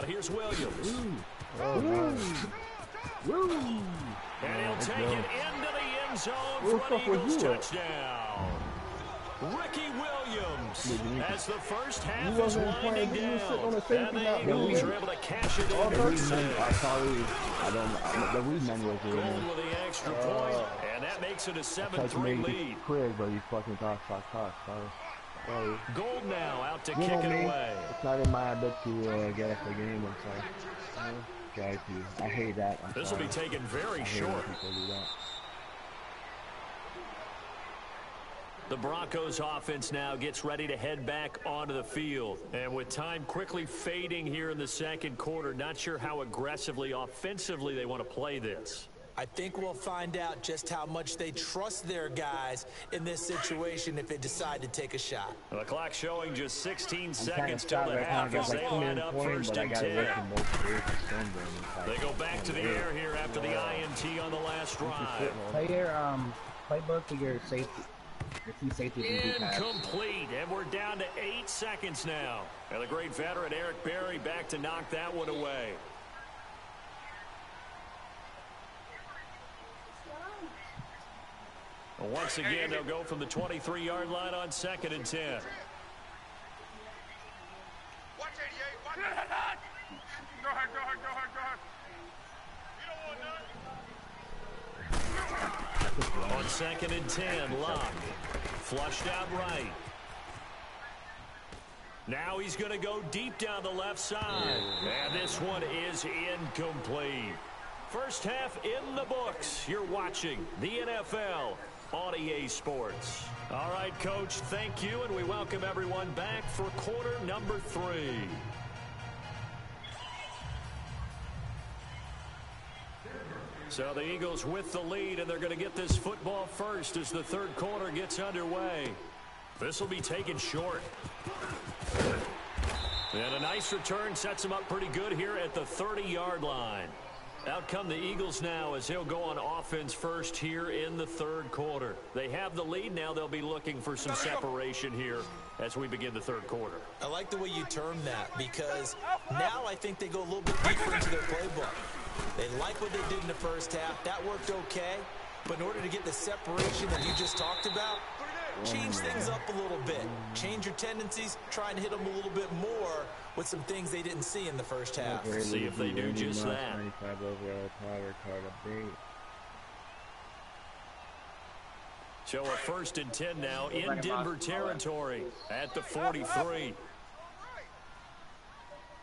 Now here's Williams. And he'll take it into the end zone for an Eagles touchdown. Ricky Williams as the first half is winding down. And the Eagles are able to cash it in. Gold with the extra point, and that makes it a 7-3 lead. Craig, but you fucking talk. Sorry. Gold now out to kick it away. It's not in my habit to get us the game. I'm sorry. I hate that. This will be taken very short. The Broncos offense now gets ready to head back onto the field. And with time quickly fading here in the second quarter, not sure how aggressively, offensively they want to play this. I think we'll find out just how much they trust their guys in this situation if they decide to take a shot. The clock showing just 16 seconds till the half as they line up first and 10. They go back to the air here after the INT on the last drive. Play your playbook for your safety. Incomplete, and we're down to 8 seconds now. And the great veteran Eric Berry back to knock that one away. Once again, they'll go from the 23-yard line on 2nd and 10. Watch 88. Watch it. Go ahead. You don't want none. On 2nd and 10, Locke. Flushed out right. Now he's going to go deep down the left side. And this one is incomplete. First half in the books. You're watching the NFL on EA Sports. All right, Coach, thank you, and we welcome everyone back for quarter number 3. So the Eagles with the lead, and they're going to get this football first as the third quarter gets underway. This will be taken short. And a nice return sets them up pretty good here at the 30-yard line. Out come the Eagles now as they'll go on offense first here in the third quarter. They have the lead now. They'll be looking for some separation here as we begin the third quarter. I like the way you term that because now I think they go a little bit deeper into their playbook. They like what they did in the first half. That worked okay. But in order to get the separation that you just talked about, change things up a little bit. Change your tendencies, try and hit them a little bit more with some things they didn't see in the first half. See if they do just that. So a 1st and 10 now in Denver territory at the 43.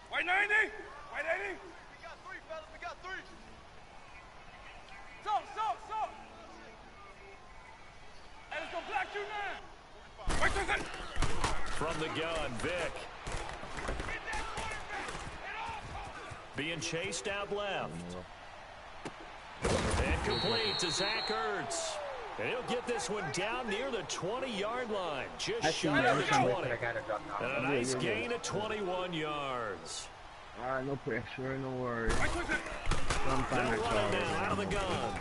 White 90. White 80. We got 3, fellas. We got 3. So. Hey, let's go black you now. Wait a second. From the gun, Vic. Being chased out left. And complete to Zach Ertz. And he'll get this one down near the 20-yard line. Just shy of the 20. And a nice gain of 21 yards. All right, no pressure, no worries. They'll run it now out of the gun.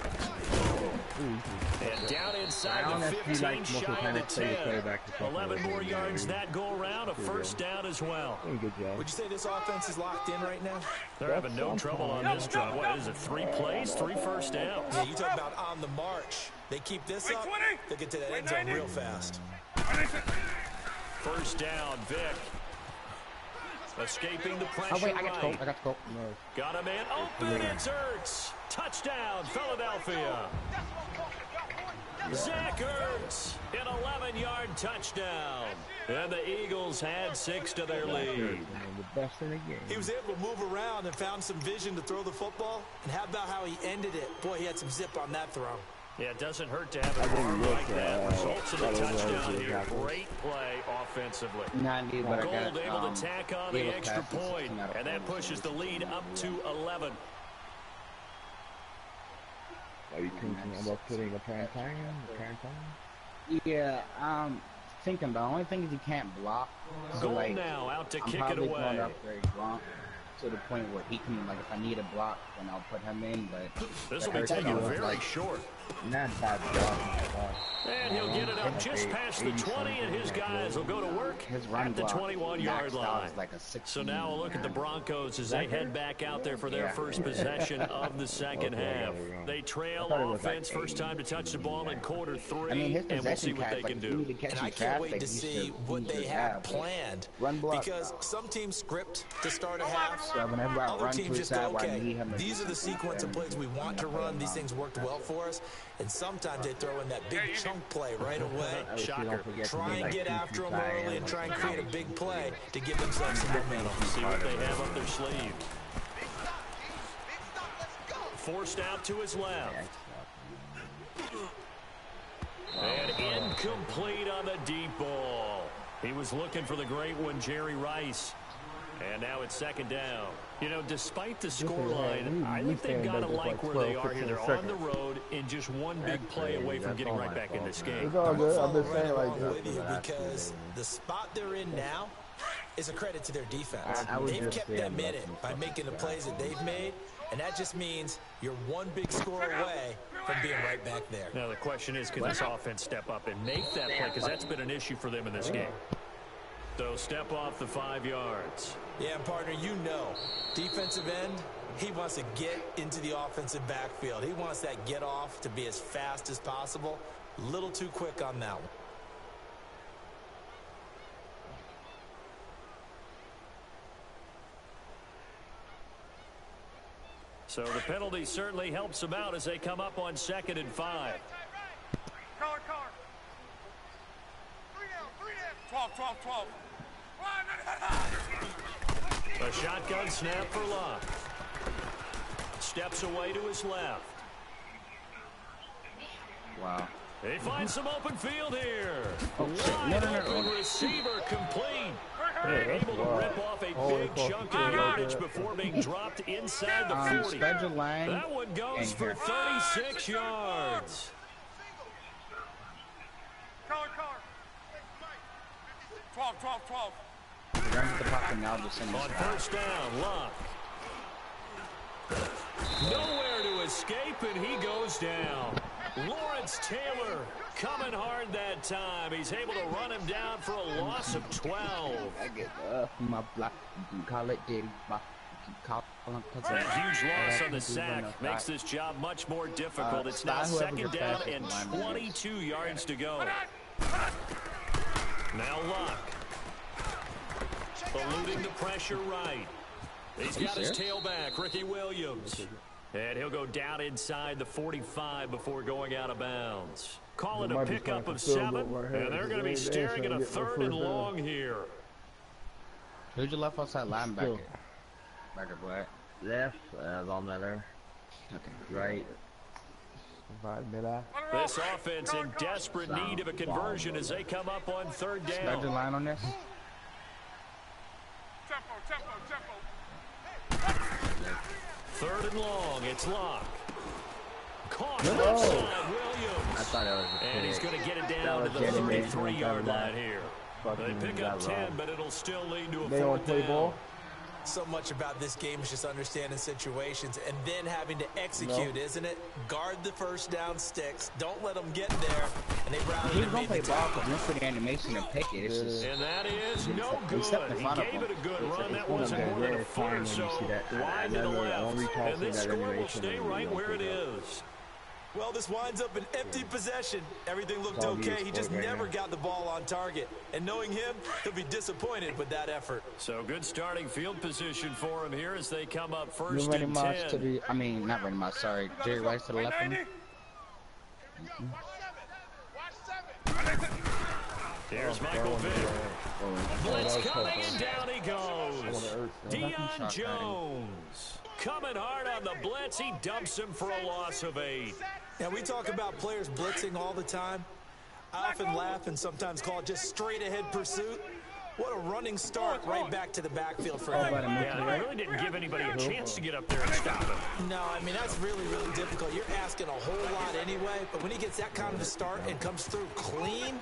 And down inside the 15, shy of the 10. 11 more yards that go around, a first down as well. Good job. Would you say this offense is locked in right now? They're having no trouble on this drive. What is it, 3 plays, 3 first downs? Yeah, you talk about on the march. They keep this up, they'll get to that end zone real fast. First down, Vic. Escaping the pressure I got to go. Got a man open, it's Ertz. Touchdown, Philadelphia. Zach Ertz, an 11-yard touchdown. And the Eagles had 6 to their lead. The best in the game. He was able to move around and found some vision to throw the football. And how about how he ended it? Boy, he had some zip on that throw. Yeah, it doesn't hurt to have an arm like that. Results in a touchdown here. Great play offensively. Gold able to tack on the extra point, and that pushes the lead up to 11. Are you thinking about putting a prime time? Yeah, thinking the only thing is you can't block. So, Gold now out to kick it away. to the point where he can, like, if I need a block, then I'll put him in. But this will be taken very short. Not bad block. And he'll get it up just past the 20, and his guys will go to work at the 21-yard line. Like so now a look at the Broncos as they head back out there for their first possession of the second half. They trail offense, first time to touch the ball in quarter 3, and we'll see what they can do. And I can't wait to see what they have planned, because some teams script to start a half, other teams just go, okay, these are the sequence of plays we want to run, these things worked well for us, and sometimes they throw in that big chunk play right away. Shocker. Try and get after them early and try and create a big play to give themselves some momentum. See what they have up their sleeve. Forced out to his left. And incomplete on the deep ball. He was looking for the great one, Jerry Rice. And now it's second down. You know, despite the scoreline, I think they've got to like where they are here. They're on the road and just one big play away from getting right back in this game. It's all good. I've been saying like with you, because the spot they're in now is a credit to their defense. They've kept them in it by making the plays that they've made, and that just means you're one big score away from being right back there. Now the question is, can this offense step up and make that play? Because that's been an issue for them in this game. So step off the 5 yards. Yeah, partner, you know, defensive end, he wants to get into the offensive backfield. He wants that get off to be as fast as possible. A little too quick on that one. So the penalty certainly helps them out as they come up on 2nd and 5. Color. 12. A shotgun snap for Luck. Steps away to his left. Wow. They find some open field here. Oh, Wide open receiver complete. They're able to rip off a big chunk of yardage before being dropped inside the 40. That one goes for 36 yards. Color. 12. On first down, Luck. Nowhere to escape, and he goes down. Lawrence Taylor coming hard that time. He's able to run him down for a loss of 12. That huge loss on the sack makes this job much more difficult. It's now 2nd down and 22 yards to go. Now Luck. Eluding the pressure right. He's got his tailback, Ricky Williams. And he'll go down inside the 45 before going out of bounds. Call it a pickup of 7, and they're going to be staring at a 3rd and long here. Who's your left outside linebacker? Backer Black. Left, on there. Okay. Right. This offense in desperate need of a conversion as they come up on 3rd down. Start your line on this. Tempo. 3rd and long, it's Luck. Caught outside Williams. I thought it was a and he's going to get it down to the 33-yard line here. They pick up 10, but it'll still lead to a 4th down. So much about this game is just understanding situations and then having to execute, isn't it? Guard the first down sticks. Don't let them get there. And they rallied and made the tackle. The animation and pick it. And that is no good. He gave it a good run. That wasn't more than a foot or so wide to the left. And this score will stay right where it is. Well, this winds up an empty possession. Everything looked okay. He just never got the ball on target. And knowing him, he'll be disappointed with that effort. So good starting field position for him here as they come up 1st and 10. Not Randy Moss, sorry. Jerry Rice to the left. Here's Michael Vick. Blitz coming, and down he goes. Deion Jones. Coming hard on the blitz. He dumps him for a loss of 8. Now, we talk about players blitzing all the time. I often laugh and sometimes call it just straight-ahead pursuit. What a running start right back to the backfield for him. Yeah, he really didn't give anybody a chance to get up there and stop him. No, I mean, that's really, really difficult. You're asking a whole lot anyway, but when he gets that kind of a start and comes through clean,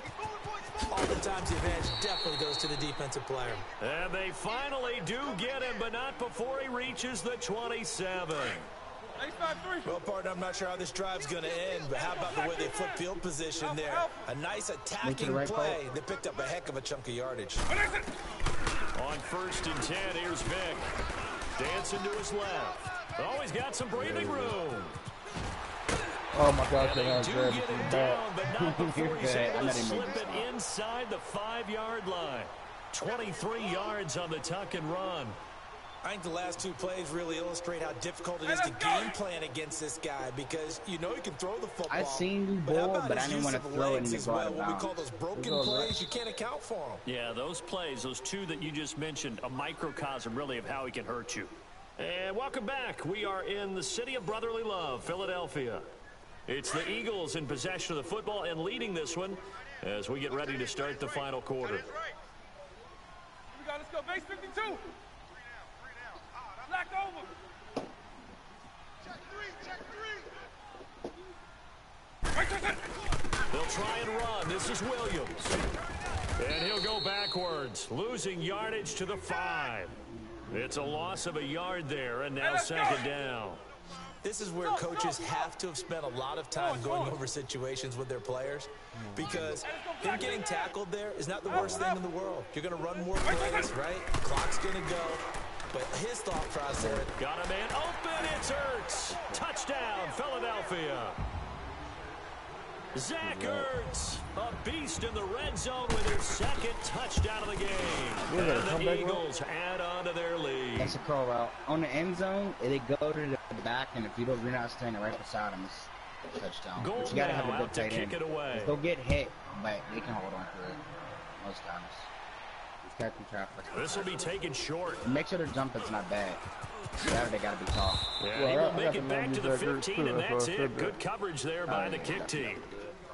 Oftentimes, the advantage definitely goes to the defensive player. And they finally do get him, but not before he reaches the 27. Well, partner, I'm not sure how this drive's going to end, but how about the way they flip field position there? A nice attacking play that picked up a heck of a chunk of yardage. On 1st and 10, here's Vic. Dancing to his left. Always got some breathing room. Oh my gosh, They do get him down, but not before he's able to slip it inside the 5-yard line. 23 yards on the tuck and run. I think the last 2 plays really illustrate how difficult it is to game plan against this guy, because you know he can throw the football. I seen you ball, but I didn't want to throw it in the well. What we call those broken plays, you can't account for them. Yeah, those plays, those 2 that you just mentioned, a microcosm really of how he can hurt you. And welcome back. We are in the city of brotherly love, Philadelphia. It's the Eagles in possession of the football and leading this one as we get ready to start the final quarter. Here we go, let's go, base 52. Black over. Check 3. They'll try and run. This is Williams. And he'll go backwards, losing yardage to the 5. It's a loss of a yard there, and now 2nd down. This is where coaches have to have spent a lot of time going over situations with their players, because him getting tackled there is not the worst thing in the world. You're going to run more plays, right? Clock's going to go. But his thought process. Got a man open. It's Ertz. Touchdown, Philadelphia. Zach Ertz, a beast in the red zone with his 2nd touchdown of the game. And the Eagles add on to their lead. That's a call route. On the end zone, they go to the back, and if you're not standing right beside him, it's a touchdown. Goal but you got to now have a out good to tight end. kick it away. They'll get hit, but they can hold on to it most times. This will be taken short. Make sure their jumping's not bad. They got to be tall. Yeah, he will make it back to the 15, and that's it. Good coverage there by the kick team.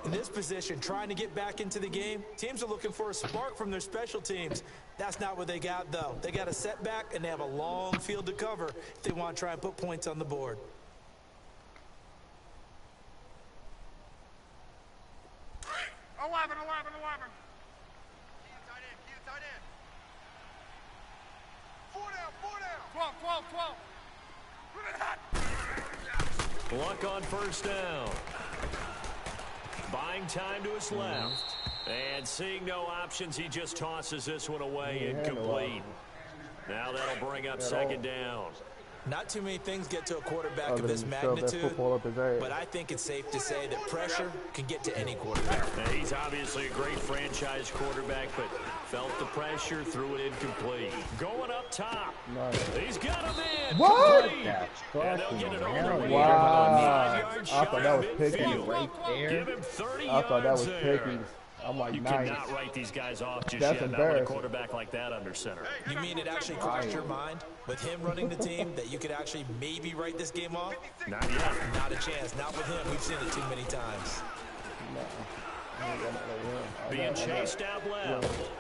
In this position, trying to get back into the game, teams are looking for a spark from their special teams. That's not what they got, though. They got a setback, and they have a long field to cover if they want to try and put points on the board. Luck on 1st down. Buying time to his left. And seeing no options, he just tosses this one away incomplete. Now that'll bring up 2nd down. Not too many things get to a quarterback of this magnitude, but I think it's safe to say that pressure can get to any quarterback. Now, he's obviously a great franchise quarterback, but felt the pressure, threw it incomplete. Going up top. Nice. He's got him in. What? And they'll get it all the way wow. to the 5-yard I shot thought that was of picky. midfield. Right there. Give him 30 I thought that was yards there. picky. I'm like, You nice. cannot write these guys off just That's yet, not with a embarrassing. quarterback like that under center. You mean it actually crossed your mind with him running the team that you could actually maybe write this game off? Not yet. Not a chance. Not with him. We've seen it too many times. Being chased out left.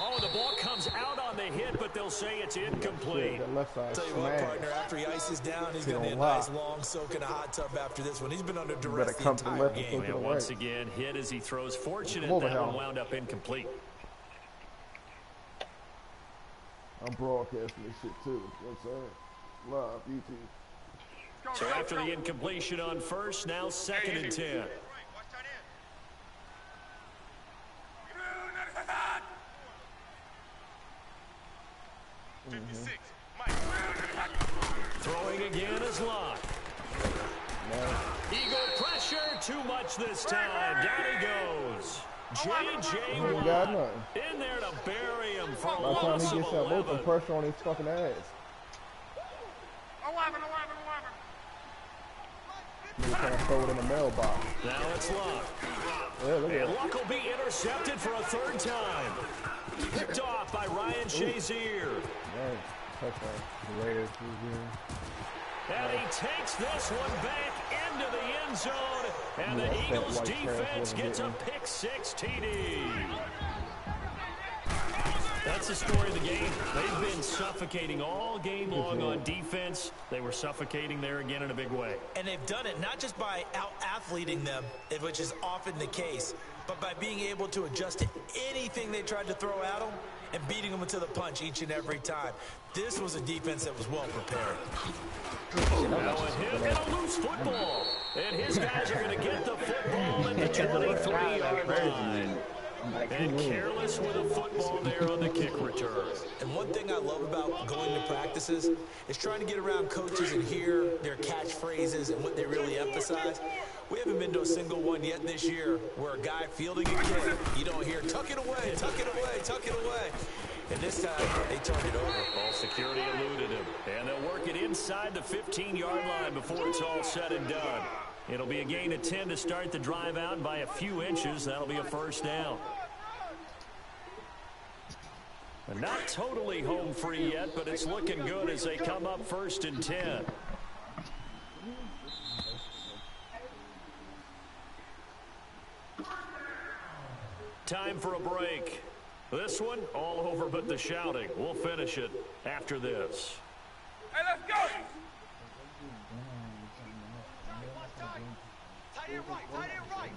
Oh, the ball comes out on the hit, but they'll say it's incomplete. Tell you what, partner, after he ices down, he's going to need a nice long soak in a hot tub after this one. He's been under duress the entire game. And once again, hit as he throws. Fortunate that one wound up incomplete. I'm broadcasting this shit too. You know what I'm saying? Love, YouTube. So after the incompletion on 1st, now 2nd and 10. 56. Throwing again is Locke. Eagle pressure, too much this time. Down he goes. J.J. Watt in there to bury him for a loss of 11. Some pressure on his fucking ass. 11. He's trying to throw it in the mailbox. Now it's Luck. Yeah, look at And it. Luck will be intercepted for a 3rd time. Picked off by Ryan Shazier. Nice. Touchdown. The Raiders. And he takes this one back into the end zone. And the Eagles defense gets a pick 6 TD. That's the story of the game. They've been suffocating all game long on defense. They were suffocating there again in a big way. And they've done it not just by out-athleting them, which is often the case, but by being able to adjust to anything they tried to throw at them and beating them to the punch each and every time. This was a defense that was well prepared. Now a hit and a loose football. And his guys are going to get the football at the 23-yard line. And careless with a football there on the kick return. And one thing I love about going to practices is trying to get around coaches and hear their catchphrases and what they really emphasize. We haven't been to a single one yet this year where a guy fielding a kick, you don't hear, tuck it away, tuck it away, tuck it away. And this time, they turned it over. Ball security eluded him. And they'll work it inside the 15-yard line before it's all said and done. It'll be a gain of 10 to start the drive out by a few inches. That'll be a first down. Not totally home free yet, but it's looking good as they come up 1st and 10. Time for a break. This one, all over but the shouting. We'll finish it after this. Hey, let's go! Tight end right, tight end right.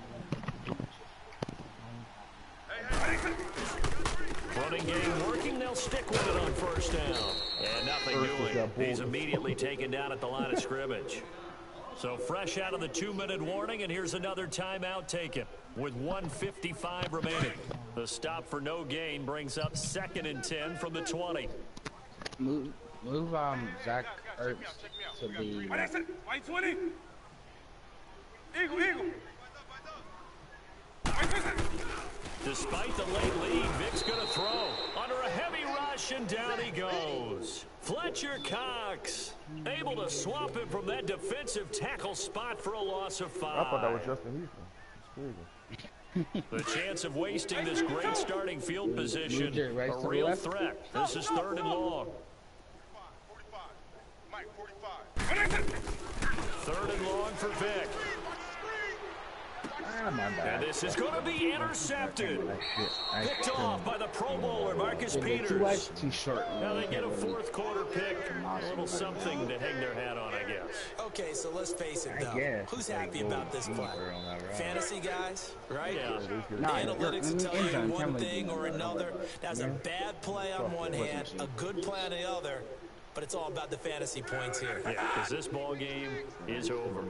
Running game working. They'll stick with it on 1st down. And nothing doing. He's immediately taken down at the line of scrimmage. So fresh out of the 2-minute warning, and here's another timeout taken with 1:55 remaining. The stop for no gain brings up 2nd and 10 from the 20. Move Zach Ertz to the left. White 20. Eagle. Despite the late lead, Vic's going to throw. Under a heavy rush, and down he goes. Fletcher Cox able to swap him from that defensive tackle spot for a loss of 5. I thought that was Justin Houston. The chance of wasting this great starting field position, a real threat. This is 3rd and long. 3rd and long for Vic. And this is going to be intercepted. Picked off by the Pro Bowler, Marcus Peters. Now they get a 4th quarter pick. A little something to hang their hat on, I guess. Okay, so let's face it, though. Who's happy about this play? Fantasy guys, right? Yeah. The analytics will tell you one thing or another. That's a bad play on one hand, a good play on the other. But it's all about the fantasy points here. Yeah, because this ball game is over.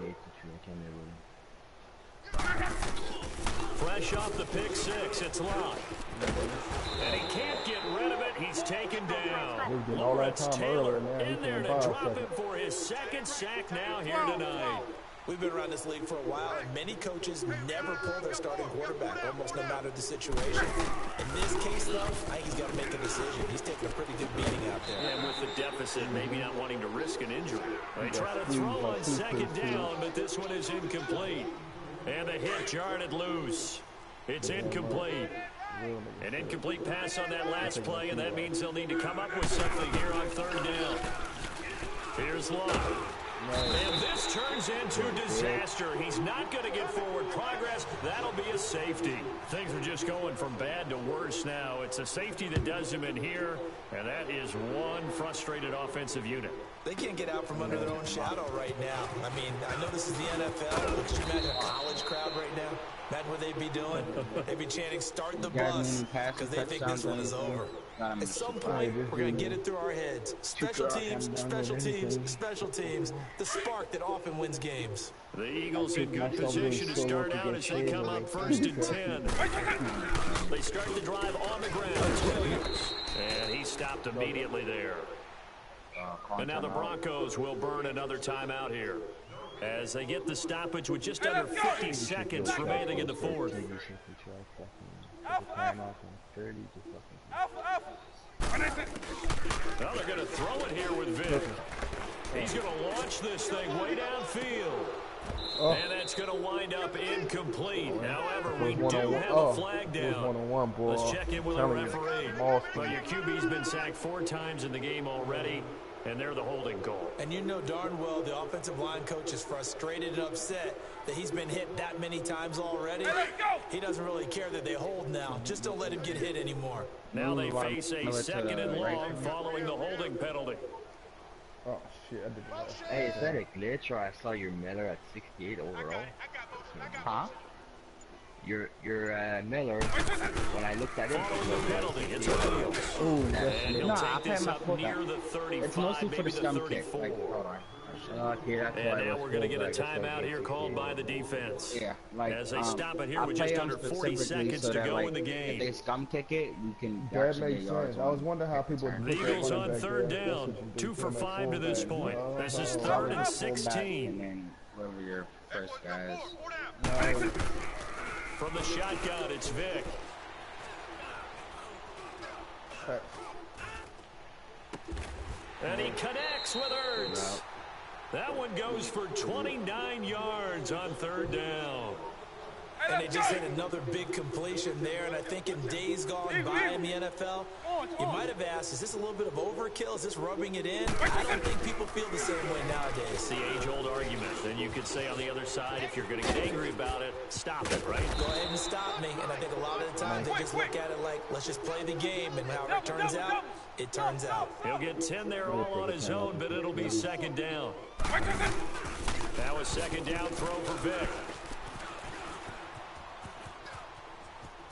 Fresh off the pick 6, it's locked. And he can't get rid of it. He's taken down. Lawrence Taylor in there to drop him for his 2nd sack now here tonight. We've been around this league for a while, and many coaches never pull their starting quarterback, almost no matter the situation. In this case, though, I think he's got to make a decision. He's taking a pretty good beating out there. And with the deficit, maybe not wanting to risk an injury. They try to throw on 2nd down, but this one is incomplete. And the hit jarred loose. It's incomplete. An incomplete pass on that last play, and that means they'll need to come up with something here on 3rd down. Here's Love. And this turns into disaster. He's not going to get forward progress. That'll be a safety. Things are just going from bad to worse now. It's a safety that does him in here, and that is one frustrated offensive unit. They can't get out from under their own shadow right now. I mean, I know this is the NFL, but could you imagine a college crowd right now? Imagine what they'd be doing. They'd be chanting, start the bus, because they think this one is over. At some point, we're going to get it through our heads. Special teams, special teams, special teams. The spark that often wins games. The Eagles in good position to start out as they come up 1st and 10. They start the drive on the ground. And he stopped immediately there. And now the Broncos will burn another timeout here as they get the stoppage with just under 50 seconds remaining in the 4th. Well, they're going to throw it here with Vic. He's going to launch this thing way downfield. And that's going to wind up incomplete. However, we do have a flag down. Let's check in with our referee. Well, your QB's been sacked 4 times in the game already, and they're the holding goal. And you know darn well the offensive line coach is frustrated and upset that he's been hit that many times already. He doesn't really care that they hold now. Just don't let him get hit anymore. Now they face a 2nd and long following the holding penalty. Oh, shit, I did that. Hey, is that a glitch or I saw your Miller at 68 overall? Huh? your Miller. When I looked at it, Penalty. It's a Wheels. Ooh, And he'll no, take I'll pay this my up full near back. the 35, It's mostly for maybe the the scum kick. 34. Like, hold on. okay, that's why And I now was we're going to told, get a but I guess I timeout here basically- called by the defense. Yeah, like, As they stop it here I with play just them under 40 specifically seconds so to that, go like, in the if game. they scum kick it, you can That actually makes get yards sense. I on was wondering how people return. put their Eagles running on back third there. That's down. what you do. 2 for Put them at 5 to this fullback. point. This is Oh, third and Fullback 16. and then whoever your first guy is. From the shotgun, it's Vic. And he connects with Ertz. That one goes for 29 yards on third down. And they just hit another big completion there. And I think in days gone by in the NFL, you might have asked, is this a little bit of overkill? Is this rubbing it in? I don't think people feel the same way nowadays. It's the age-old argument. Then you could say on the other side, if you're going to get angry about it, stop it, right? Go ahead and stop me. And I think a lot of the time they just look at it like, let's just play the game. And however it turns out, it turns out. He'll get 10 there all on his own, but it'll be second down. That was second down throw for Vic.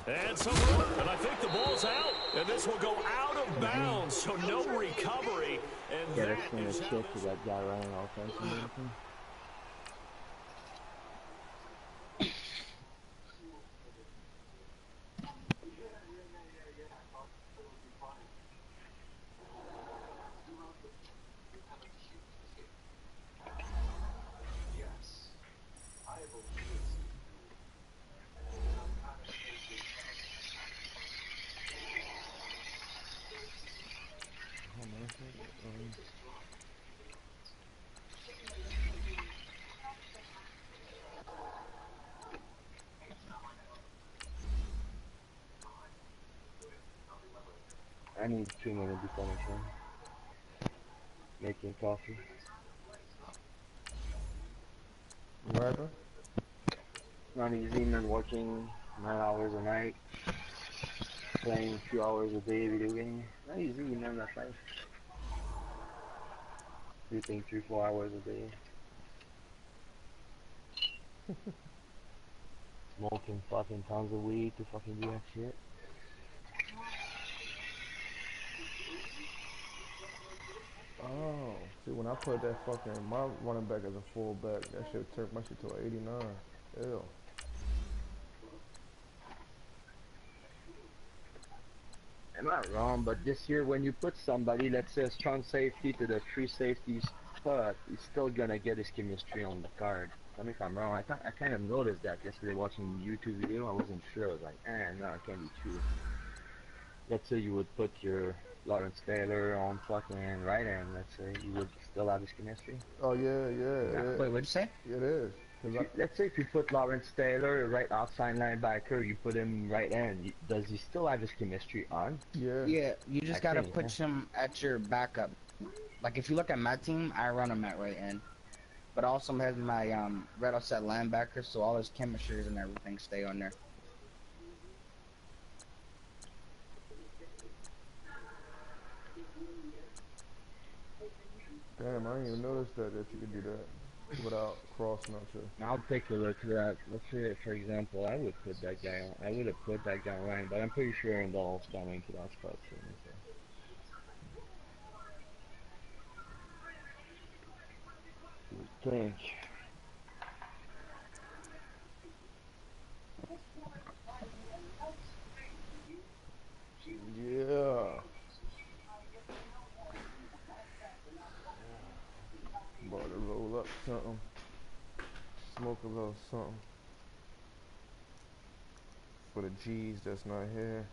And some room, and I think the ball's out. And this will go out of bounds, so no recovery. And Get that a single is chip to that guy running offense and everything. I need 2 minutes before my turn. Making coffee. What happened? Not easy, man. Working 9 hours a night. Playing a few hours a day video game. Not easy, man. That's life. Sleeping 3-4 hours a day. Smoking fucking tons of weed to fucking do that shit. Oh, see, when I put that fucking, my running back as a fullback, that shit turned my shit to an 89. Ew. I'm not wrong, but this year when you put somebody, let's say a strong safety to the free safety spot, he's still gonna get his chemistry on the card. Tell me if I'm wrong. I kind of noticed that yesterday watching the YouTube video. I wasn't sure. I was like, no, it can't be true. Let's say you would put your Lawrence Taylor on fucking right end, let's say, you would still have his chemistry? Oh, yeah. Wait, what'd you say? It is. Let's say if you put Lawrence Taylor right outside linebacker, you put him right end, does he still have his chemistry on? Yeah. Yeah, you just I gotta think, put him at your backup. Like, if you look at my team, I run him at right end. But I also have my red offset linebacker, so all his chemistries and everything stay on there. Damn, I didn't even notice that you could do that without crossing out your... I'll take a look at that. Let's say, for example, I would put that guy on. I would have put that guy on, but I'm pretty sure Randall's coming to that spot soon. So. You think? Yeah. About to roll up something. Smoke a little something. For the G's that's not here.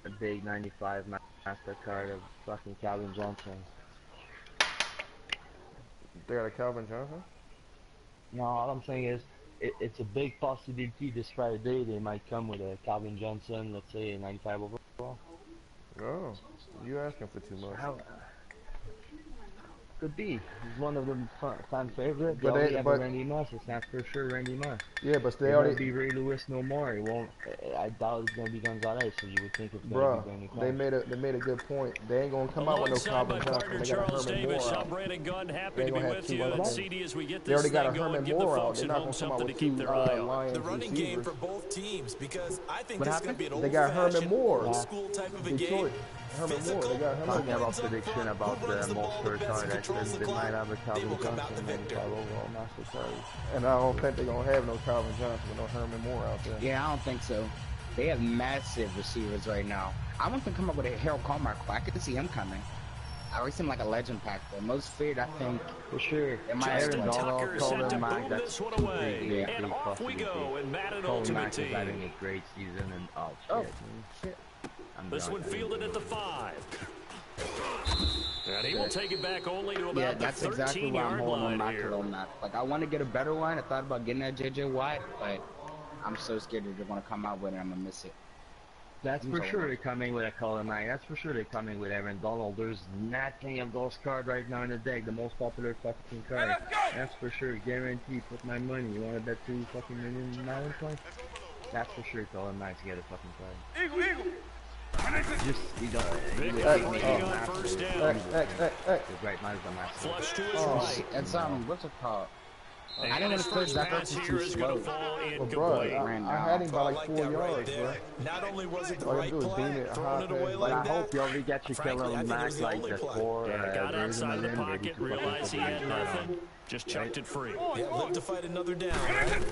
A big 95 MasterCard of fucking Calvin Johnson. They got a Calvin Johnson? No, all I'm saying is, it's a big possibility this Friday they might come with a Calvin Johnson, let's say a 95 overall. Oh, you asking for too much. Could be. He's one of the fan favorite. But They they- have but- Randy Moss. It's not for sure Randy Moss. Yeah, but they It already. won't be Ray Lewis no more. It won't. I doubt it's gonna be Gonzalez. So you would think it's gonna Bruh, be Randy they Clark. made a good point. They ain't gonna come out with no Alongside Calvin my Johnson. partner They got a Charles Herman Davis, Moore I'm out. Brandon Gunn. Happy They to be gonna have with two you. other And things. CD, as we get They this already got thing a going, Herman give the Moore out. folks They're at not home gonna come out something to with keep two their eye on. Lions The running game receivers. for both teams, because I think What this is happened? going to be an They got Herman old-fashioned, Moore. old-school type of a Detroit. game. Herman Moore. Physical, They got Herman Talking who Moore. about wins up prediction front, about who runs the the most ball the first best card. and I controls said the they clock, might have a they Calvin will come out the Johnson and victor. 5 overall master card. And I don't think they're gonna have no Calvin Johnson with no Herman Moore out there. Yeah, I don't think so. They have massive receivers right now. I want them to come up with a Harold Carmichael. I could see him coming. I always seem like a legend pack though. Most feared, I think. For sure. It might Justin have Tucker call set him to Mike. boom That's this one too away. big, And big, off we possibly go big. in Madden Colin Ultimate Mack is Team. having a great season and Oh, shit. shit. I'm This done. one fielded at the 5. And he will take it back only to Yeah, about the that's exactly why I'm 13-yard holding on line not here. to on that. Like, I want to get a better one. I thought about getting that JJ Watt, but I'm so scared that they're going to come out with it. I'm going to miss it. That's for sure they're coming with a Colin Mack. That's for sure they're coming with Aaron Donald. There's nothing of those cards right now in the deck. The most popular fucking card. That's for sure. Guaranteed. Put my money. You want to bet $2 fucking million now in play? That's for sure. Colin Mack's get a fucking card. Eagle. Just you don't. Big You play don't on have first to. down. Hey. The right man's the master. Flush to his Oh, right. it's what's it called? I And didn't his want to first Zach pass Ertz here too is going to slow. fall Well, incomplete. bro, I had him by I like like 4 that right yards, bro. there. Not only was it the All you right do is beam play, it, throwing it high away pass. But like I that. hope you already got your Frankly, I Colin think it Mack was the like only the play. 4. Yeah, got outside the pocket, ready to realized he fucking had beat around. nothing. Just chucked it free. Yeah, live to fight another down, right?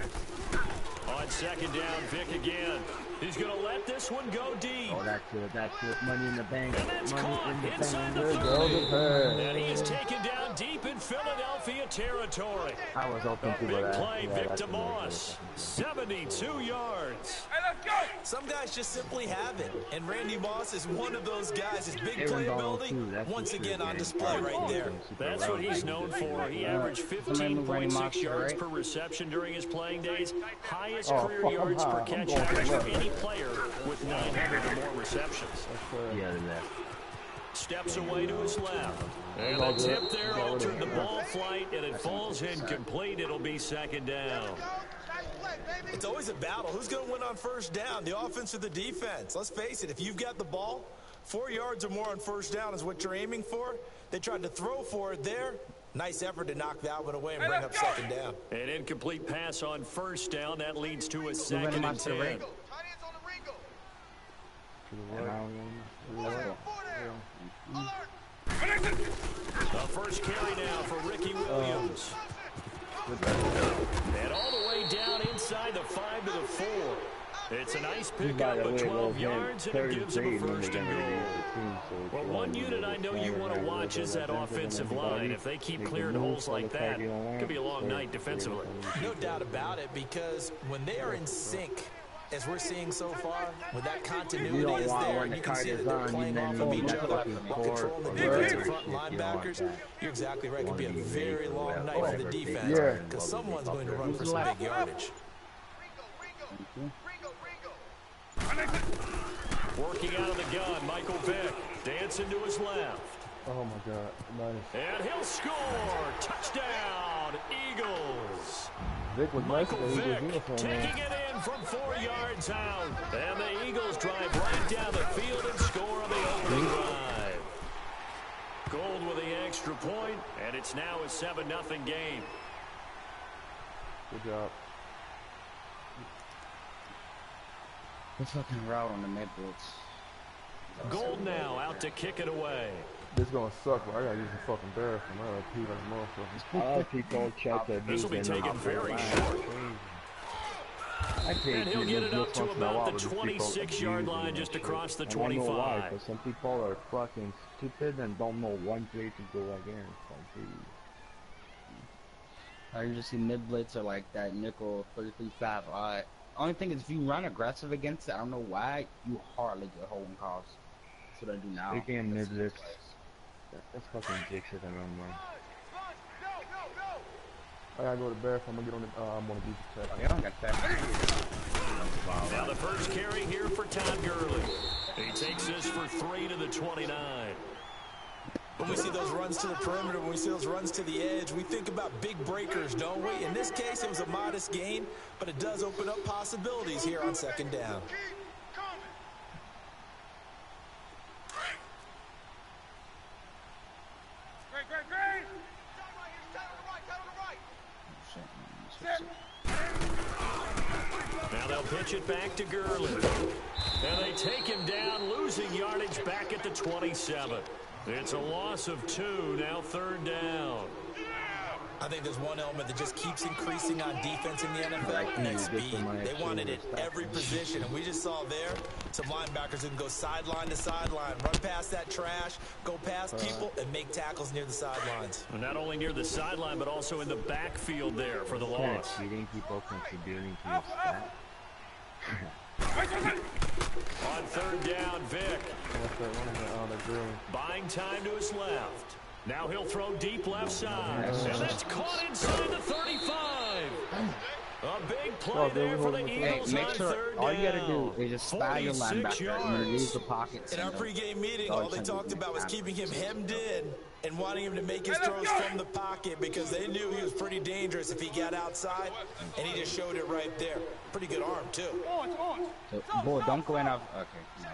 On second down, Vic again. He's going to let this one go deep. Oh, that's it. That's it. Money in the bank. And that's Money caught in the inside bank. the There 30. goes the pass. And he's taken down deep in Philadelphia territory. I was hoping A to big that. play, Yeah, Vic that's a DeMoss. 72 yards. Hey, let's go. Some guys just simply have it, and Randy Moss is one of those guys. His big Aaron Donald, playability, too, that's once for sure, again on yeah. display right there. That's what he's known for. He averaged Randy Moss, 15.6 yards right? per reception during his playing days. Highest Oh, career fuck, I'm yards per high. I'm catch going to average the of left. any player with 900 or more receptions. Yeah, the left. Steps away to his left. And all the good. tip there altered the ball flight, and it falls incomplete. It'll be second down. It's always a battle. Who's going to win on first down, the offense or the defense? Let's face it, if you've got the ball, 4 yards or more on first down is what you're aiming for. They tried to throw for it there. Nice effort to knock that one away and bring up second down. An incomplete pass on first down. That leads to a Randy second and Moss to the 10. right. The first carry now for Ricky Williams. And all the way down inside the 5 to the 4. It's a nice pickup of 12 yards, and it gives him a first and goal. Well, one unit I know you want to watch is that offensive line. If they keep clearing holes like that, it could be a long night defensively. No doubt about it, because when they are in sync, as we're seeing so far, with that continuity don't is want there, when and the you can card see is that they're on, playing you off then of need each that other fucking while core controlling the for defense and whatever front shit you want linebackers. that. You're exactly right. It could be a One very of long the night for the whatever defense, Yeah. because someone's going to run for some big yardage. Working out of the gun, Michael Vick dancing to his left. Oh my God, nice. And he'll score! Touchdown, Eagles! Vic was nice Michael in the Eagles Vick uniform, taking man. it in from 4 yards out. And the Eagles drive right down the field and score on the opening drive. Gold with the extra point, and it's now a 7-0 game. Good job. The fucking route on the mid blitz. Gold now out to kick it away. This gonna suck, but I gotta use the fucking barrel from my pee like a motherfucker. All people check the This will be taken very short. I take And he'll it get it up just to once in a about while, the but these people 26-yard abuse line, it just and across the shit. And I know why, 25. because some people are fucking stupid and don't know one play to go against. I usually see mid blitz or like that nickel 33-5. Only thing is, if you run aggressive against it, I don't know why, you hardly get holding calls. That's what I do now. Big game That's mid blitz. That's fucking dicks it around, man. I gotta go to the bathroom. I'm gonna get on the. I'm on the defense Oh, you don't got that. Now the first carry here for Todd Gurley. He takes this for 3 to the 29. When we see those runs to the perimeter, when we see those runs to the edge, we think about big breakers, don't we? In this case, it was a modest gain, but it does open up possibilities here on second down. Now they'll pitch it back to Gurley. And they take him down, losing yardage back at the 27. It's a loss of 2, now third down. I think there's one element that just keeps increasing on defense in the NFL, and that's speed. They want it at every position, and we just saw there some linebackers who can go sideline to sideline, run past that trash, go past people, and make tackles near the sidelines. And not only near the sideline, but also in the backfield there for the loss. You think people contributing to your stat? On third down, Vic. Buying time to his left. Now he'll throw deep left side. And that's caught inside the 35. A big play there for the Eagles on third down. All you gotta do is just spy your linebacker and use the pockets. In our pregame meeting, all they talked about was keeping him hemmed in and wanting him to make his throws from the pocket because they knew he was pretty dangerous if he got outside, and he just showed it right there. Pretty good arm, too. So, boy, don't go in off. Okay, no.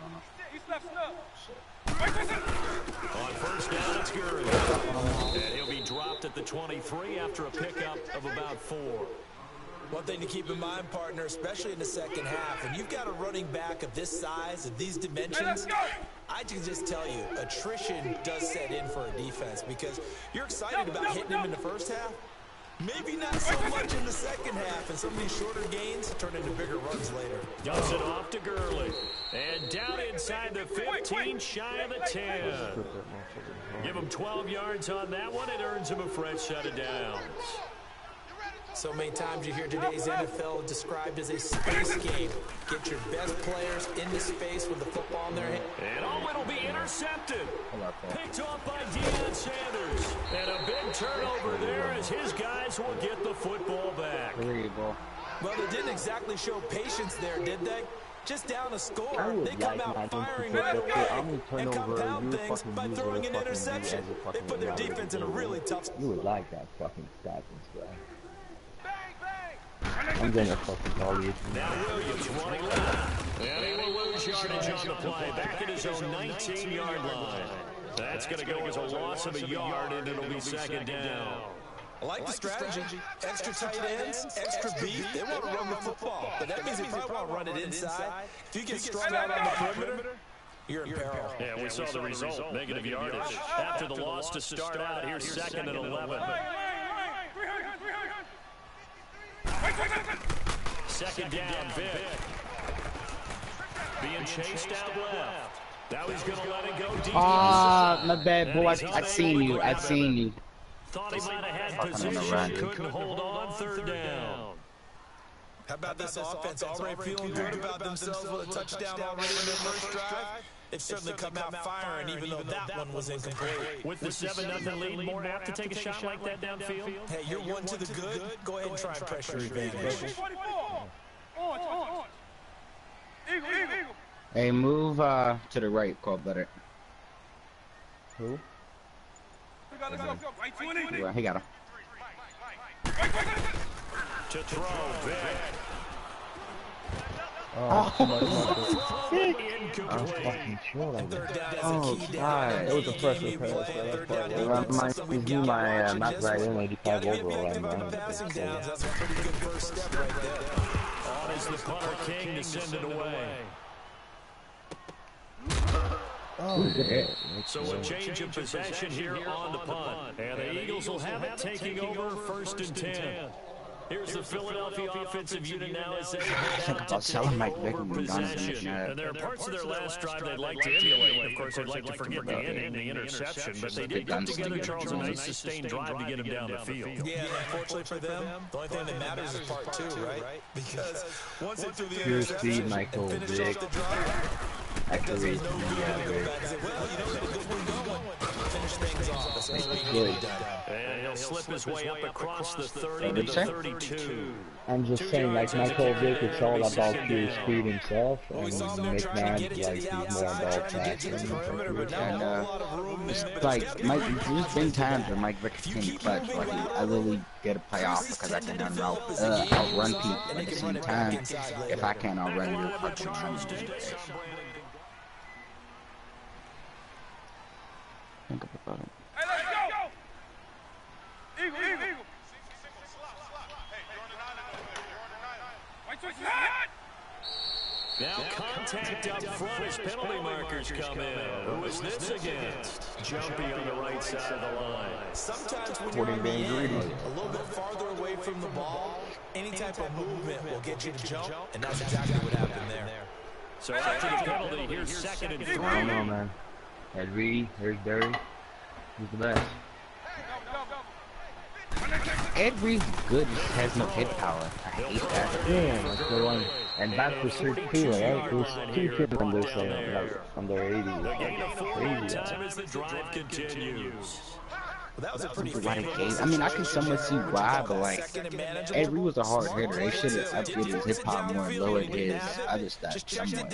On first down, it's Gurley. And he'll be dropped at the 23 after a pickup of about 4. One thing to keep in mind, partner, especially in the second half, when you've got a running back of this size, of these dimensions, I can just tell you, attrition does set in for a defense because you're excited about hitting him in the first half. Maybe not so much in the second half, and some of these shorter gains turn into bigger runs later. Dumps it off to Gurley. And down inside the 15, shy of the 10. Give him 12 yards on that one. It earns him a fresh set of downs. So many times you hear today's NFL described as a space game. Get your best players into space with the football in their hand. And it'll be intercepted. Picked off by Deion Sanders. And a big turnover there as his guys will get the football back. Well, they didn't exactly show patience there, did they? Just down a score, they come out firing right away and compound things by throwing an interception. They put their defense in a really tough spot. You would like that fucking stat and stuff. I'm gonna fucking call you. Now Williams running left. And he will lose yardage on the play. Back at his own 19-yard line. That's going to go as a loss of a yard, and it'll be second down. I like the strategy. Extra tight ends, extra beef. They want to run the football, but that means they probably want to run it inside. If you get strung out on the perimeter, you're in peril. Yeah, we saw the result. Negative yardage. After the loss to start out, here's second and 11. Second down, Vic. Being chased out left. Now he's going to let it go deep. My bad, boy. I've seen you. Thought he might have had position, couldn't hold on third down. How about this offense already feeling good about themselves with a touchdown already in their first drive? They've certainly come out firing, even though that one was incomplete. With the 7-0 lead, more apt to take a shot like that downfield? Hey, you're one to the good. Go ahead and try and pressure advantage. Hey, move to the right, call better. Who? He got him. To throw, Vic. Oh, fucking sure. God. It was a freshman pass. It reminds me my Matt Ryan 85 overall. Passing downs, that's a pretty good first step right there. On is the punter King to send it away. So a change of possession here on the punt. And the Eagles will have it taking over first and 10. Here's the Philadelphia offensive unit now as they head out to take over possession. And there are parts of their last drive they'd like to emulate. Of course, they'd like to forget the ending, the interception. But they did put together, Charles, a nice sustained drive to get him down the field. Yeah, and unfortunately for them, the only thing that matters is part 2, right? Because once they threw the Pure interception speed, Michael and finished Vick. off the drive, Accuracy, well, you know, finish things off. That's all we Good. need done. And he'll slip his way up across the 30 to the 32. I'm just saying, like Michael Vick, it's all about pure speed himself, and McMahon, like, he's more about passing. And it's like, there's been times where Mike Vick came clutch, like I literally get a play off because I can outrun people. At the same time, if I can't outrun you, you're clutching on me. Think about it. Hey, let's go! Eagle, eagle, eagle. Now contact up front as penalty markers come in. Who is this against? Jumpy on the right side of the line. Sometimes when you're on the end, a little bit farther away from the ball, any type of movement will get you to jump, and that's exactly what happened there. So after the penalty, here's 2nd and 3. I don't know, man. Ed Reed, Eric Berry, who's the best? Ed Reed's good, just has no hit power. I hate that. Yeah, that's the one. And back to 6'2", right? There's 2 kids on this like, under 80. The gain of 4 Crazy. time as the drive continues. Well, that was a pretty Right, game. I mean, I can somewhat see why, but like, Ed Reed was a hard hitter. They should have upgraded his hip hop more and lowered his other stats somewhat.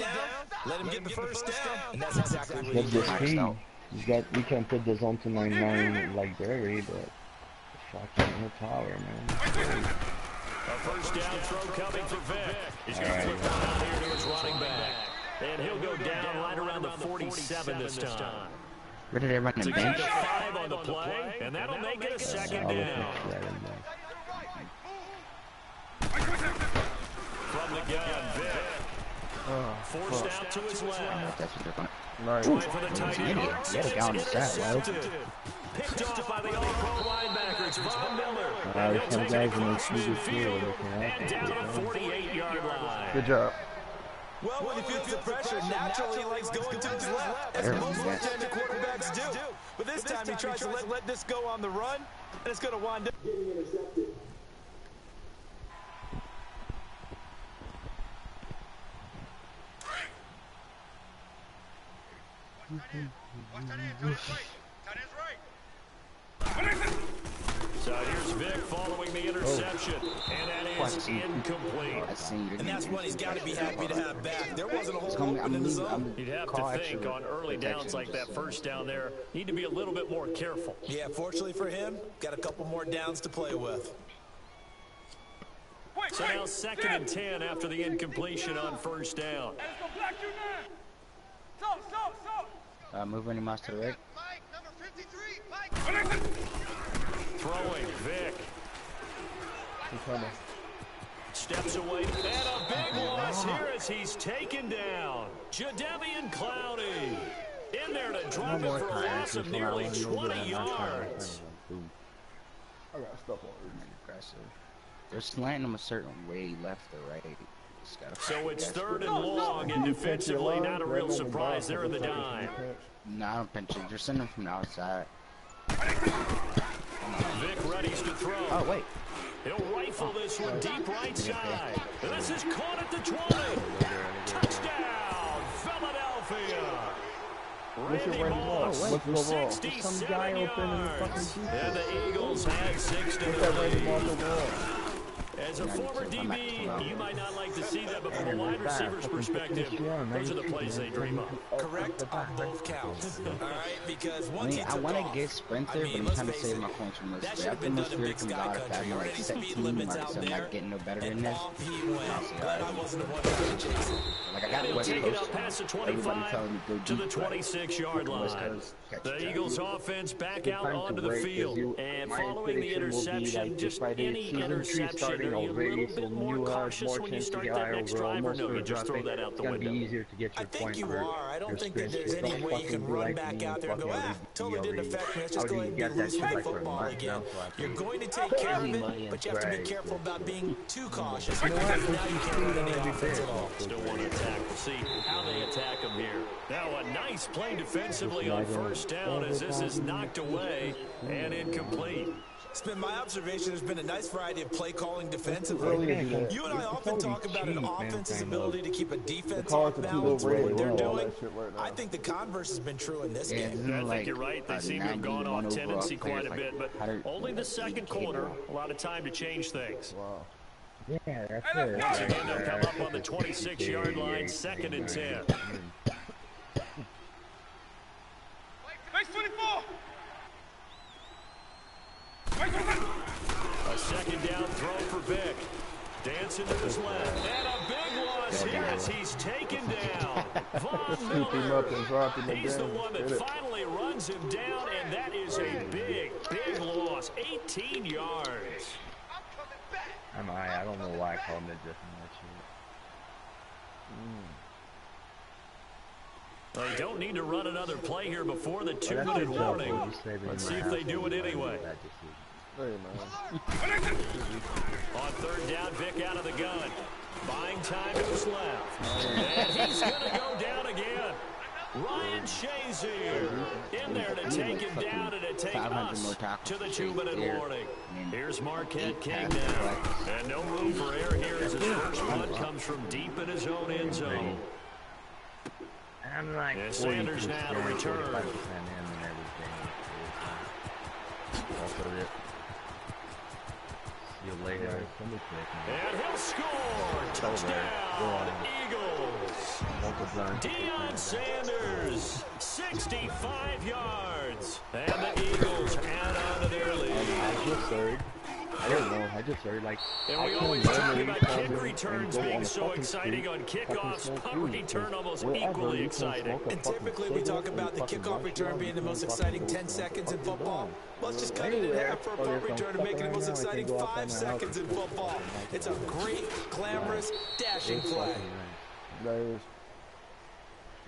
Let him get the first down, and that's exactly what Get he the did. speed. You can put the zone to 99 like Berry, but fucking no power, man. A first down throw coming for Vick. He's going to flip one out here to his running back. And he'll go down right around the 47 this time. Where did they run the bench? 5 on the play, and that'll make it a 2nd down. From the gun, Vick. Forced out to his left. That's what they're going. Nice. Trying for the tight end. You gotta go on the side, right? Picked off by the all-pro linebacker. It's Von Miller. There's some guys in this Crosses the field field. and down at the 48-yard line. Good job. Well, when he feels the pressure, naturally he likes going to his left, as most left-handed quarterbacks do. But this time he tries to let this go on the run, and it's going to wind up getting intercepted. So here's Vick following the interception, and that is incomplete. And that's one he's got to be happy to have back. There wasn't a whole lot in the zone. You'd have to think on early downs like that first down there, need to be a little bit more careful. Yeah, fortunately for him, got a couple more downs to play with. So now 2nd and 10 after the incompletion on first down. Move any mouse to the right. Throwing, Vick. He's coming. Steps away, and a big loss here as he's taken down. Jadeveon Clowney in there to drop it for a loss of nearly 20 yards. I got stuff on. Aggressive. They're slanting him a certain way, left or right. So it's 3rd and long, and defensively not a real surprise. They're in the dime. No, I don't pinch it. They're sending him from the outside. Vick readies to throw. Oh, wait. He'll rifle this one deep right side. And this is caught at the 20. Touchdown, Philadelphia. Randy Moss, What's the ball? 67 Some guy open in the fucking yards. defense. And the Eagles had 6 to Put that Randy Moss lead. overall. As a former DB, you might not like to see that, but from a wide receiver's perspective, those are the plays they dream of. Correct on both counts. All right, because I once mean, I want to get Sprinter, but I'm trying to save my coins from this. After the Spirit comes out, if I'm like set team, like I'm not getting no better than this. Like I got They'll West take it up Coast. past the Everybody 25 telling me go to the deep, right? 26-yard line. The Eagles offense back out onto the field, and following the interception, just any interception, are you a little bit more cautious when you start that next drive, or no, you just throw that out the window? Easier to get your I think point you for are. I don't your think that sprint. there's any Don't way you can fucking be run like back me out there and go, fucking totally didn't affect me. Let's just How do go you ahead get and be that losing shit the like for a football month again. now? So You're going to take care of it, but you have to be careful about being too cautious. Because now you can't run any offense at all. Still want to attack. We'll see how they attack them here. Now a nice play defensively on first down as this is knocked away and incomplete. It's been my observation there's been a nice variety of play calling defensively. You and I often talk about an offense's ability to keep a defense off balance with what they're doing. I think the converse has been true in this game. I think you're right. They seem to have gone off tendency quite a bit, but only the second quarter. A lot of time to change things. Wow. Yeah, that's it. Again, they'll come up on the 26-yard line, 2nd and 10. Base 24. A 2nd down throw for Vic. Dancing to his left. And a big loss. Yes, he's taken down. Von Miller. He's the one that finally runs him down, and that is a big, big loss. 18 yards. I don't know why I called him just They don't need to run another play here before the 2-minute warning. Let's see if they do it anyway. On 3rd down, Vic out of the gun. Buying time to his left. And he's going to go down again. Ryan Shazier in there to take him down and to take us to the 2-minute warning. Here's Marquette King now. And no room for error here as his first punt comes from deep in his own end zone. And Sanders now to return. And he'll score! Touchdown, Eagles! Deion Sanders, 65 yards. And the Eagles add on to their lead. I don't know. I just heard like. And we always talk about kick returns being so exciting on kickoffs. Punt return almost equally exciting. And typically we talk about the kickoff return being the most exciting 10 seconds in football. Let's just cut it in half for a punt return and make it the most exciting 5 seconds in football. It's a great, glamorous, dashing play.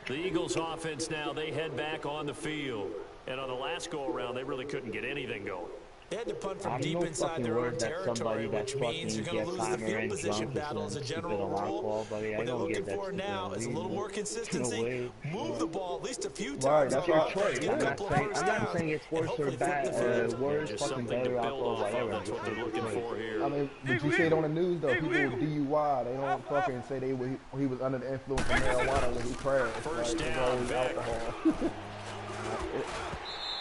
The Eagles offense now, they head back on the field. And on the last go-around, they really couldn't get anything going. They had to punt from deep inside their own territory, which means you're going to lose the field position battle as a general rule. What they're looking for now is a little more consistency. Move the ball at least a few times. That's your choice. I'm not saying it's worse or bad, worse, fucking better, or whatever. That's what they're looking for here. I mean, but you say it on the news, though. People with DUI, they don't fucking say he was under the influence of marijuana when he crashed. First down, alcohol.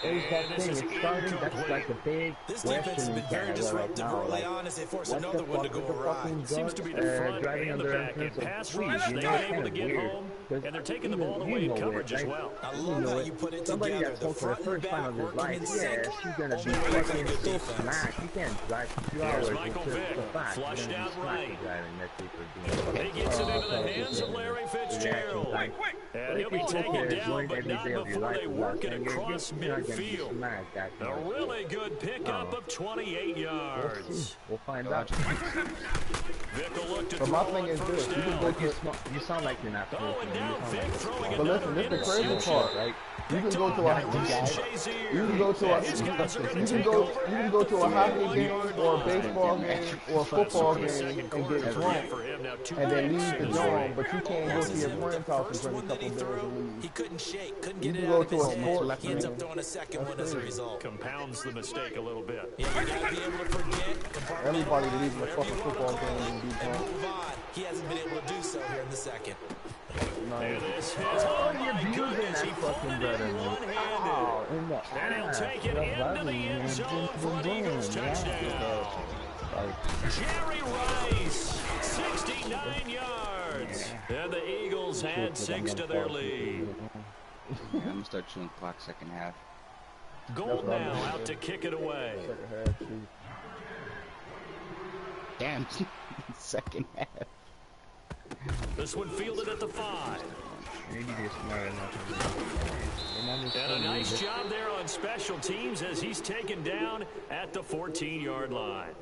There's that thing, it's starting, that's like a big This defense has been very disruptive early on as they force another one to go awry. Seems to be the front and the back end. Pass rush, they've been able to get home, and they're taking the ball away in coverage as well. I love how you put it together, the front and back working in sync. She's going to be fucking so smack. You can't drive 2 hours. There's Michael Vick, flushed out right. He gets it into the hands of Larry Fitzgerald. And he'll be taken down, but not before they work it across midfield. A really good pickup of 28 yards. We'll find out. Vick will look to But my thing is this, you sound like you're not. Oh, and down Vick throwing but listen, this is the crazy part, right? You can go to a hockey game or a baseball game or a football game and get drunk and then leave the dorm, but you can't go to your friend's house and drink a couple beers and leave. He couldn't shake, couldn't get it out of his head. He ends up throwing a second one as a result. Compounds the mistake a little bit. Yeah, you gotta be able to forget. Everybody leaves a fucking football game and be drunk. Move on. He hasn't been able to do so here in the second. And this is, oh my goodness, he pulled it in one-handed. And he'll take it into the end zone for the Eagles touchdown. Jerry Rice, 69 yards. And the Eagles add 6 to their lead. I'm going to start showing the clock second half. Gold now out to kick it away. Damn, second half. This one fielded at the 5. And a nice job there on special teams as he's taken down at the 14-yard line.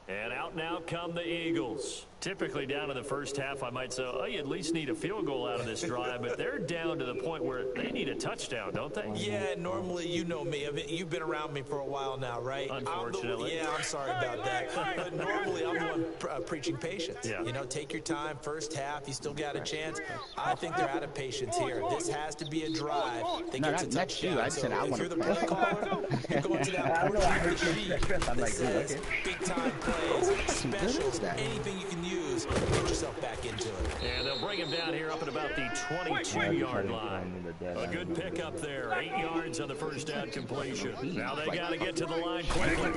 And out now come the Eagles. Typically down in the first half, I might say, oh, you at least need a field goal out of this drive, but they're down to the point where they need a touchdown, don't they? Yeah, normally, you know me. I mean, you've been around me for a while now, right? Unfortunately. I'm sorry about that. But normally, I'm the one I'm preaching patience. Yeah. You know, take your time. First half, you still got a chance. I think they're out of patience here. This has to be a drive that gets a touchdown. I said I if want you're to the play caller, you're going to that portion of the sheet that says big-time plays, specials, anything you can use to get yourself back into it. And they'll bring him down here up at about the 22-yard line. A good pickup there. 8 yards on the first down completion. Now they got to get to the line quickly.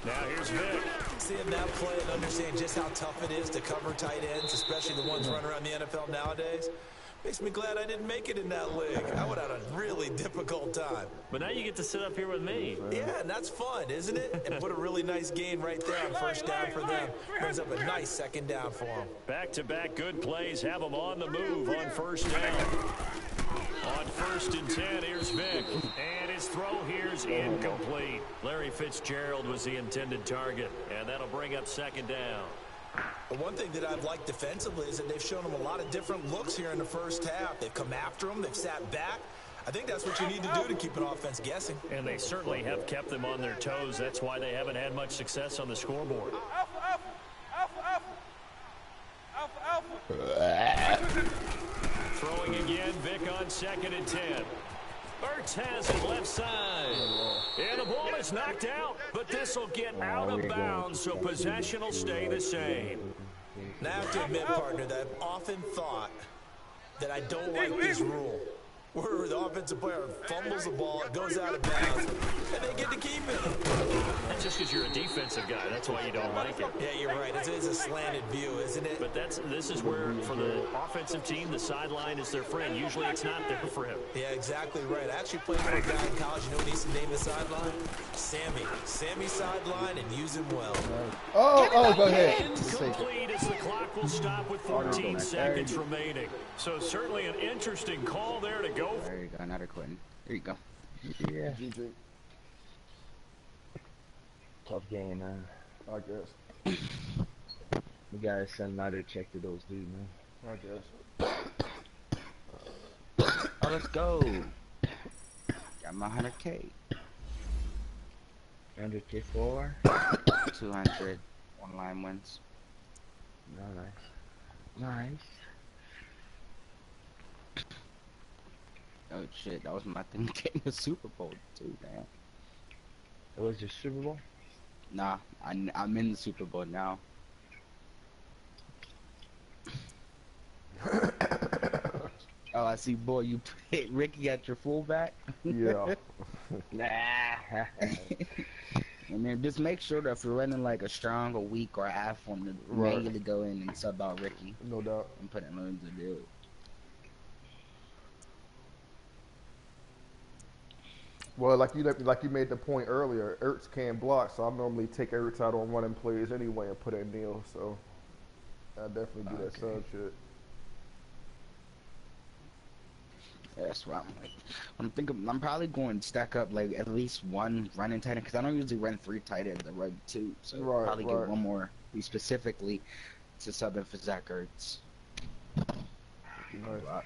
Now here's Vic. Seeing that play and understand just how tough it is to cover tight ends, especially the ones running around the NFL nowadays, makes me glad I didn't make it in that league. I would have had a really difficult time. But now you get to sit up here with me. Yeah, and that's fun, isn't it? And what a really nice gain right there on first down for them. Brings up a nice second down for them. Back-to-back good plays have them on the move on first down. On 1st and 10, here's Vic. And his throw here's incomplete. Larry Fitzgerald was the intended target. And that'll bring up 2nd down. But one thing that I've liked defensively is that they've shown them a lot of different looks here in the first half. They've come after them. They've sat back. I think that's what you need to do to keep an offense guessing. And they certainly have kept them on their toes. That's why they haven't had much success on the scoreboard. Throwing again, Vic on 2nd and 10. Ertz has it left side. And the ball is knocked out, but this will get out of bounds, so possession will stay the same. Now I have to admit, partner, that I've often thought that I don't like this rule, where the offensive player fumbles the ball, it goes out of bounds, and they get to keep it. That's just because you're a defensive guy. That's why you don't like it. Yeah, you're right. It's a slanted view, isn't it? But this is where, for the offensive team, the sideline is their friend. Usually it's not there for him. Yeah, exactly right. I actually played for a guy in college. You know what he used to name the sideline? Sammy. Sammy sideline, and use him well. Oh, go ahead. Incomplete as the clock will stop with 14 seconds remaining. So certainly an interesting call there to go. There you go, another quitting. There you go. Yeah. GG. Tough game, man. I guess. We gotta send another check to those dudes, man. I guess. Oh, let's go. Got my 100K. 100K for? 200 online wins. No, nice. Nice. Oh shit, that was my thing to get in the Super Bowl too, damn. It was your Super Bowl? Nah, I'm in the Super Bowl now. Oh, I see, boy, you put Ricky at your fullback? Yeah. Nah. And then just make sure that if you're running like a strong, a weak, or a half one, to immediately go in and sub out Ricky. No doubt. And put him in the deal. Well, like you made the point earlier, Ertz can't block, so I normally take Ertz out on running plays anyway and put in Neal. So I definitely do that sub shit. Yeah, that's what I'm thinking. I'm probably going to stack up like at least one running tight end because I don't usually run 3 tight ends. I run 2, so probably get one more specifically to sub in for Zach Ertz. Nice.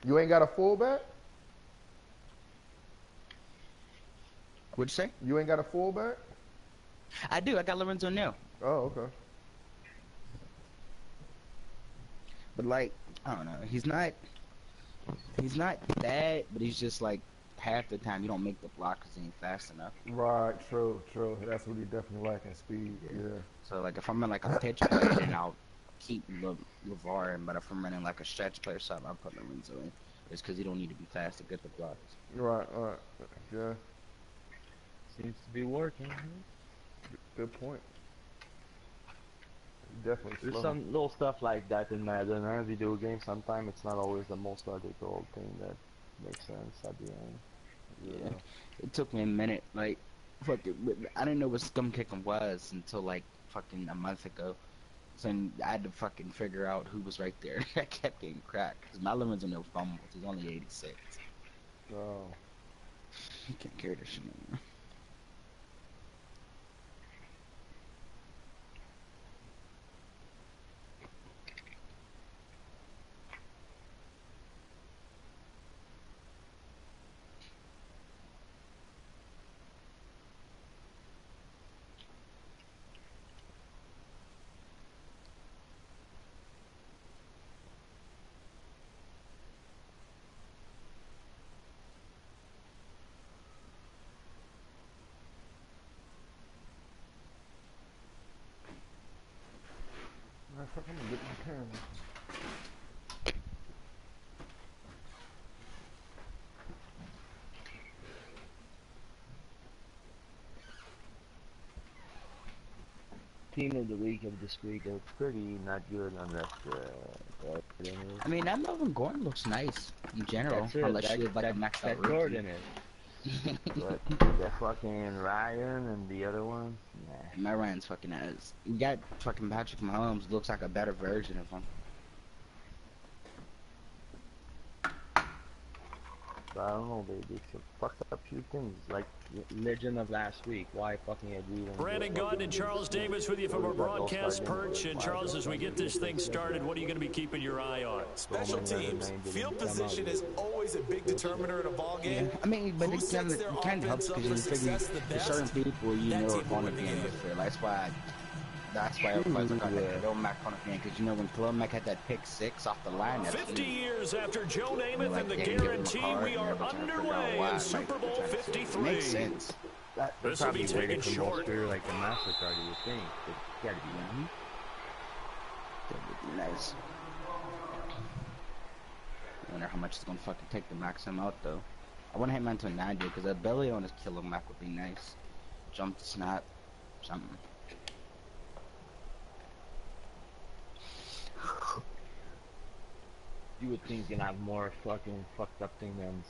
You ain't got a fullback? What'd you say? You ain't got a fullback? I do. I got Lorenzo Neal. Oh, okay. But like, I don't know. He's not bad, but he's just like half the time you don't make the block because he ain't fast enough. Right, true. That's what he definitely lacking speed. Yeah. So like, if I'm in like a pitch play, then I'll keep LeVar in. But if I'm running like a stretch play or something, I'll put Lorenzo in. It's because he don't need to be fast to get the blocks. Right. Yeah. Seems to be working. Good point. Definitely. There's some little stuff like that in Madden or video games. Sometimes it's not always the most logical thing that makes sense at the end. Yeah. It took me a minute. Like, I didn't know what scum kicking was until like fucking a month ago. So I had to fucking figure out who was right there. I kept getting cracked because my limits on no fumbles. He's only 86. Oh. You can't carry this shit anymore. fuck, I'm gonna get my camera. Team of the week of this week are pretty not good unless I mean, that Melvin Gordon looks nice in general, that's it. unless you have like a maxed out rookie. Gordon is. But the fucking Ryan and the other one, nah. My Ryan's fucking ass. You got fucking Patrick Mahomes, looks like a better version of him. But I don't know, they fucked up a few things, like legend of last week. Why fucking agree? Brandon Gaudin and Charles Davis with you from our broadcast perch. And Charles, as we get this thing started, what are you going to be keeping your eye on? Special teams. Field position is always a big determiner in a ball game. Yeah. I mean, but it kind of helps because you figure there's certain people you know are going to be in this field. That's why everybody's like, Khalil Mack on the fan, because you know when Khalil Mack had that pick 6 off the line. 50 years after Joe Namath and the guarantee, we are underway in Super Bowl 53. Makes sense. This will be taken short. Like the MasterCard, you would think. It's gotta be easy. That would be nice. I wonder how much it's gonna fucking take to max him out though. I want to hit him into a 90 because a belly on his Khalil Mack would be nice. Jump, snap, something. You would think you can have more fucking fucked up thing than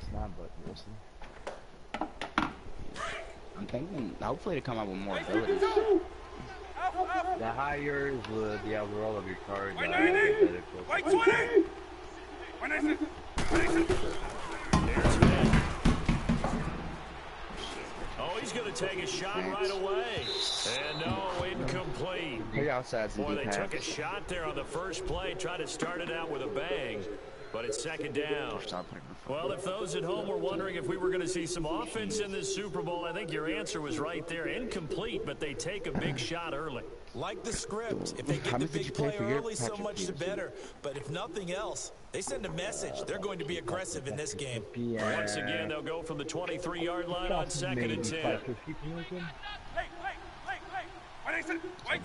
snap, but we'll see. I'm thinking, hopefully to come out with more abilities. The higher is the overall of your card. White 20! When is it? There's Vic. Oh, he's going to take a shot right away. And no, incomplete. Hey, outside Boy, they took a shot there on the first play, tried to start it out with a bang, but it's second down. Well, if those at home were wondering if we were going to see some offense in this Super Bowl, I think your answer was right there. Incomplete, but they take a big shot early. Like the script, if they get the big play early, so much the better. But if nothing else, they send a message. They're going to be aggressive in this game. Once again, they'll go from the 23-yard line on 2nd and 10. But it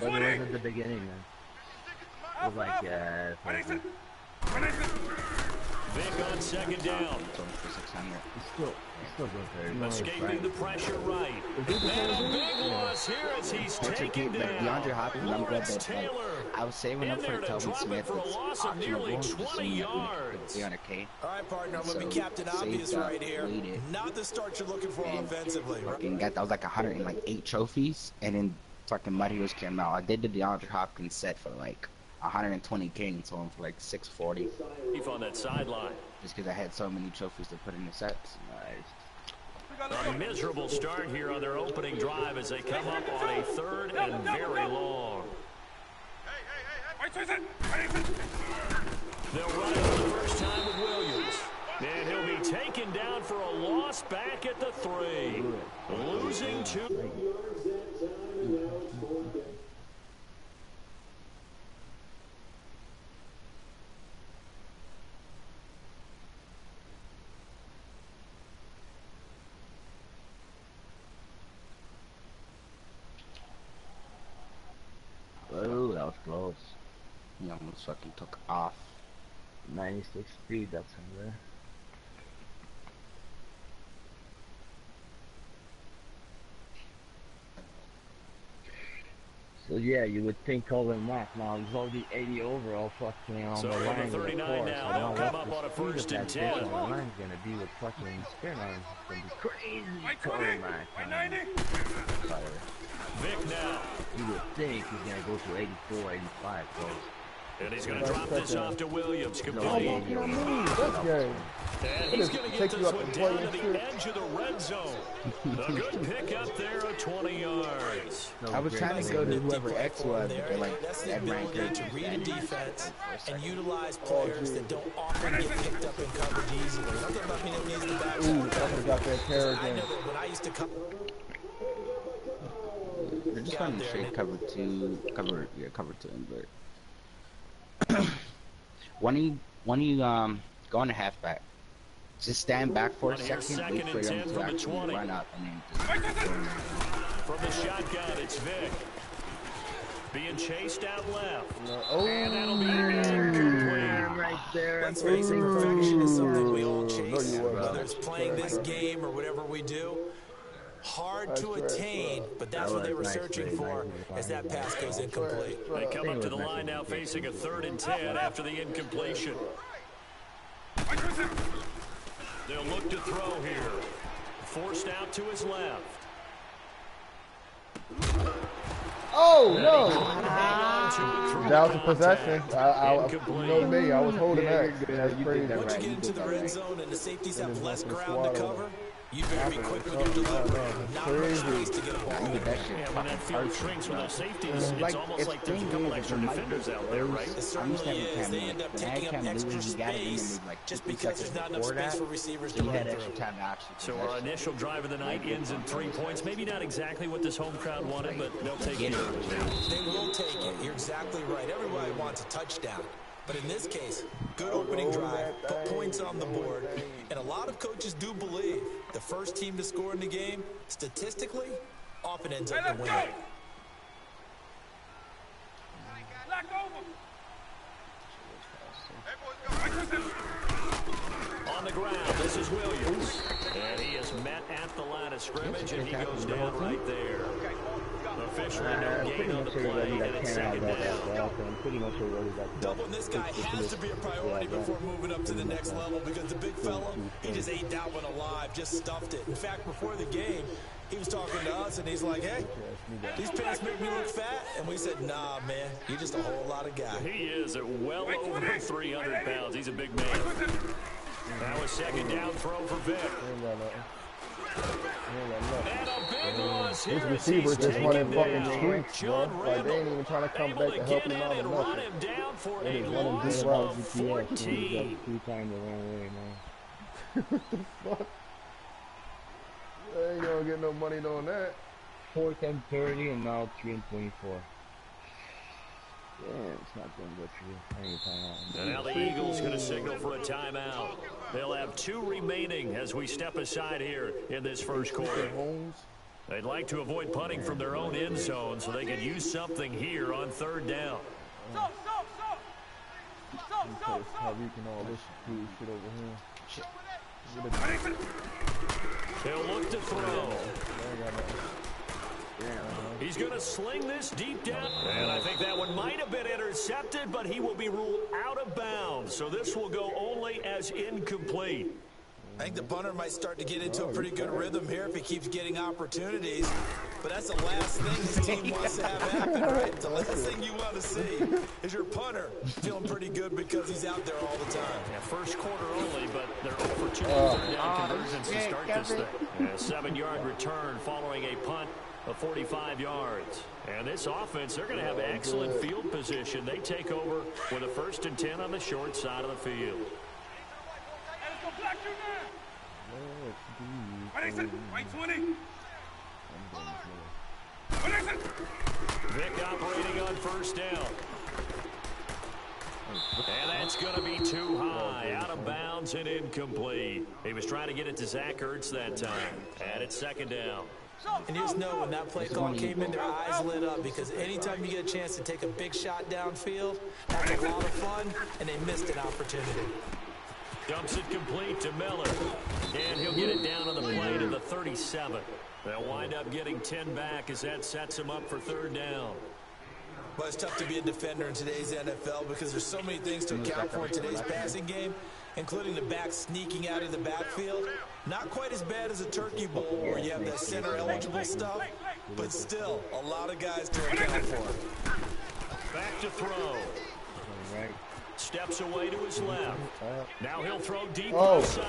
was at the beginning, man. It was like, Vic on 2nd down. He's still good there. Escaping the pressure right. And a big loss here as he's taken down. DeAndre Hopkins, I'm glad that Taylor I was saving up for Telvin Smith. for a loss of nearly 20 yards. 300K. All right, partner, I'm going to be Captain Obvious right here. Not the start you're looking for offensively. Fucking got that was like 108 trophies, and then fucking Marios came out. I did the DeAndre Hopkins set for like 120K and sold him for like 640. On that sideline. Just because I had so many trophies to put in the sets. A miserable start here on their opening drive as they come up on a 3rd and very long. They'll run it for the first time with Williams. And he'll be taken down for a loss back at the 3. Losing 2. Oh, that was close. He almost fucking took off. 96 speed, that's in there. So yeah, you would think Colin Mack now he's already 80 overall fucking on so the line. So 39 now, they'll come up on a 1st and 10. The line's gonna be with fucking spin on. It's gonna be crazy. Colin Mack. Vic now. You would think he's gonna go to 84, 85 close. And he's going to drop this off to Williams. That's game. And he's going to get this one down to the edge of the red zone. A good pick up there of 20 yards. I was trying to go to whoever X was, but they're like, that's the ability to read a defense and utilize players that don't often get picked up in coverage easily. Nothing about me that needs the back. Ooh, that got that terror I know that when I used to come. They're just running straight cover 2 invert. when you go on the halfback, just stand back for a second, wait for them to actually run up, and then just from the shotgun, it's Vic. Being chased out left. Oh, and that'll be incomplete. Right there. Let's face it, perfection is something we all chase, you weren't. whether it's playing this game or whatever we do. Hard to attain, but that's what they were searching for as that pass goes incomplete. They come up to the line now facing a 3rd and 10 after the incompletion. They'll look to throw here. Forced out to his left. Oh, no. That was a possession. You know me, I was holding that. That's crazy. Once you get into the red zone and the safeties have less ground to cover, you better be quick with your delivery. Not much space to get a ball. Yeah, when that field shrinks with those safeties, it's almost like there's a couple extra defenders out there, right? It certainly is. They end up taking up extra space just because there's not enough space for receivers to run through. So our initial drive of the night ends in 3 points. Maybe not exactly what this home crowd wanted, but they'll take it. They will take it. You're exactly right. Everybody wants a touchdown. But in this case, good opening drive, put points on the board, and a lot of coaches do believe the first team to score in the game, statistically, often ends up the winner. On the ground, this is Williams. And he is met at the line of scrimmage, and he goes down right there. Officially no gain on the play, and it's 2nd down. Doubling this guy has to be a priority before moving up to the next level because the big fella, he just ate that one alive, just stuffed it. In fact, before the game, he was talking to us, and he's like, hey, these pants make me look fat. And we said, nah, man, you're just a whole lot of guy. He is at well over 300 pounds. He's a big man. That was 2nd down throw for Vic. And a big loss here. His receivers just running fucking streets, bro. Like, they ain't even trying to come back to help him out or Run nothing. him down for They a just run him loss deep route. of 14. 3 times the wrong way, man. Fuck. They ain't gonna get no money doing that. 4th and 30, and now 3 and 24. Yeah, it's not going good for you. And now the Eagles going to signal for a timeout. They'll have 2 remaining as we step aside here in this first quarter. They'd like to avoid punting from their own end zone so they could use something here on 3rd down. They'll look to throw. He's going to sling this deep down. And I think that one might have been intercepted, but he will be ruled out of bounds. So this will go only as incomplete. I think the punter might start to get into a pretty good rhythm here if he keeps getting opportunities. But that's the last thing the team wants to have happen, right? The last thing you want to see is your punter feeling pretty good because he's out there all the time. Yeah, first quarter only, but they're 0 for 2 down conversions to start this thing. A 7-yard return following a punt of 45 yards. And this offense, they're going to have excellent field position. They take over with a 1st and 10 on the short side of the field. Vic operating on 1st down. And that's going to be too high, out of bounds and incomplete. He was trying to get it to Zach Ertz that time. And it's 2nd down. And you just know when that play call came in, their eyes lit up because anytime you get a chance to take a big shot downfield, that's a lot of fun, and they missed an opportunity. Dumps it complete to Miller. And he'll get it down on the play to the 37. They'll wind up getting 10 back as that sets him up for 3rd down. But it's tough to be a defender in today's NFL because there's so many things to account for in today's passing game, including the back sneaking out of the backfield. Not quite as bad as a turkey bowl where you have that center-eligible stuff, but still a lot of guys to account for. Back to throw. Steps away to his left. Now he'll throw deep outside.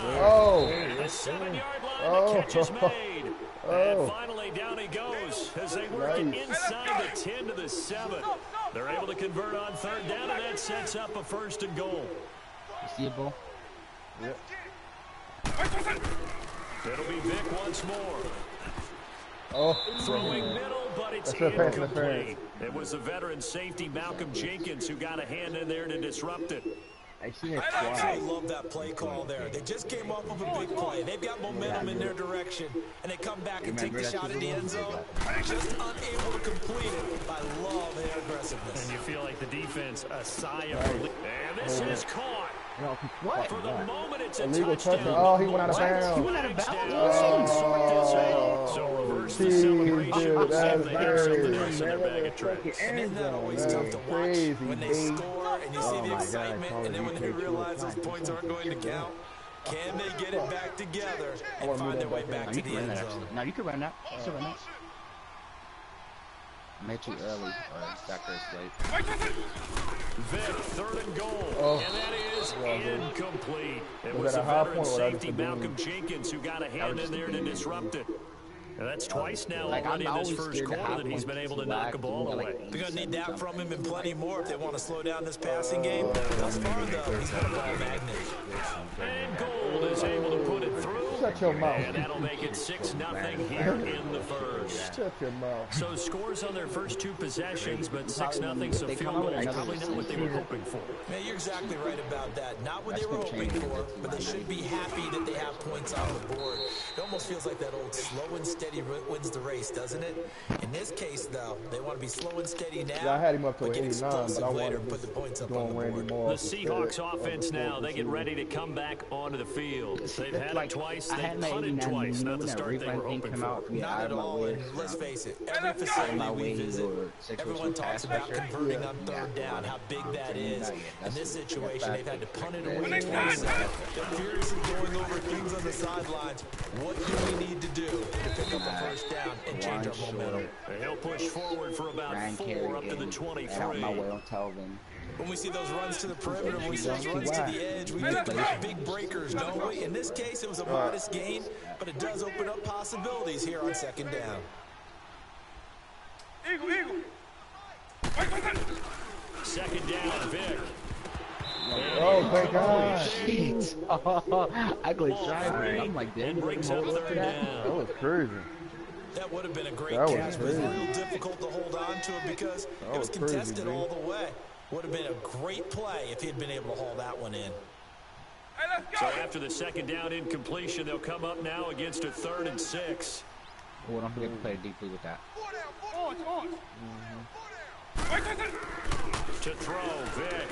The 7-yard line, the catch is made. And finally down he goes as they work it inside the 10 to the 7. They're able to convert on 3rd down, and that sets up a 1st and goal. See it, ball? Yep. It'll be Vic once more. Throwing middle, but it's incomplete. It was the veteran safety Malcolm Jenkins who got a hand in there to disrupt it. I seen it I twice. love that play call there. They just came off of a big play. They've got momentum in their direction, and they come back and take the shot at the end zone. Just unable to complete it. I love their aggressiveness. And you feel like the defense, a sigh of relief. And this is caught. What? For the moment, it's a Illegal touchdown. touchdown. Oh, he went out of bounds. He went out of bounds? So reverse the celebration. Dude, that's They have something crazy. else in their bag of tricks. And isn't that always tough to watch crazy, when they dude. score and you see the excitement, and then when they realize those points aren't going to count? Can they get it back together and find their way back to the end zone? No, you can run that. You can run that. Made too early, or back there late. Vic, 3rd and goal, and that is incomplete. It was that a a high veteran point or safety, that Malcolm Jenkins, who got a hand in there to disrupt it. And that's twice now already in this first quarter that he's been able to knock a ball away. They're going to need that from him and plenty more if they want to slow down this passing game. Thus far, though, he's been a ball magnet. And Gold is able to put it through. Shut your mouth. And that'll make it 6-0 here in the first. Shut your mouth. So scores on their first 2 possessions, but 6-0 so field goal is probably not what they were hoping for. Yeah, you're exactly right about that. Not what they were hoping for, but they should be happy that they have points on the board. It almost feels like that old slow and steady wins the race, doesn't it? In this case, though, they want to be slow and steady now. Yeah, I had him up to but get 89, but explosive I later, wanted put the points up on going the Randy board. Moss. The Seahawks offense now, they get ready to come back onto the field. They've had it twice, they punted twice, not the start they were hoping for. Not at all, and let's face it, every facility we visit, everyone talks about converting on 3rd down, how big that is. In this situation, they've had to punt it away twice. They're furiously going over things on the sidelines. What do we need to do to pick up a first down and change our momentum? He'll push forward for about 4 up to the 23. When we see those runs to the perimeter, when we see those runs to the edge, we get those big breakers, don't we? In this case, it was a modest gain, but it does open up possibilities here on 2nd down. Eagle. 2nd down, Vic. Oh, thank God. Shit. I glitched right. I'm like, damn, Brings up 3rd down. That was crazy. That would have been a great That was catch, but it was crazy. real difficult to hold on to it because it was was crazy, contested man. all the way. Would have been a great play if he had been able to haul that one in. Hey, let's So go. after the 2nd down incompletion, they'll come up now against a 3rd and 6. Oh, don't forget to play deeply with that. On. To throw, Vic.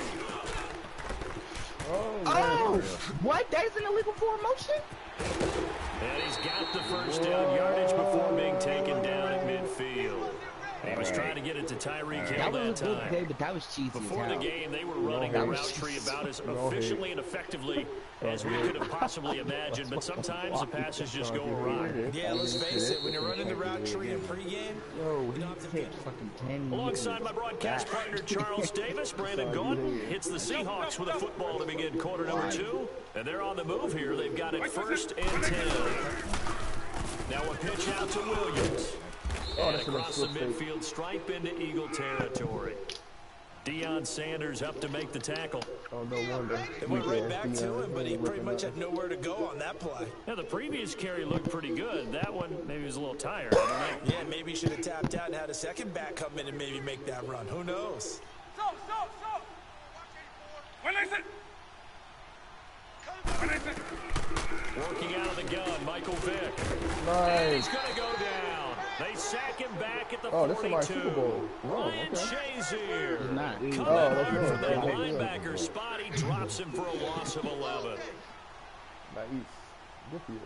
Oh! What? That is an illegal form motion? And he's got the first down yardage before being taken down at midfield. He was trying to get it to Tyreek Hill That was that a good time. play, but that was cheesy. Before the game, they were running a route tree about as efficiently and effectively as we could have possibly imagined, but sometimes the passes just go awry. Yeah, let's face it, when you're running the route tree in pregame, you don't have to get fucking 10 Alongside my broadcast partner, Charles Davis, Brandon Gaudin hits the Seahawks with a football to begin quarter number 2. And they're on the move here. They've got it 1st and 10. Now a pitch out to Williams. And across the midfield stripe into Eagle territory. Deion Sanders up to make the tackle. Oh, no wonder. It went right back to him, but he pretty much had nowhere to go on that play. Now, the previous carry looked pretty good. That one, maybe he was a little tired. I don't know. Yeah, maybe he should have tapped out and had a second back come in and maybe make that run. Who knows? Stop. When I said. Working out of the gun, Michael Vick. Nice. He's going to go down. They sack him back at the Oh, 42. this is my Super Bowl. Oh, Ryan okay. Shazier. He's not. Coming that's hard good. from that Yeah, linebacker spot. He drops him for a loss of 11. Nice. Good for you.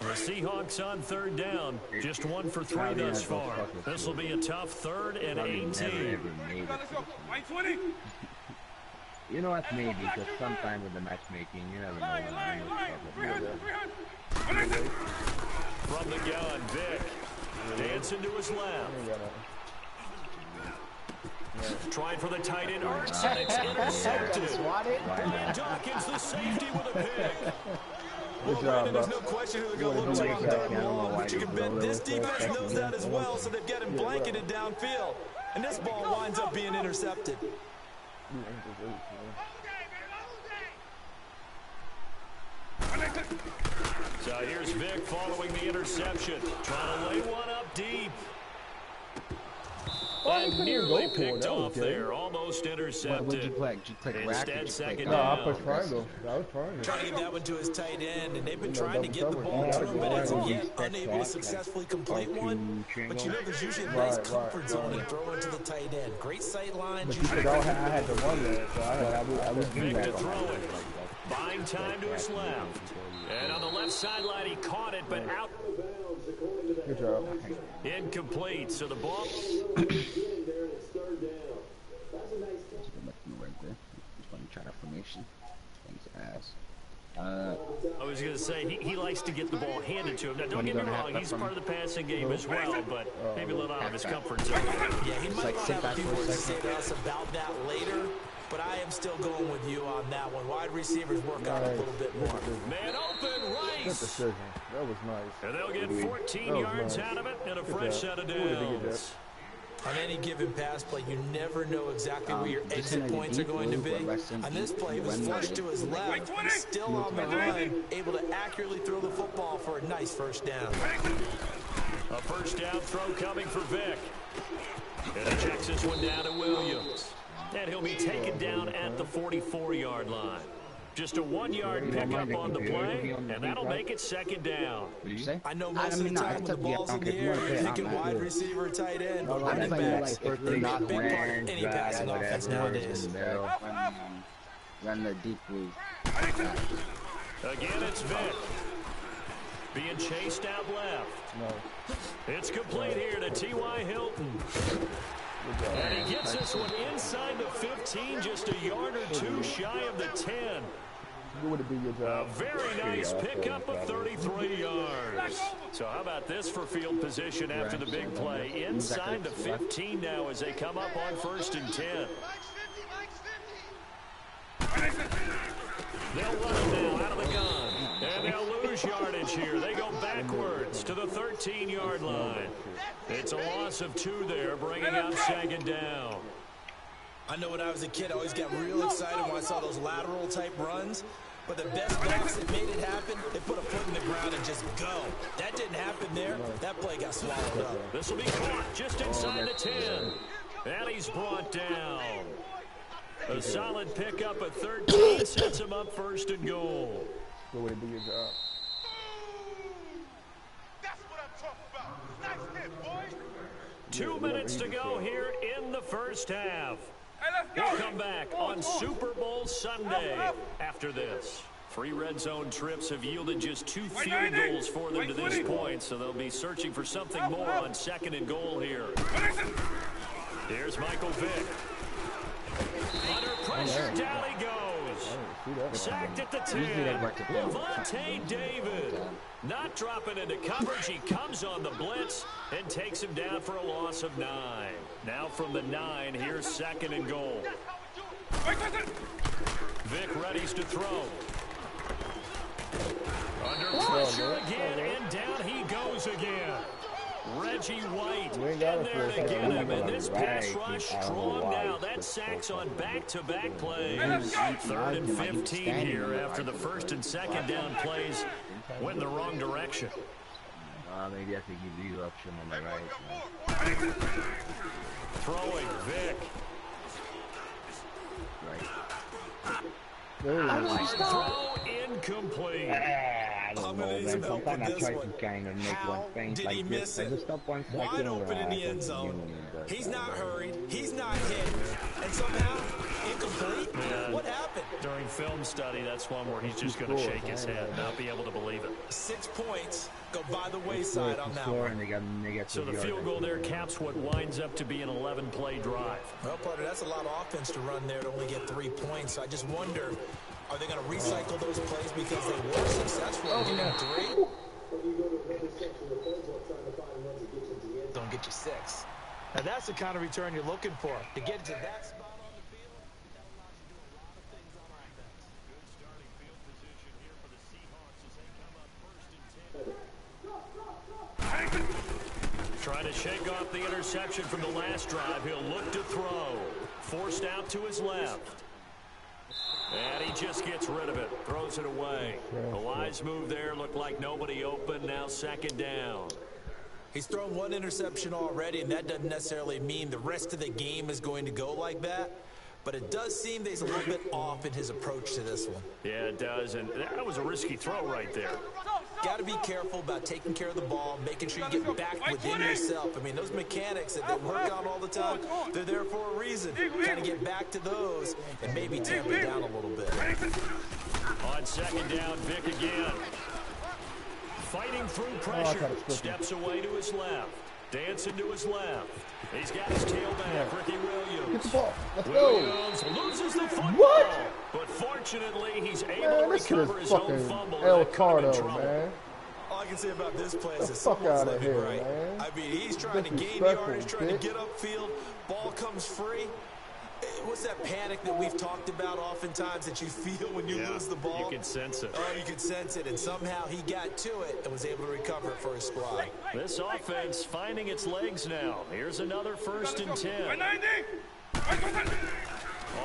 The Seahawks on 3rd down. Just 1 for 3 thus far. This will be a tough 3rd and 18. Let's go. 120. You know what, maybe, because sometimes with the matchmaking, you never know when Line. I'm 300. When I said. From the gun, Vic. Dancing to his left. Trying for the tight end, Ertz, and it's intercepted. And Dawkins, the safety, with a pick. Well, Brandon, there's no question who they're going to look to on third and long, but you can bet this defense knows that as well, so they've got him blanketed downfield. And this ball winds up being intercepted. So here's Vic following the interception. Trying to lay one up deep. And nearly picked off there. Almost intercepted. What did you play? Did you click rack? Instead, second No, I down. pushed triangle. I was trying. Trying to get that one to his tight end, and they've been trying to get the ball to him, but as of yet, unable to successfully complete one. But you know, there's usually a nice comfort zone and throw into the tight end. Great sight lines. But I had to run there, so I would do Vic to that. throw it. Buying time to his left. And on the left sideline, he caught it, but out. Good job. Incomplete. So the ball. Right there. Just want to try that formation. Thanks, ass. I was going to say, he likes to get the ball handed to him. Now, don't get me wrong, he's part of the passing game as well, but maybe a little out of his comfort zone. Yeah, he might not have a few words to say to us about that later, but I am still going with you on that one. Wide receivers work out a little bit more. Man open, Good Rice. decision. That was nice. And they'll get 14 yards out of it and a fresh set of downs. On any given pass play, you never know exactly where your exit points are going to be. On this play, he was flushed to his left. He's still on the run, able to accurately throw the football for a nice first down. A first down throw coming for Vic. And he checks this one down to Williams. And he'll be taken down at the 44-yard line. Just a 1-yard pickup on the play, and that'll make it second down. What did you say? I know most of the time when the ball's in the air, you're thinking wide receiver, tight end, but running backs, they're a big part of any passing offense nowadays. Run the deep weave. Again, it's Vic. Being chased out left. It's complete here to T.Y. Hilton. And he gets this one inside the 15, just a yard or two shy of the 10. A very nice pickup of 33 yards. So how about this for field position after the big play? Inside the 15 now as they come up on 1st and 10. They'll run it now out of the gun. And they'll lose yardage here. They go backwards to the 13-yard line. It's a loss of 2 there, bringing up second down. I know when I was a kid, I always got real excited when I saw those lateral type runs. But the best backs that made it happen, they put a foot in the ground and just go. That didn't happen there. That play got swallowed up. This will be caught just inside the 10. And he's brought down. A solid pickup at 13 sets him up 1st and goal. Good way to do your job. That's what I'm talking about. Nice hit, boy. 2 minutes to go here in the first half. Hey, let's go. We'll come back on Super Bowl Sunday after this. 3 red zone trips have yielded just 2 field goals for them to this point, so they'll be searching for something more on 2nd and goal here. Here's Michael Vick. Under pressure, down he goes. Sacked at the 10. Levante David. Not dropping into coverage. He comes on the blitz and takes him down for a loss of 9. Now from the 9, here's 2nd and goal. Vic readies to throw. Under pressure again, and down he goes again. Reggie White in there to get him, and this pass rush strong now. That sacks on back-to-back plays. 3rd and 15 here after the 1st and 2nd down plays went the wrong direction. Maybe I could give you option on the right. Throwing Vic. Throw incomplete. I don't know, man. Sometimes I try to kind of make one feint like this. I just stop 1 second. Wide open in the end zone. He's not hurried. He's not hit. And somehow, incomplete? Yeah. What happened? During film study, that's one where he's just going to shake his head, not be able to believe it. 6 points go by the wayside on that one. So the field goal there caps what winds up to be an 11-play drive. Well, partner, that's a lot of offense to run there to only get 3 points. I just wonder, are they going to recycle those plays because they were successful in getting 3? Don't get you 6. Now that's the kind of return you're looking for. To get to that spot on the field, that allows you to do a lot of things on offense. Good starting field position here for the Seahawks as they come up 1st and 10. Trying to shake off the interception from the last drive. He'll look to throw. Forced out to his left. And he just gets rid of it. Throws it away. A wise move there. Looked like nobody open. Now 2nd down. He's thrown one interception already, and that doesn't necessarily mean the rest of the game is going to go like that. But it does seem that he's a little bit off in his approach to this one. Yeah, it does, and that was a risky throw right there. Got to be careful about taking care of the ball, making sure you get back within yourself. I mean, those mechanics that they work on all the time, they're there for a reason. Kind of get back to those and maybe tamp it down a little bit. On second down, Vic again. Fighting through pressure. Steps away to his left. Dancing to his left. He's got his tailback, Ricky Williams. Get the ball. Let's Williams go. loses the football. What? But fortunately, he's able to This recover is his own fucking fumble. El That could have been Cardo, trouble. man. All I can say about this play is Get that the fuck someone's out of living here, right. man. I mean, he's trying to gain Disrespectful, yardage, trying to bitch. get upfield. Ball comes free. What's that panic that we've talked about oftentimes that you feel when you lose the ball? You can sense it. Oh, you can sense it, and somehow he got to it and was able to recover it for his squad. This offense finding its legs now. Here's another 1st and 10.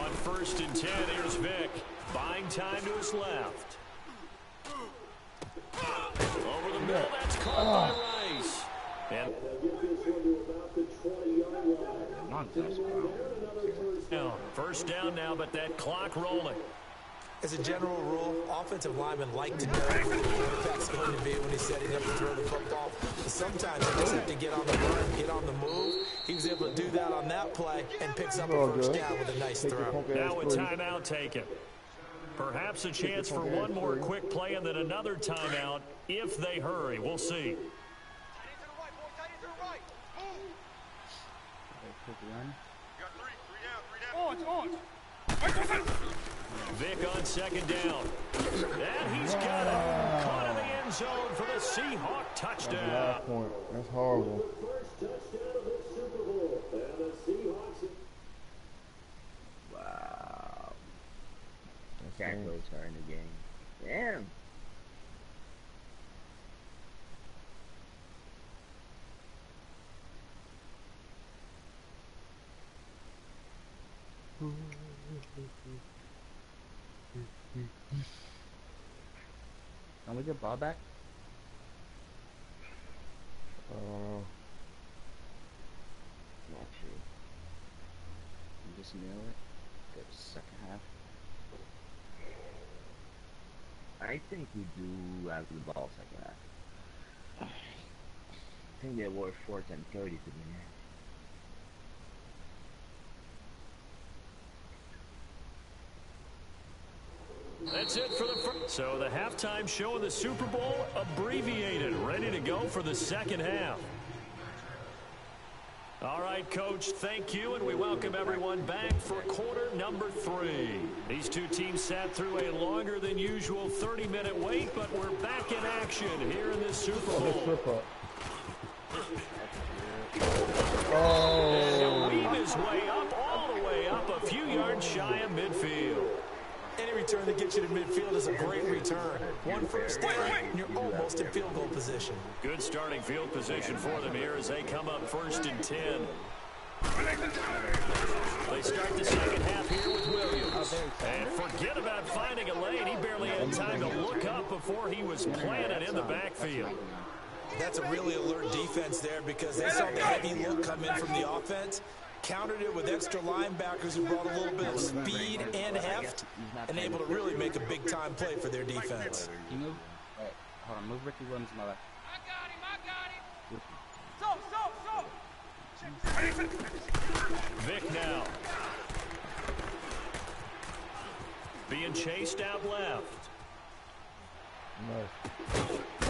On 1st and 10, here's Vic. Buying time to his left. Over the middle, that's caught by Rice. And now, 1st down now, but that clock rolling. As a general rule, offensive linemen like to know where the quarterback's going to be when he's setting up to throw the football. But sometimes they just have to get on the run, get on the move. He was able to do that on that play and picks up a 1st down with a nice throw. Now a timeout taken. Perhaps a chance for one more quick play and then another timeout if they hurry. We'll see. Vic on 2nd down. And he's got it. Caught in the end zone for the Seahawk touchdown. Last point. That's horrible. Wow. Tackles are in the game. Damn. Can we get ball back? Not sure. You just nail it. Go to 2nd half. I think we do have the ball 2nd half. I think they were 4th and 30 to be near. That's it for the first. So the halftime show of the Super Bowl abbreviated, ready to go for the 2nd half. All right, Coach, thank you, and we welcome everyone back for quarter number 3. These two teams sat through a longer than usual 30-minute wait, but we're back in action here in this Super Bowl. And he'll weave his way up, all the way up, a few yards shy of midfield. Any return that gets you to midfield is a great return. 1 1st down, and you're almost in field goal position. Good starting field position for them here as they come up 1st and 10. They start the 2nd half here with Williams. And forget about finding a lane. He barely had time to look up before he was planted in the backfield. That's a really alert defense there because they saw the heavy look come in from the offense. Countered it with extra linebackers who brought a little bit of speed and heft and able to really make a big-time play for their defense. You move? Wait, hold on. Move Ricky Williams to my left. Vic now. Being chased out left.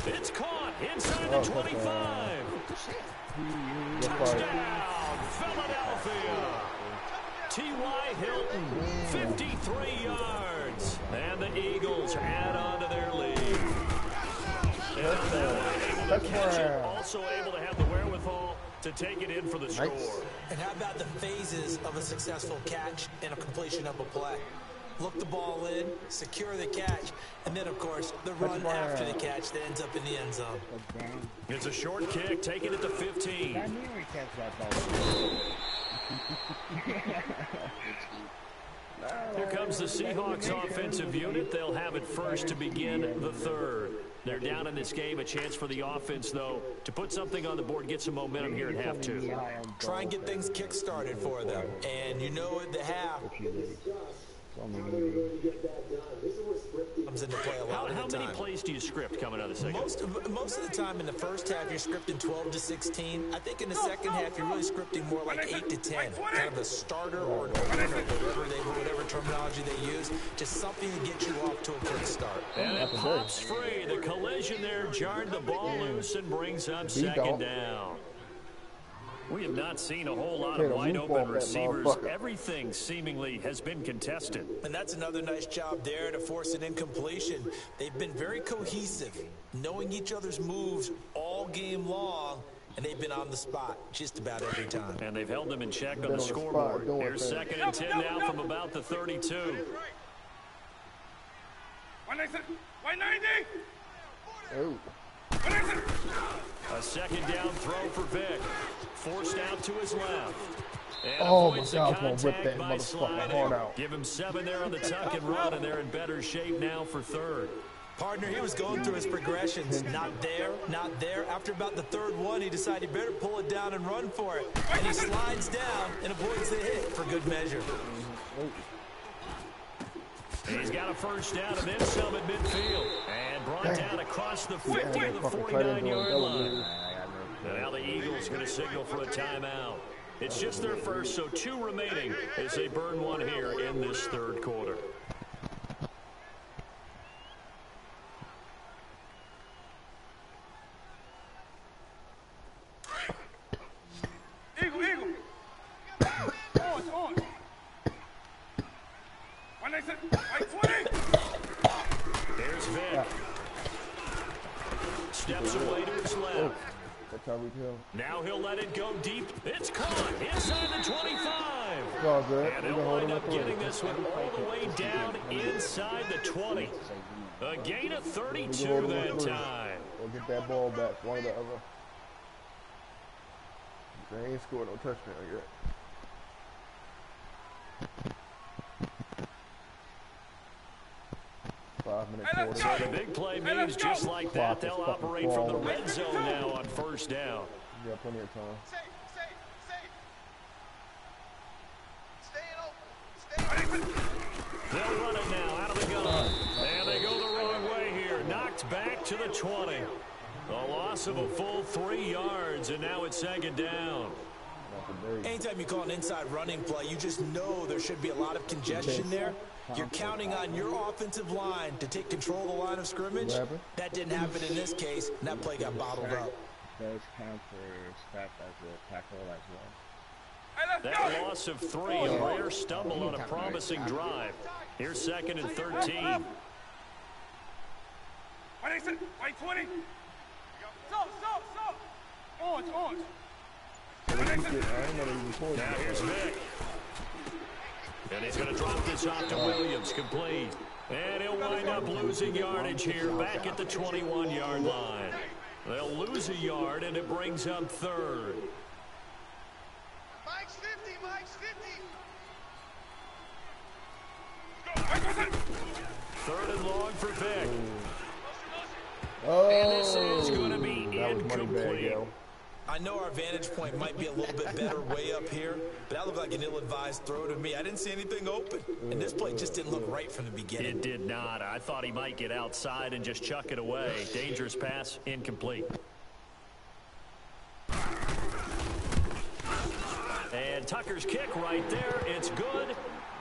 It's caught inside the 25. Touchdown, Philadelphia. T.Y. Hilton, 53 yards. And the Eagles add on to their lead. And they're able to catch it, also able to have the wherewithal to take it in for the score. And how about the phases of a successful catch and a completion of a play? Look the ball in, secure the catch, and then, of course, the run after the catch that ends up in the end zone. It's a short kick, taking it to 15. Here comes the Seahawks offensive unit. They'll have it first to begin the 3rd. They're down in this game. A chance for the offense, though, to put something on the board, get some momentum here at half two. Try and get things kick-started for them. And you know at the half comes into play a lot of the time. How many plays do you script coming out of the second? Most of the time in the first half, you're scripting 12 to 16. I think in the second half, you're really scripting more like 8 to 10. Kind of a starter or an opener, whatever terminology they use. Just something to get you off to a quick start. And it pops free. The collision there jarred the ball loose and brings up second down. We have not seen a whole lot of wide-open receivers. Everything seemingly has been contested. And that's another nice job there to force an incompletion. They've been very cohesive, knowing each other's moves all game long, and they've been on the spot just about every time. And they've held them in check on the scoreboard. Here's 2nd and 10 now from about the 32. 190. Oh. A second down throw for Vic. Forced out to his left. And oh, my avoids God, the I'm going to rip that contact by motherfucker hard out. Give him 7 there on the tuck and run, and they're in better shape now for third. Partner, he was going through his progressions. Not there, not there. After about the third one, he decided he better pull it down and run for it. And he slides down and avoids the hit for good measure. He's got a first down and then some at midfield. And brought down across the 50 to the 49-yard line. And now the Eagles going to signal for a timeout. It's just their first, so 2 remaining as they burn one here in this third quarter. Eagle. On. 120. There's Vic. Steps away to his left. That's how we go. Now he'll let it go deep. It's caught inside the 25. Oh, good. And he'll wind up getting this one all the way down inside the 20. A gain of 32 that time. We'll get that ball back, one or the other. They ain't scored no touchdown yet. So the big play means just like that, they'll operate from the red zone now on first down. You got plenty of time. They'll run it now out of the gun. And they go the wrong way here. Knocked back to the 20. A loss of a full 3 yards, and now it's 2nd down. Anytime you call an inside running play, you just know there should be a lot of congestion there. You're counting on your offensive line to take control of the line of scrimmage. That didn't happen in this case, and that play got bottled up. Does count for step as a tackle as well. That loss of 3, a rare stumble on a promising drive. Here's 2nd and 13. 120. Stop. On. Now here's Vic. And he's going to drop this off to Williams, complete. And he'll wind up losing yardage here back at the 21-yard line. They'll lose a yard, and it brings up third. Mike's 50. Third and long for Vic. Oh, And this is going to be incomplete. I know our vantage point might be a little bit better way up here, but that looked like an ill-advised throw to me. I didn't see anything open, and this play just didn't look right from the beginning. It did not. I thought he might get outside and just chuck it away. Dangerous pass, incomplete. And Tucker's kick right there. It's good.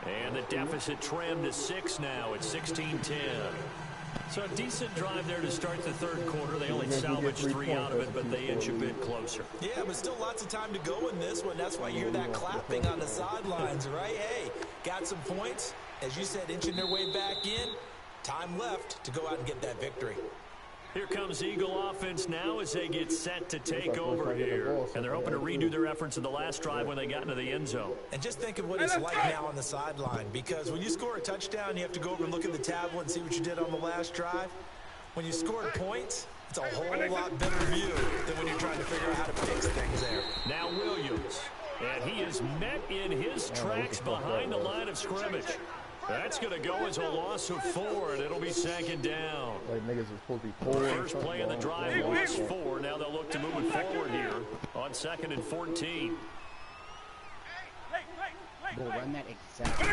And the deficit trimmed to 6 now. It's 16-10. So a decent drive there to start the third quarter. They only salvaged 3 out of it, but they inch a bit closer. Yeah, but still lots of time to go in this one. That's why you hear that clapping on the sidelines, right? Hey, got some points. As you said, inching their way back in. Time left to go out and get that victory. Here comes Eagle offense now as they get set to take over here. And they're hoping to redo their efforts in the last drive when they got into the end zone. And just think of what it's like now on the sideline, because when you score a touchdown, you have to go over and look at the tablet and see what you did on the last drive. When you scored points, it's a whole lot better view than when you're trying to figure out how to fix things there. Now Williams. And he is met in his tracks behind the line of scrimmage. That's going to go as a loss of 4, and it'll be 2nd down. Like niggas is supposed to be pulling. First play of the drive lost 4. Now they'll look to move it forward here on 2nd and 14. We'll run that exactly.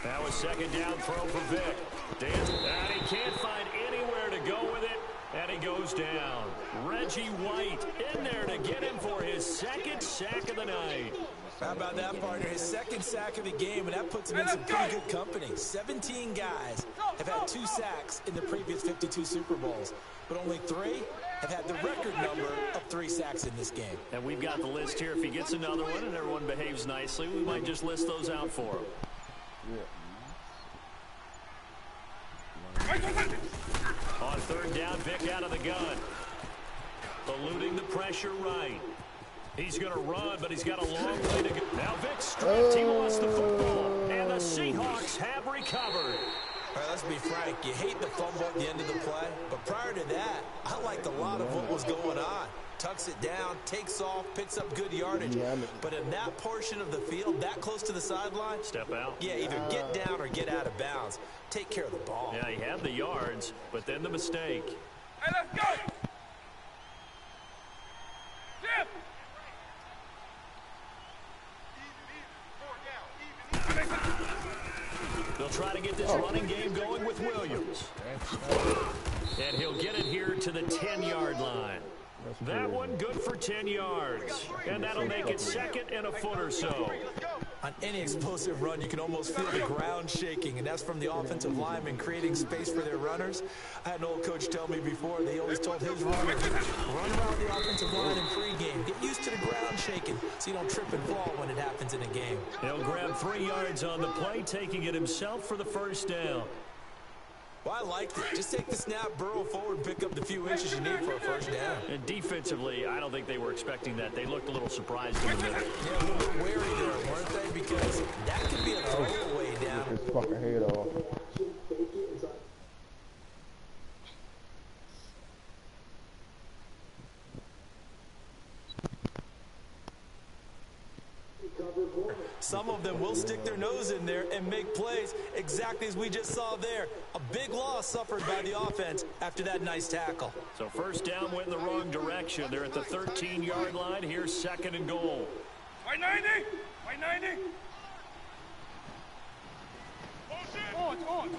That was 2nd down throw for Vic. And he can't find anywhere to go with it, and he goes down. Reggie White in there to get him for his 2nd sack of the night. How about that, partner? His 2nd sack of the game, and that puts him in some pretty good company. 17 guys have had 2 sacks in the previous 52 Super Bowls, but only 3 have had the record number of 3 sacks in this game. And we've got the list here. If he gets another one and everyone behaves nicely, we might just list those out for him. On 3rd down, Vic out of the gun. Eluding the pressure right. He's going to run, but he's got a long way to go. Now Vic stripped. He lost the football. And the Seahawks have recovered. All right, let's be frank. You hate the fumble at the end of the play. But prior to that, I liked a lot of what was going on. Tucks it down, takes off, picks up good yardage. But in that portion of the field, that close to the sideline, step out. Yeah, either get down or get out of bounds. Take care of the ball. Yeah, he had the yards, but then the mistake. Hey, let's go! Jim! They'll try to get this running game going with Williams. And he'll get it here to the 10-yard line. That one good for 10 yards. And that'll make it 2nd and a foot or so. On any explosive run, you can almost feel the ground shaking, and that's from the offensive linemen creating space for their runners. I had an old coach tell me before, they always told his runners, run around the offensive line in pregame. Get used to the ground shaking so you don't trip and fall when it happens in a game. He'll grab 3 yards on the play, taking it himself for the 1st down. Well, I liked it. Just take the snap, burrow forward, pick up the few inches you need for a 1st down. And defensively, I don't think they were expecting that. They looked a little surprised in the middle. Yeah, a little bit wary there, weren't they? Because that could be a throwaway down. His fucking head off. Some of them will stick their nose in there and make plays exactly as we just saw there. A big loss suffered by the offense after that nice tackle. So 1st down went in the wrong direction. They're at the 13-yard line. Here's 2nd and goal. White 90! White 90! On, on!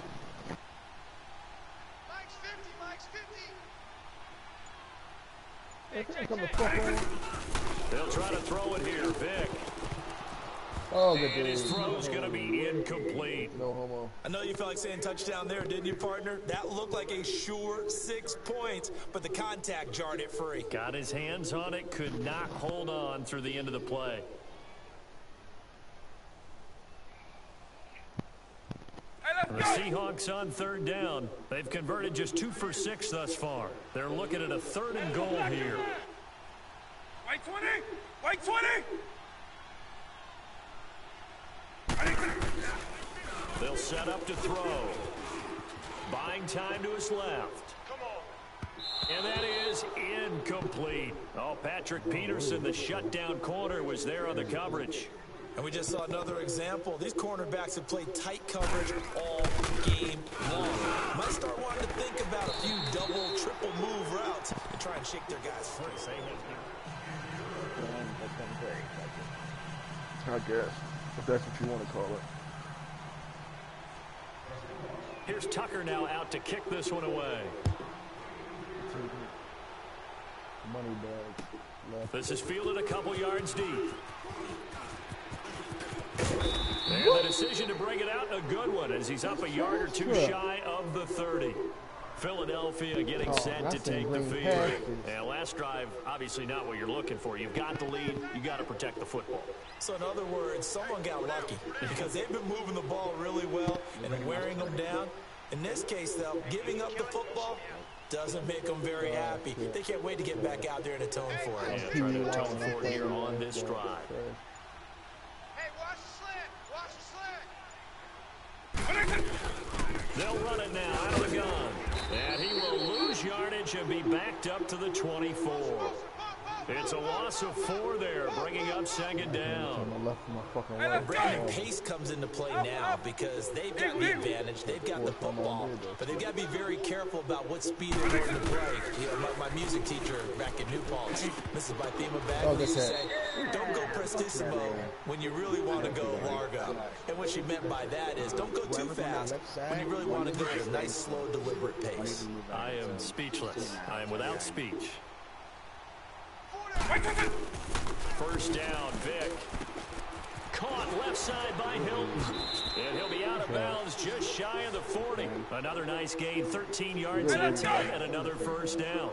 Mike's 50, Mike's 50! They'll try to throw it here. Vic. Oh, good and his throw's going to be incomplete. No homo. I know you felt like saying touchdown there, didn't you, partner? That looked like a sure 6 points, but the contact jarred it free. Got his hands on it, could not hold on through the end of the play. The Seahawks on 3rd down. They've converted just 2 for 6 thus far. They're looking at a 3rd and goal here. White 20! White 20! They'll set up to throw. Buying time to his left. And that is incomplete. Oh, Patrick Peterson, the shutdown corner, was there on the coverage. And we just saw another example. These cornerbacks have played tight coverage all game long. Might start wanting to think about a few double, triple move routes to try and shake their guys free. I guess, if that's what you want to call it. Here's Tucker now out to kick this one away. Money bags. This is fielded a couple yards deep. And the decision to bring it out, a good one, as he's up a yard or 2 shy of the 30. Philadelphia getting set to take the field. And last drive, obviously not what you're looking for. You've got the lead. You got to protect the football. So in other words, someone got lucky because they've been moving the ball really well and wearing them down. In this case, though, giving up the football doesn't make them very happy. They can't wait to get back out there and atone for it. Yeah, trying to atone for it here on this drive. Hey, watch the slant! They'll run it now out of the gun. And he will lose yardage and be backed up to the 24. It's a loss of 4 there, bringing up second down. Bringing pace comes into play now because they've got the advantage. They've got the football, but they've got to be very careful about what speed they're going to play. You know, my music teacher back in New Paltz, Mrs. Bythema Bag, used to say, don't go prestissimo when you really want to go largo. And what she meant by that is don't go too fast when you really want to go at a nice, slow, deliberate pace. I am speechless. I am without speech. First down, Vic. Caught left side by Hilton. And he'll be out of bounds just shy of the 40. Another nice gain, 13 yards that time, and another first down.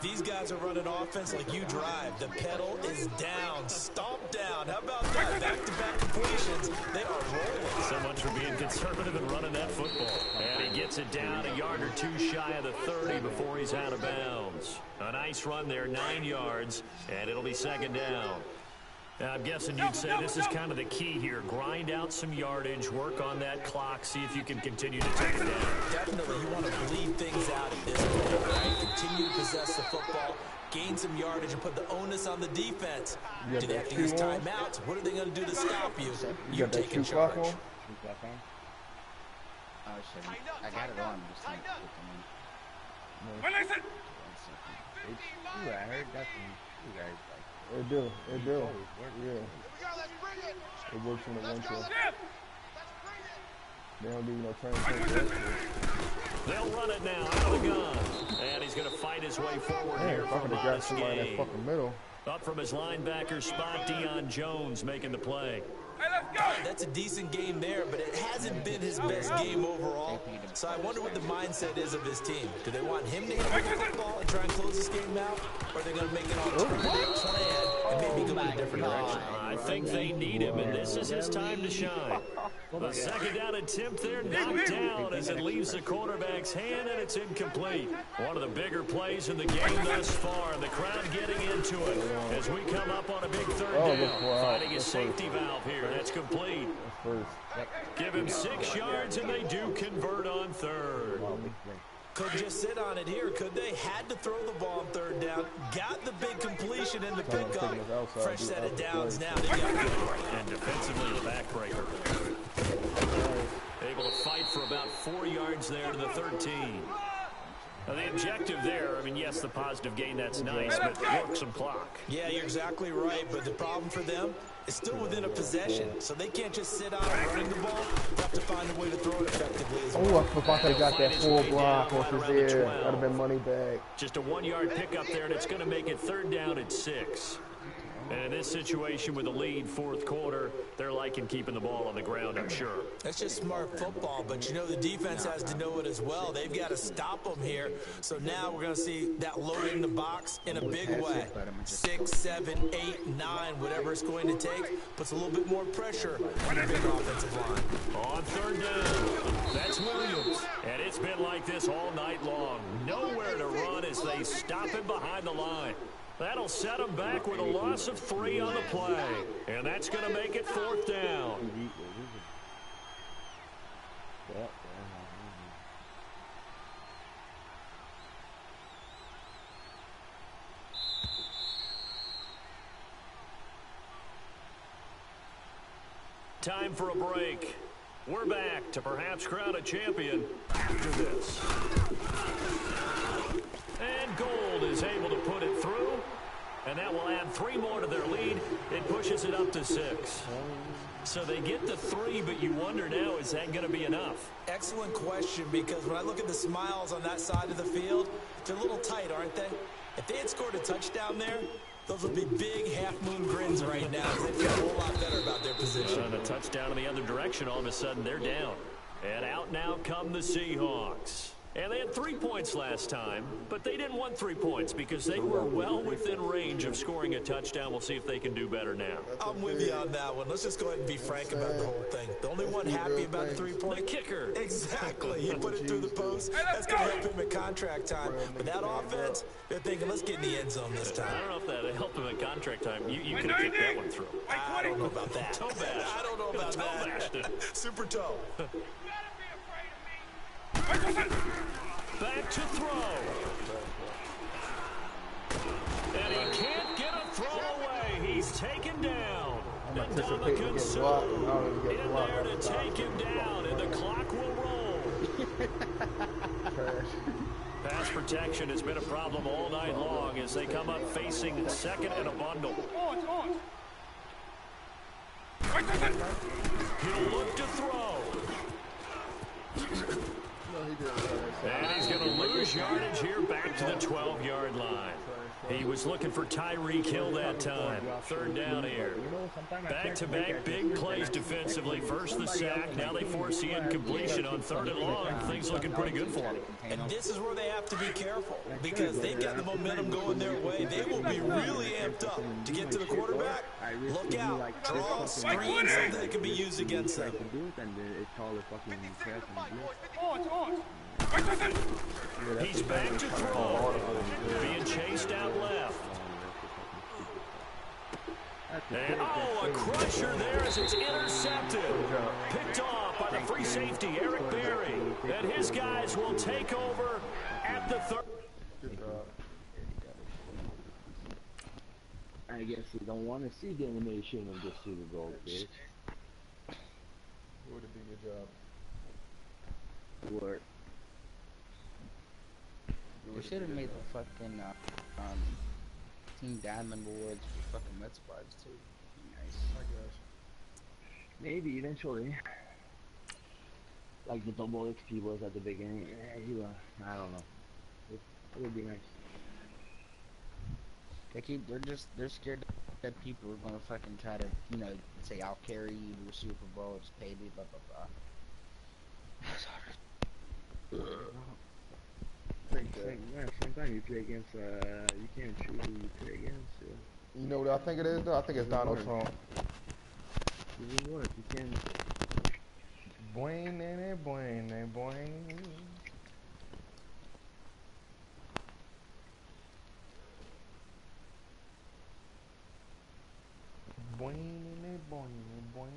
These guys are running offense like you drive. The pedal is down, stomp down. How about that? Back-to-back completions. They are rolling. So much for being conservative and running that football. And he gets it down a yard or two shy of the 30 before he's out of bounds. A nice run there, 9 yards, and it'll be second down. Now, I'm guessing you'd say this is kind of the key here. Grind out some yardage, work on that clock, see if you can continue to take it down. Definitely, you want to bleed things out at this point, right? Continue to possess the football, gain some yardage, and put the onus on the defense. Do they have to use timeouts? What are they going to do to stop you? You're taking charge. Oh, shit. I got it on. Just not When is it? I heard that from you guys. It do. Yeah. It works in the intro. They don't do no training. They'll run it now out of the gun. And he's going to fight his way forward here from this game. Middle. Up from his linebacker spot, Deion Jones making the play. Hey, let's go. That's a decent game there, but it hasn't been his best game overall. So I wonder what the mindset is of his team. Do they want him to hit the football and try and close this game out? Or are they going to make an alternative plan and maybe go in a different direction? I think they need him, and this is his time to shine. The second down attempt there knocked down as it leaves the quarterback's hand, and it's incomplete. One of the bigger plays in the game thus far, and the crowd getting into it as we come up on a big third down. Finding his safety valve here. That's complete. Give him 6 yards, and they do convert on third. Could just sit on it here, could they? Had to throw the ball on third down. Got the big completion in the pickup. Fresh set of downs now. They got good. And defensively, the backbreaker. Able to fight for about 4 yards there to the 13. Now, the objective there, I mean, yes, the positive gain, that's nice, but work some clock. Yeah, you're exactly right, but the problem for them is still within a possession, so they can't just sit on it running the ball. They have to find a way to throw it effectively as well. Oh, I forgot they got that full block off his ear. That would have been money back. Just a 1-yard pickup there, and it's going to make it third down at 6. And in this situation with a lead, fourth quarter, they're liking keeping the ball on the ground, I'm sure. That's just smart football, but you know the defense has to know it as well. They've got to stop them here. So now we're going to see that load in the box in a big way. 6, 7, 8, 9, whatever it's going to take, puts a little bit more pressure on the big offensive line. On third down, that's Williams. And it's been like this all night long. Nowhere to run as they stop him behind the line. That'll set them back with a loss of 3 on the play. And that's going to make it fourth down. Time for a break. We're back to perhaps crown a champion after this. And Gold is able to put it through, and that will add 3 more to their lead. It pushes it up to 6. So they get the 3, but you wonder now, is that going to be enough? Excellent question, because when I look at the smiles on that side of the field, they're a little tight, aren't they? If they had scored a touchdown there, those would be big half-moon grins right now. They feel a whole lot better about their position. And a touchdown in the other direction, all of a sudden they're down. And out now come the Seahawks. And they had 3 points last time, but they didn't want 3 points because they were well within range of scoring a touchdown. We'll see if they can do better now. I'm with you on that one. Let's just go ahead and be frank about the whole thing. The only one happy about the 3-point. The kicker. Exactly. He put it through the post. That's going to help him at contract time. But that offense, they're thinking, let's get in the end zone this time. I don't know if that helped him at contract time. You could have kicked that one through. I don't know about that. Toe bash. I don't know about that. Super toe. Back to throw. And he can't get He's taken down. I'm anticipating to get blocked, and I don't even get in blocked. there to take him down, and the clock will roll. Trash. Pass protection has been a problem all night long as they come up facing second and a bundle. He'll look to throw. And he's going to lose yardage here back to the 12-yard line. He was looking for Tyreek Hill that time. Third down here. Back-to-back big plays defensively. First the sack. Now they force the incompletion on third and long. Things looking pretty good for them. And this is where they have to be careful because they've got the momentum going their way. They will be really amped up to get to the quarterback. Look out. Draw, screen, something that can be used against them. He's back to throw. Being chased out left. And, a crusher there as it's intercepted. Picked off by the free safety, Eric Berry. And his guys will take over at the third. I guess you don't want to see the animation of the Super Bowl, bitch. Would it be your job? Work. We should have made the fucking Team Diamond Awards for fucking Mets players too. Nice. I guess. Maybe eventually. Like the double XP was at the beginning. I don't know. It would be nice. They're scared that people are gonna fucking try to, say I'll carry you to a Super Bowl, just pay me, blah blah blah. Sometimes you play against, you can't choose who you play against. You know what I think it is, though? I think it's Donald Trump. It doesn't work. You can't. Boing, boing, boing. Boing, boing, boing.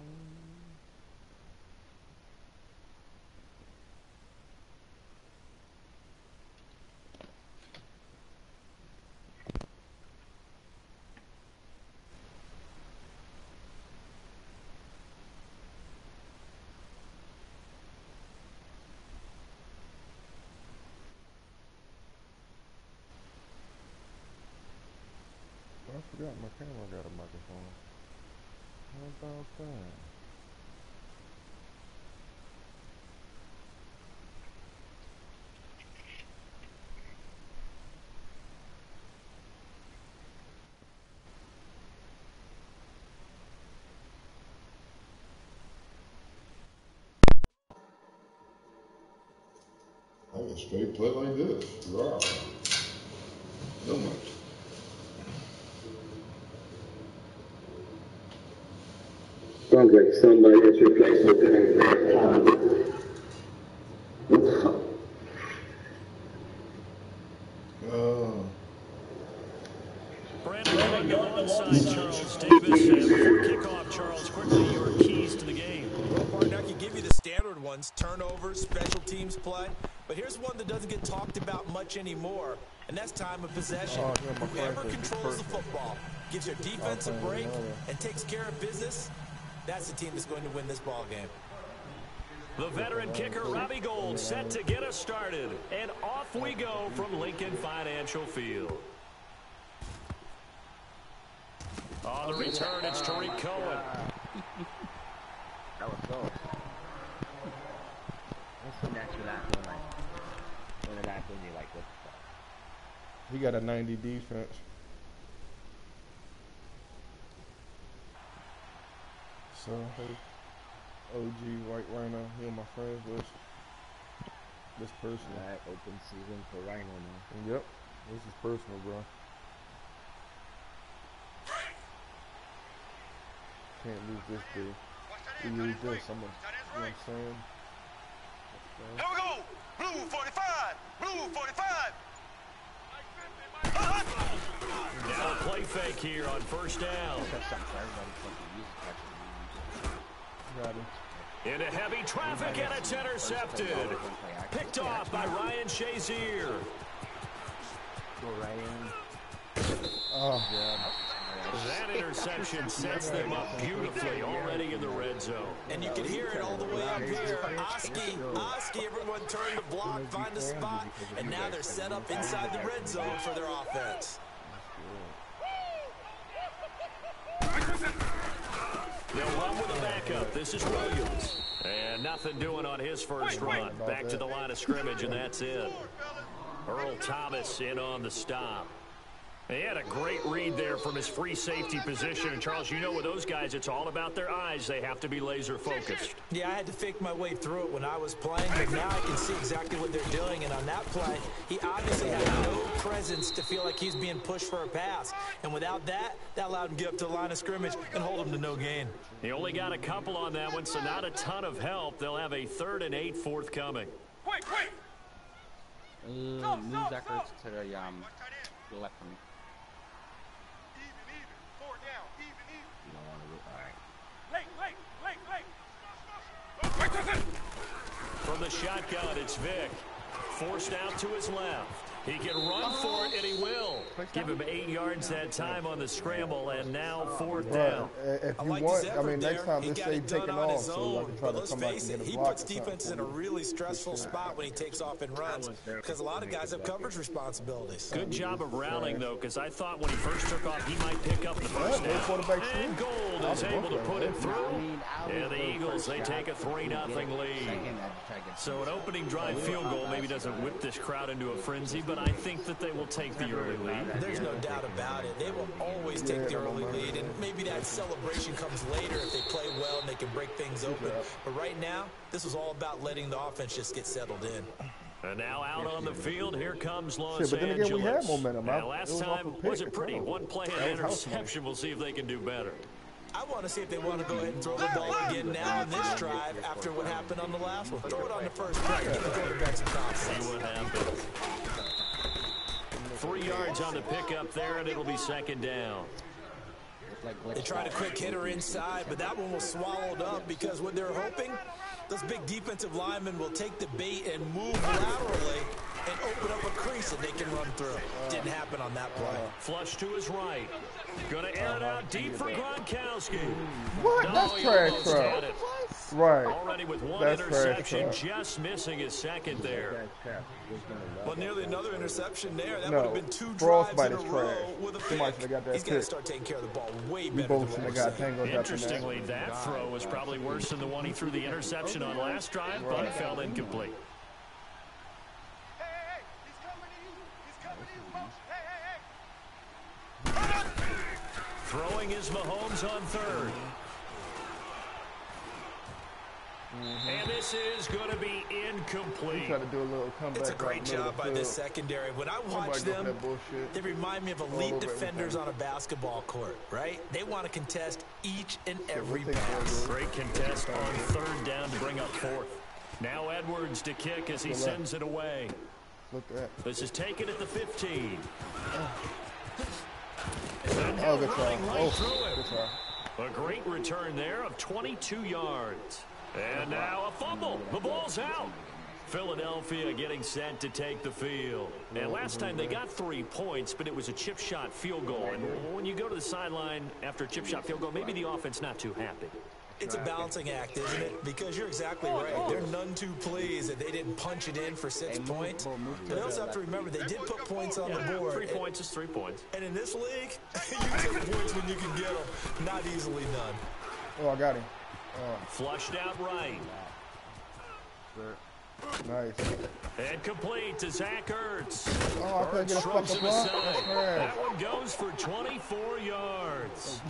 I forgot my camera got a microphone. How about that? I can straight play like this. Raw. No much. Sounds like somebody has replaced with their Brandon coming alongside Charles Davis. And before kickoff, Charles, quickly your keys to the game. Well, partner, I can give you the standard ones, turnovers, special teams play. But here's one that doesn't get talked about much anymore, and that's time of possession. Whoever controls the football, gives your defense a break, and takes care of business, that's the team that's going to win this ball game. The veteran kicker, Robbie Gould, set to get us started. And off we go from Lincoln Financial Field. On the return, it's Tariq Cohen. That was close. That's the next one when it happened, you like what the fuck. He got a 90 defense. So, hey, OG White Rhino, he on my friends list. This personal. Alright, open season for Rhino now. Yep, this is personal, bro. Can't lose this dude. We lose this, you know what I'm saying? Here we go! Blue 45! Blue 45! Now a play fake here on first down. Got him. Into heavy traffic, and it's intercepted. Picked off by Ryan Shazier. Go right in. Oh, That interception sets them up beautifully already in the red zone. And you can hear it all the way up here. Oski, everyone turned to block, find a spot, and now they're set up inside the red zone for their offense. They'll run with a backup. This is Williams. And nothing doing on his first run. Back to the line of scrimmage, and that's it. Earl Thomas in on the stop. He had a great read there from his free safety position. And, Charles, you know with those guys, it's all about their eyes. They have to be laser-focused. Yeah, I had to fake my way through it when I was playing, but now I can see exactly what they're doing. And on that play, he obviously had no presence to feel like he's being pushed for a pass. And without that, that allowed him to get up to the line of scrimmage and hold him to no gain. He only got a couple on that one, so not a ton of help. They'll have a 3rd and 8 forthcoming. Move Zach Ertz to the left for me. From the shotgun, it's Vic. Forced out to his left. He can run for it, and he will. Give him 8 yards that time on the scramble, and now 4th down. If you want, I mean, next time just say taking off, so I can try to come back and get a block. He puts defenses in a really stressful spot when he takes off and runs, because a lot of guys have coverage responsibilities. Good job of rallying, though, because I thought when he first took off, he might pick up the first down. And Gold is able to put it through. And the Eagles, they take a 3-0 lead. So an opening drive field goal maybe doesn't whip this crowd into a frenzy, but I think that they will take the early lead. There's no doubt about it. They will always take the early lead, and maybe that celebration comes later if they play well and they can break things open. But right now, this is all about letting the offense just get settled in. And now out on the field, here comes Los Angeles. But then again, we had momentum. Last time wasn't pretty. One play and interception. We'll see if they can do better. I want to see if they want to go ahead and throw the ball again now on this drive after what happened on the last one. Throw it on the first play. Give the quarterback some confidence. See what happens. 3 yards on the pickup there, and it'll be 2nd down. They tried a quick hitter inside, but that one was swallowed up because what they're hoping, those big defensive linemen will take the bait and move laterally and open up a crease that they can run through. Didn't happen on that play. Flush to his right. Going to air it out deep for Gronkowski. What? That's trash, bro. Right. Already with one interception, just missing his 2nd there. Well, nearly another interception there. That would have been 2 drives in a row with a pick. He's got to start taking care of the ball way better than what Interestingly, that throw was probably worse than the one he threw the interception on last drive, but it fell incomplete. Throwing is Mahomes on 3rd. And this is going to be incomplete. Try to do a little comeback. It's a great job by this secondary. When I watch them, they remind me of elite defenders on a basketball court, right? They want to contest each and every pass. Great contest on 3rd down to bring up 4th. Now Edwards to kick as he sends it away. Look at that. This is taken at the 15. Oh, good try. Oh, good try. A great return there of 22 yards. And now a fumble. The ball's out. Philadelphia getting set to take the field. And last time they got 3 points, but it was a chip shot field goal. And when you go to the sideline after a chip shot field goal, maybe the offense not too happy. It's a balancing act, isn't it? Because you're exactly right. They're none too pleased that they didn't punch it in for 6 points. But they also have to remember they did put points on the board. 3 points is 3 points. And in this league, you take points when you can get them. Not easily done. Oh, I got him. Flushed out right. Nice. And complete to Zach Ertz. Oh, I couldn't get a fucking block. That one goes for 24 yards.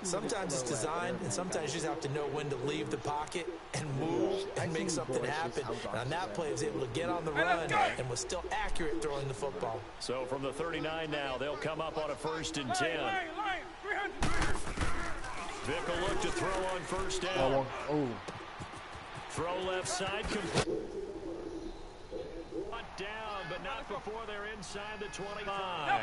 Sometimes it's designed, and sometimes you just have to know when to leave the pocket and move and make something happen. And on that play, he was able to get on the run and was still accurate throwing the football. So from the 39 now, they'll come up on a 1st and 10. Vic will look to throw on 1st down. Oh. Throw left side. Down, but not before they're inside the 25.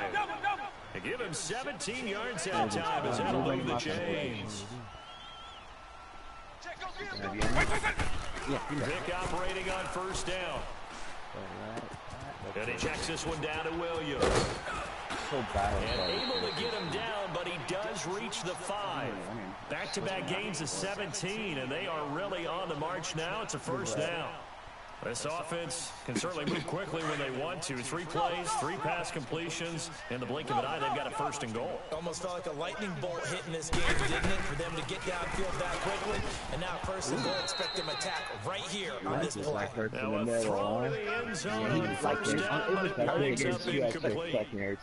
They give him 17 yards that time as that'll move the chains. Vic operating on 1st down. And he checks this one down to Williams. so bad. And able to get him down, but he does reach the 5. Back-to-back gains of 17, and they are really on the march now. It's a first down. This offense can certainly move quickly when they want to. 3 plays, 3 pass completions. In the blink of an eye, they've got a first and goal. Almost felt like a lightning bolt hit in this game, didn't it? For them to get downfield that quickly. And now first and goal, expect them to tackle right here on this play. Now a throw to the end zone on first down, but it brings up incomplete.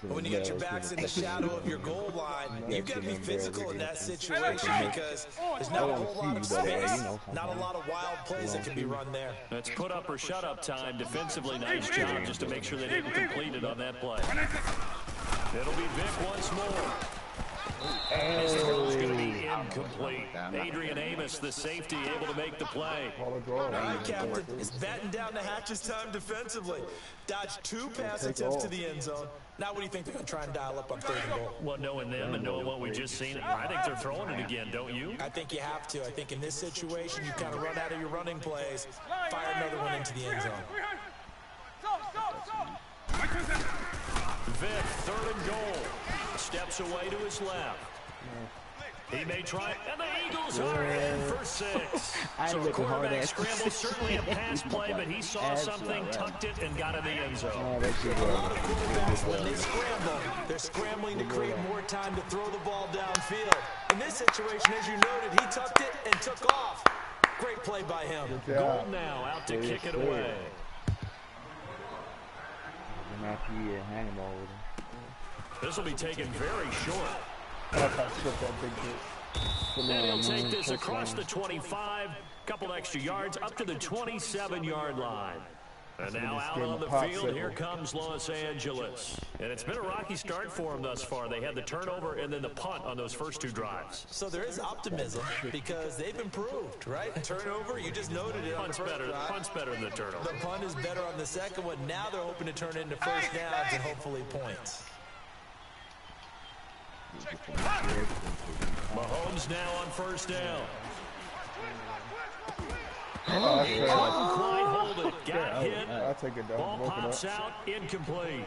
When you get your backs in the shadow of your goal line, you've got to be physical in that situation because there's not a whole lot of space, not a lot of wild plays that can be run there. Let's put up or shut up time. Defensively, nice job just to make sure they didn't complete it on that play. It'll be Vic once more. His throw's going to be incomplete. Adrian Amos, the safety, able to make the play. All right, Captain. It's batten down the hatches time defensively. Dodged 2 pass attempts to the end zone. Now what do you think they're going to try and dial up on 3rd and goal? Well, knowing them and knowing what we just seen, I think they're throwing it again, don't you? I think you have to. I think in this situation, you kind of run out of your running plays, fire another one into the end zone. Vic, 3rd and goal. Steps away to his left. He may try, and the Eagles are in for 6. So the quarterback scramble, certainly a pass play, but he saw something, tucked it, and got in the end zone. A lot of quarterbacks, when they scramble, they're scrambling to create more time to throw the ball downfield. In this situation, as you noted, he tucked it and took off. Great play by him. Goal now, out to kick it away. This will be taken very short. And he'll take this across the 25, couple extra yards up to the 27-yard line. And now out on the field, here comes Los Angeles. And it's been a rocky start for them thus far. They had the turnover and then the punt on those first 2 drives. So there is optimism because they've improved, right? Turnover, you just noted it. Punt's better than the turnover. The punt is better on the second one. Now they're hoping to turn it into first downs and hopefully points. Mahomes now on first down. I'll Quite hold it. Got hit. take it down. Ball pops out. Incomplete.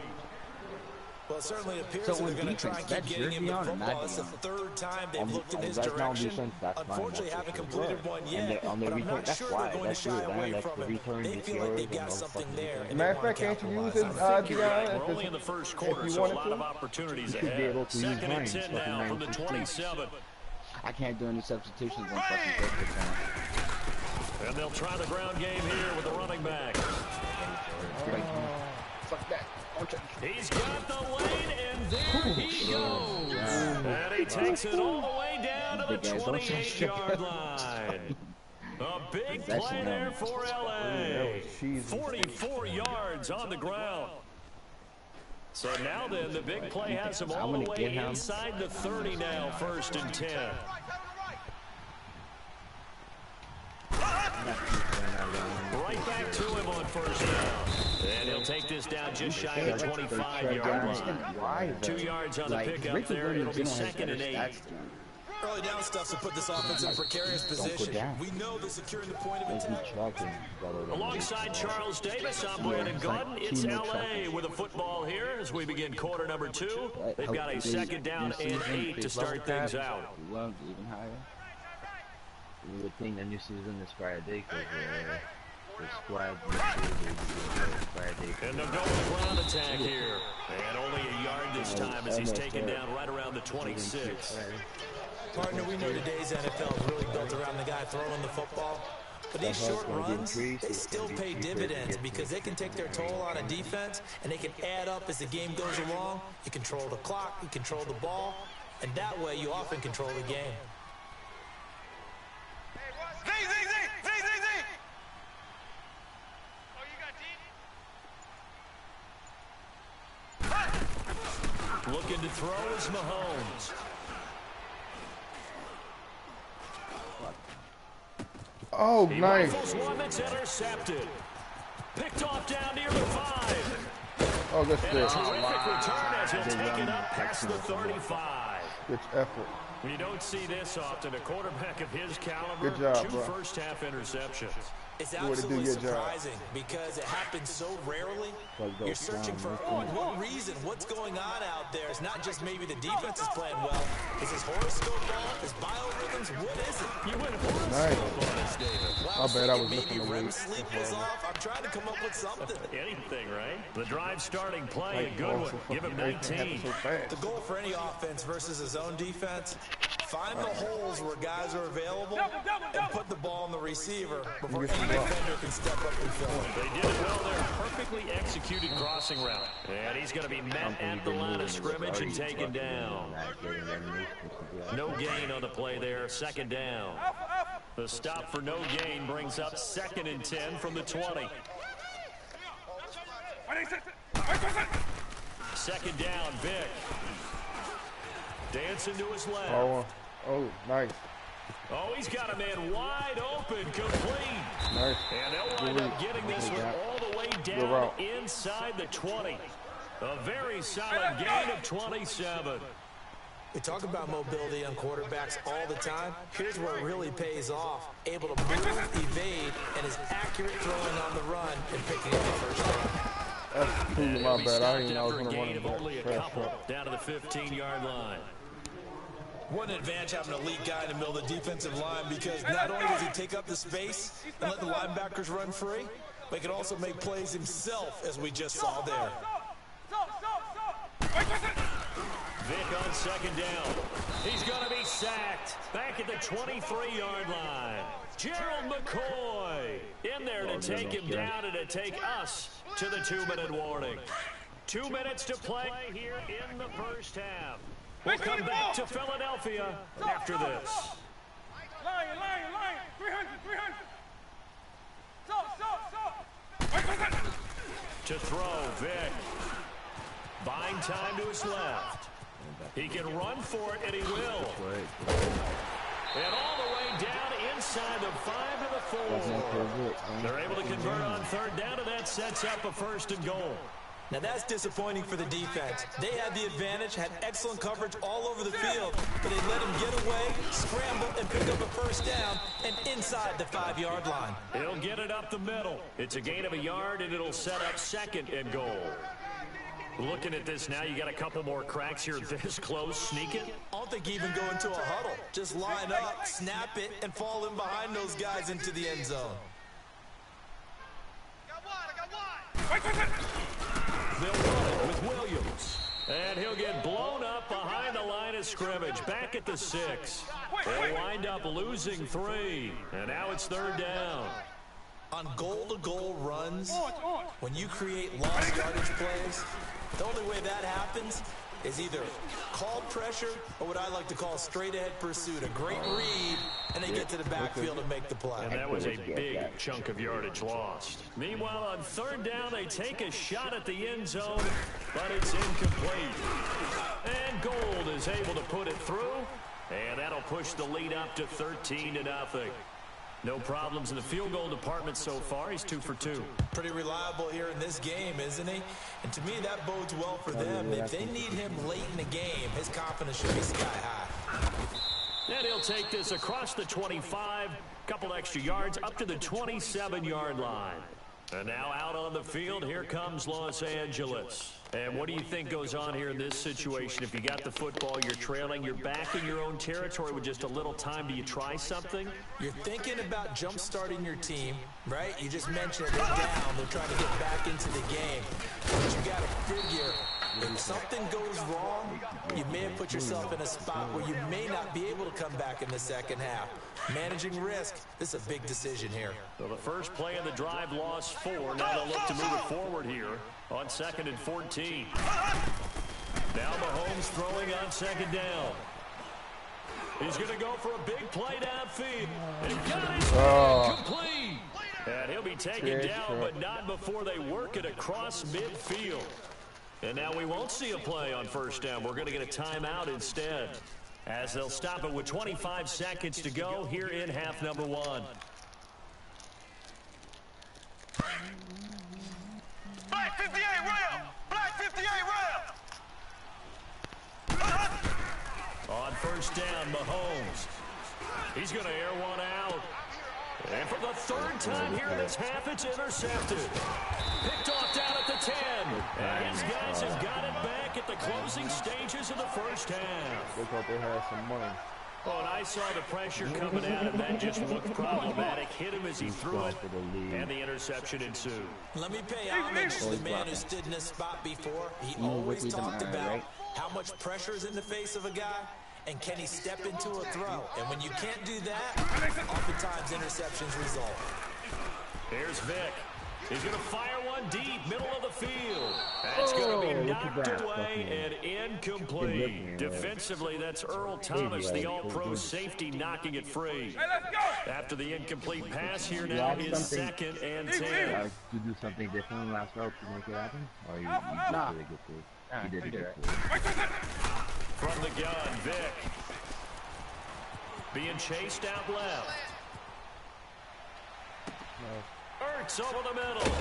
Well, it certainly appears that they're going to try and keep getting him the football. It's the 3rd time they've looked in his direction. Unfortunately, haven't completed one yet, but I'm not sure they're going to shy away from it. They feel like they've got something there. Matter of fact, can't you use it, We're only in the first quarter, so a lot of opportunities ahead. 2nd and 10 now from the 27. I can't do any substitutions on fucking football time. And they'll try the ground game here with the running back. Fuck that. He's got the lane, and there he goes. And he takes it all the way down to the 28-yard line. A big play there for L.A. 44 yards on the ground. So now then, the big play has him all the way inside the 30 now, 1st and 10. Right back to him on first down. And he'll take this down just shy of the 25-yard line. 2 yards on the pickup there. It'll be 2nd and 8. Early down stuff to put this offense in a precarious position. We know they're securing the point of attack. Alongside Charles Davis, I'm Brandon Gordon. It's L.A. with a football here as we begin quarter number 2. They've got a 2nd down and 8 to start things out. Even higher. You would think the new season is Friday because the squad Friday. And they'll go with the ground attack here. And only a yard this time as he's taken down right around the 26. Partner, we know today's NFL is really built around the guy throwing the football. But these short runs, they still pay dividends because they can take their toll on a defense and they can add up as the game goes along. You control the clock, you control the ball, and that way you often control the game. Z. Oh, you got D? Looking to throw is Mahomes. Oh, He nice. rifles one that's intercepted. Picked off down near the 5. Oh, good And a shit. terrific return as he'll take it up past the 35. Good effort. You don't see this often. A quarterback of his caliber, Good job, 2 bro. first-half interceptions. It's absolutely surprising because it happens so rarely. You're searching for what reason, what's going on out there. It's not just maybe the defense is playing well. Is his horoscope ball? His biorhythms? What is it? You went horoscope on us, David. I bet I was maybe looking REM sleep was off. I'm trying to come up with something. Anything, right? The drive starting play, a good one. Give him 19. The goal for any offense versus his own defense, find the holes where guys are available and put the ball on the receiver before any defender can step up and fill it. They did it well there. Perfectly executed crossing route. And he's going to be met at the line of scrimmage and taken down. No gain on the play there. Second down. The stop for no gain brings up 2nd and 10 from the 20. Second down, Vic. Dancing to his left. Oh, nice. Oh, he's got a man wide open, complete. Nice. And they'll wind up getting this one all the way down inside the 20. A very solid gain of 27. We talk about mobility on quarterbacks all the time. Here's where it really pays off. Able to move, evade, and is accurate throwing on the run and picking up the first down. That's completely my bad. I didn't know I was going to Gain of run only a couple down to the 15-yard line. One advantage having an elite guy in the middle of the defensive line because not only does he take up the space and let the linebackers run free, but he can also make plays himself, as we just saw there. Vic on second down. He's going to be sacked back at the 23-yard line. Gerald McCoy in there to take him down and to take us to the 2-minute warning. 2 minutes to play here in the first half. We'll come back to Philadelphia after this. Lion. 300. To throw, Vic. Buying time to his left. He can run for it, and he will. And all the way down inside the 5 to the 4. They're able to convert on third down, and that sets up a 1st and goal. Now that's disappointing for the defense. They had the advantage, had excellent coverage all over the field, but they let him get away, scramble, and pick up a first down, and inside the 5-yard line. He'll get it up the middle. It's a gain of a yard, and it'll set up 2nd and goal. Looking at this now, you got a couple more cracks here this close. Sneak it. I don't think even go into a huddle. Just line up, snap it, and fall in behind those guys into the end zone. I got one. They'll run it with Williams. And he'll get blown up behind the line of scrimmage. Back at the 6. They'll wind up losing 3. And now it's 3rd down. On goal-to-goal runs, when you create lost yardage plays, the only way that happens is either called pressure or what I like to call straight-ahead pursuit. A great read, and they get to the backfield and make the play. And that was a big chunk of yardage lost. Meanwhile, on 3rd down, they take a shot at the end zone, but it's incomplete. And Gold is able to put it through, and that'll push the lead up to 13-0. No problems in the field goal department so far. He's 2 for 2. Pretty reliable here in this game, isn't he? And to me, that bodes well for them. If they need him late in the game, his confidence should be sky high. And he'll take this across the 25, couple extra yards, up to the 27-yard line. And now out on the field, here comes Los Angeles. And what do you think goes on here in this situation? If you got the football, you're trailing, you're back in your own territory with just a little time. Do you try something? You're thinking about jump-starting your team, right? You just mentioned they're down. They're trying to get back into the game. But you got to figure, if something goes wrong, you may have put yourself in a spot where you may not be able to come back in the second half. Managing risk, this is a big decision here. So the first play of the drive lost 4. Now they'll look to move it forward here on 2nd and 14. Now Mahomes throwing on 2nd down. He's going to go for a big play downfield. And got it complete. And he'll be taken down, but not before they work it across midfield. And now we won't see a play on 1st down. We're going to get a timeout instead, as they'll stop it with 25 seconds to go here in half number 1. Black 58 rail! Black 58 rail! On 1st down, Mahomes. He's going to air one out. And for the third time here in this half, it's intercepted. Picked off down at the 10. And his guys have got it back at the closing stages of the first half. They thought they had some money. Oh, and I saw the pressure coming at him. That just looked problematic. Hit him as he threw it, and the interception ensued. Let me pay homage to the man who stood in this spot before. He always talked about how much pressure is in the face of a guy, and can he step into a throw. And when you can't do that, oftentimes interceptions result. Here's Vic. He's going to fire one deep, middle of the field. That's going to be knocked away and incomplete. Defensively, that's Earl Thomas, the all-pro safety, knocking it free. After the incomplete pass here now is 2nd and 10. You do something different last route to make it happen? Or you did really good through? You did a good through. From the gun, Vic. Being chased out left. Ertz over the middle.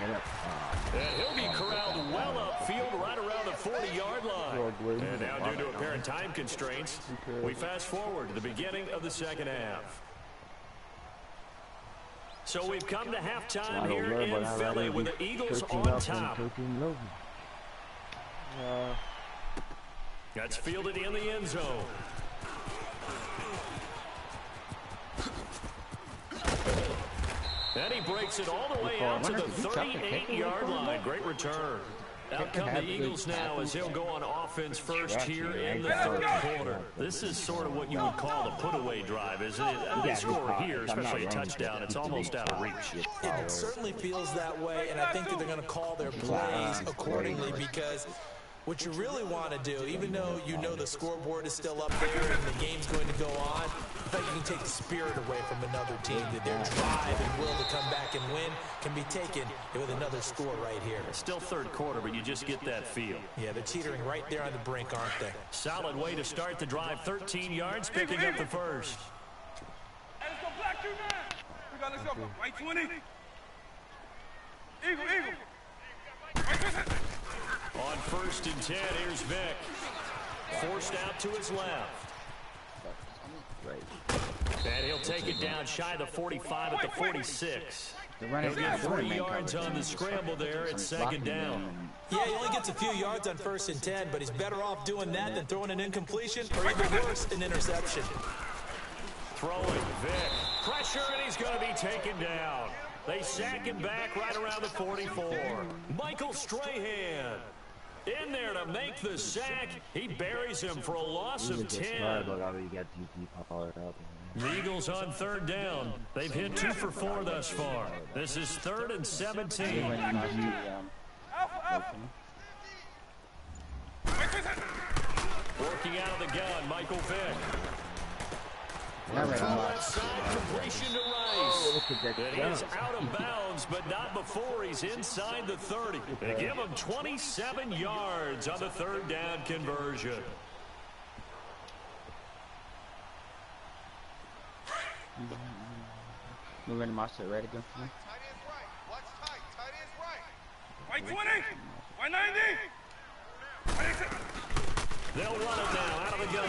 And he'll be corralled well upfield right around the 40-yard line. And now due to apparent time constraints, we fast forward to the beginning of the second half. So we've come to halftime here in Philly with the Eagles on top. That's fielded in the end zone. And he breaks it all the way out to the 38-yard line. Great return. Out come the Eagles now as he'll go on offense first here in the third quarter. This is sort of what you would call a put-away drive, isn't it? They score here, especially a touchdown. It's almost out of reach. It certainly feels that way, and I think that they're going to call their plays accordingly because what you really want to do, even though you know the scoreboard is still up there and the game's going to go on, I think you can take the spirit away from another team, that their drive and will to come back and win can be taken with another score right here. It's still third quarter, but you just get that feel. Yeah, they're teetering right there on the brink, aren't they? Solid way to start the drive, 13 yards, picking up the first. Hey, let's go black, two man. Let's go. White 20. Eagle. White 20. On 1st and 10, here's Vic. Forced out to his left. And he'll take it down shy of the 45 at the 46. He'll get 3 yards on the scramble there at 2nd down. Yeah, he only gets a few yards on 1st and 10, but he's better off doing that than throwing an incompletion or even worse, an interception. Throwing Vic. Pressure, and he's going to be taken down. They sack him back right around the 44. Michael Strahan in there to make the sack. He buries him for a loss of 10. The Eagles on 3rd down. They've hit 2 for 4 thus far. This is 3rd and 17. Working out of the gun, Michael Vick. Completion to Rice. And he's out of bounds, but not before he's inside the 30. They give him 27 yards on the 3rd down conversion. Moving to Master, right again for me. Tight end's right. Watch tight. Tight end's right. White 20. White 90. They'll run it now out of the gun.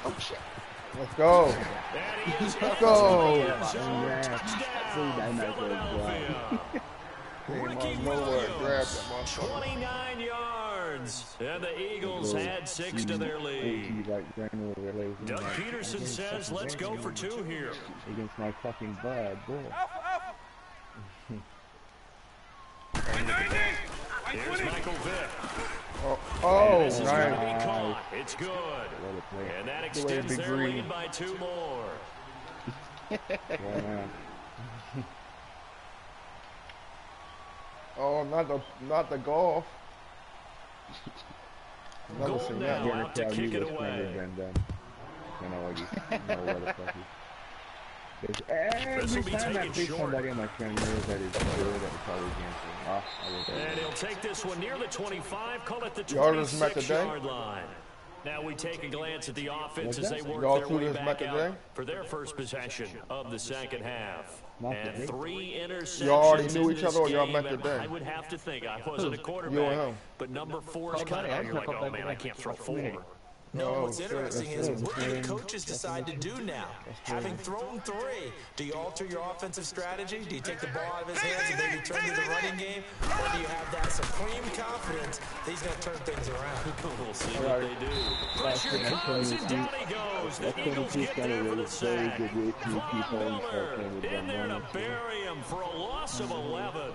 Oh, shit. Let's go. Let's go. Ricky Williams, 29 yards. And the Eagles had 6 to their lead. Doug Peterson says, let's go for 2 here. Against my fucking bud, boy. Here's Michael Vick. Oh, nice. It's good. And that extends their lead by 2 more. Oh, not the golf. Goal now out to kick it away. Every time I pick somebody on my friend knows that is good, that probably and he'll take this one near the 25, call it the 26-yard line. Now we take a glance at the offense as they work their way back out for their first possession of the second half. And 3 interceptions. You already knew each other, or y'all met today? I would have to think. I wasn't a quarterback, but number 4 is kind of, you're like, oh man, I can't throw 4. No, what's interesting is what do the coaches decide to do now? Having thrown 3, do you alter your offensive strategy? Do you take the ball out of his hands and maybe turn to the running game? Or do you have that supreme confidence that he's going to turn things around? We'll see what they do. Pressure comes and down he goes. The Eagles get there for the sack. Von Miller in there to bury him for a loss of 11.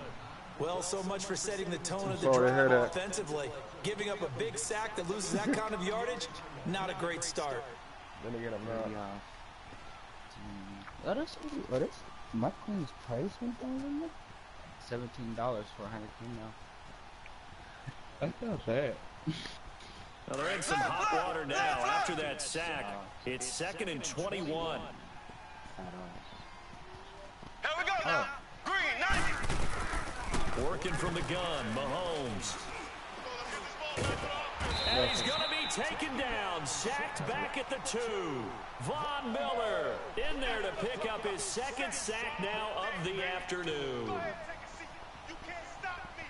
Well, so much for setting the tone of the drive offensively. Giving up a big sack that loses that kind of yardage, not a great start. Then they get him now. What is Mike Queen's price went down there? $17 for 100 now. That's not bad. Well, they're in some hot water now after that sack. It's 2nd and 21. Here we go now. Green, 90. Working from the gun, Mahomes. And he's going to be taken down, sacked back at the 2. Von Miller in there to pick up his 2nd sack now of the afternoon. You can't stop me.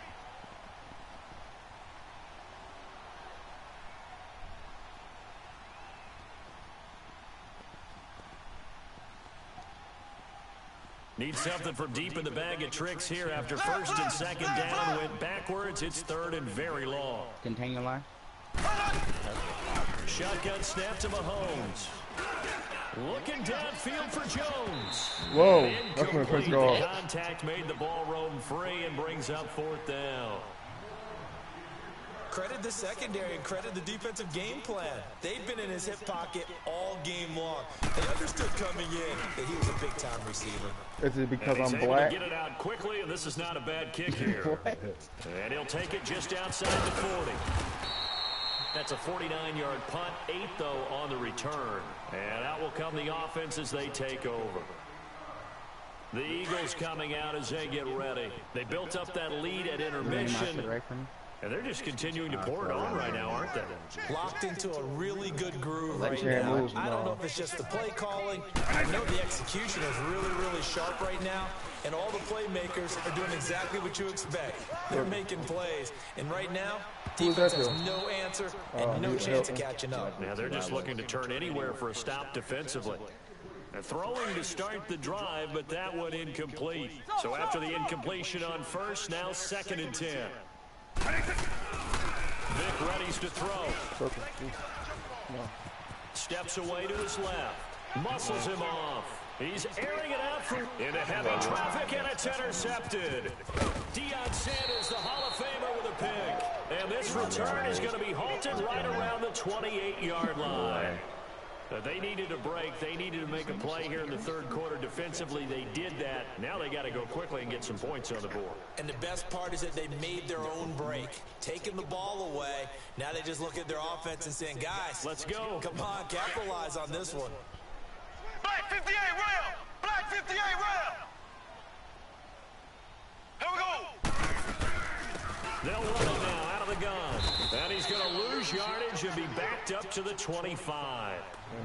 Need something from deep in the bag of tricks here after 1st and 2nd down. Went backwards. It's 3rd and very long. Continue line. Shotgun snap to Mahomes. Looking downfield for Jones. Whoa, that's my first Incomplete. goal. The contact made the ball roam free and brings up 4th down. Credit the secondary and credit the defensive game plan. They've been in his hip pocket all game long. They understood coming in that he was a big-time receiver. Is it because And he's I'm able black? to get it out quickly, and this is not a bad kick here. And he'll take it just outside the 40. That's a 49-yard punt, 8, though, on the return. And out will come the offense as they take over. The Eagles coming out as they get ready. They built up that lead at intermission. And they're just continuing to pour it on right now, aren't they? Locked into a really good groove right now. I don't know if it's just the play calling. I know the execution is really, really sharp right now. And all the playmakers are doing exactly what you expect. They're making plays. And right now, defense has no answer and no chance of catching up. Now they're just looking to turn anywhere for a stop defensively. And throwing to start the drive, but that one incomplete. So after the incompletion on 1st, now 2nd and 10. Vic readies to throw. Steps away to his left. Muscles him off. He's airing it out into heavy traffic, and it's intercepted. Deion Sanders, the Hall of Famer, with a pick. And this return is going to be halted right around the 28-yard line. They needed a break. They needed to make a play here in the 3rd quarter. Defensively, they did that. Now they got to go quickly and get some points on the board. And the best part is that they made their own break. Taking the ball away. Now they just look at their offense and saying, guys, let's go. Come on, capitalize on this one. Black 58 round. Black 58 round. Here we go. They'll run it now out of the gun. And he's going to lose yardage and be backed up to the 25.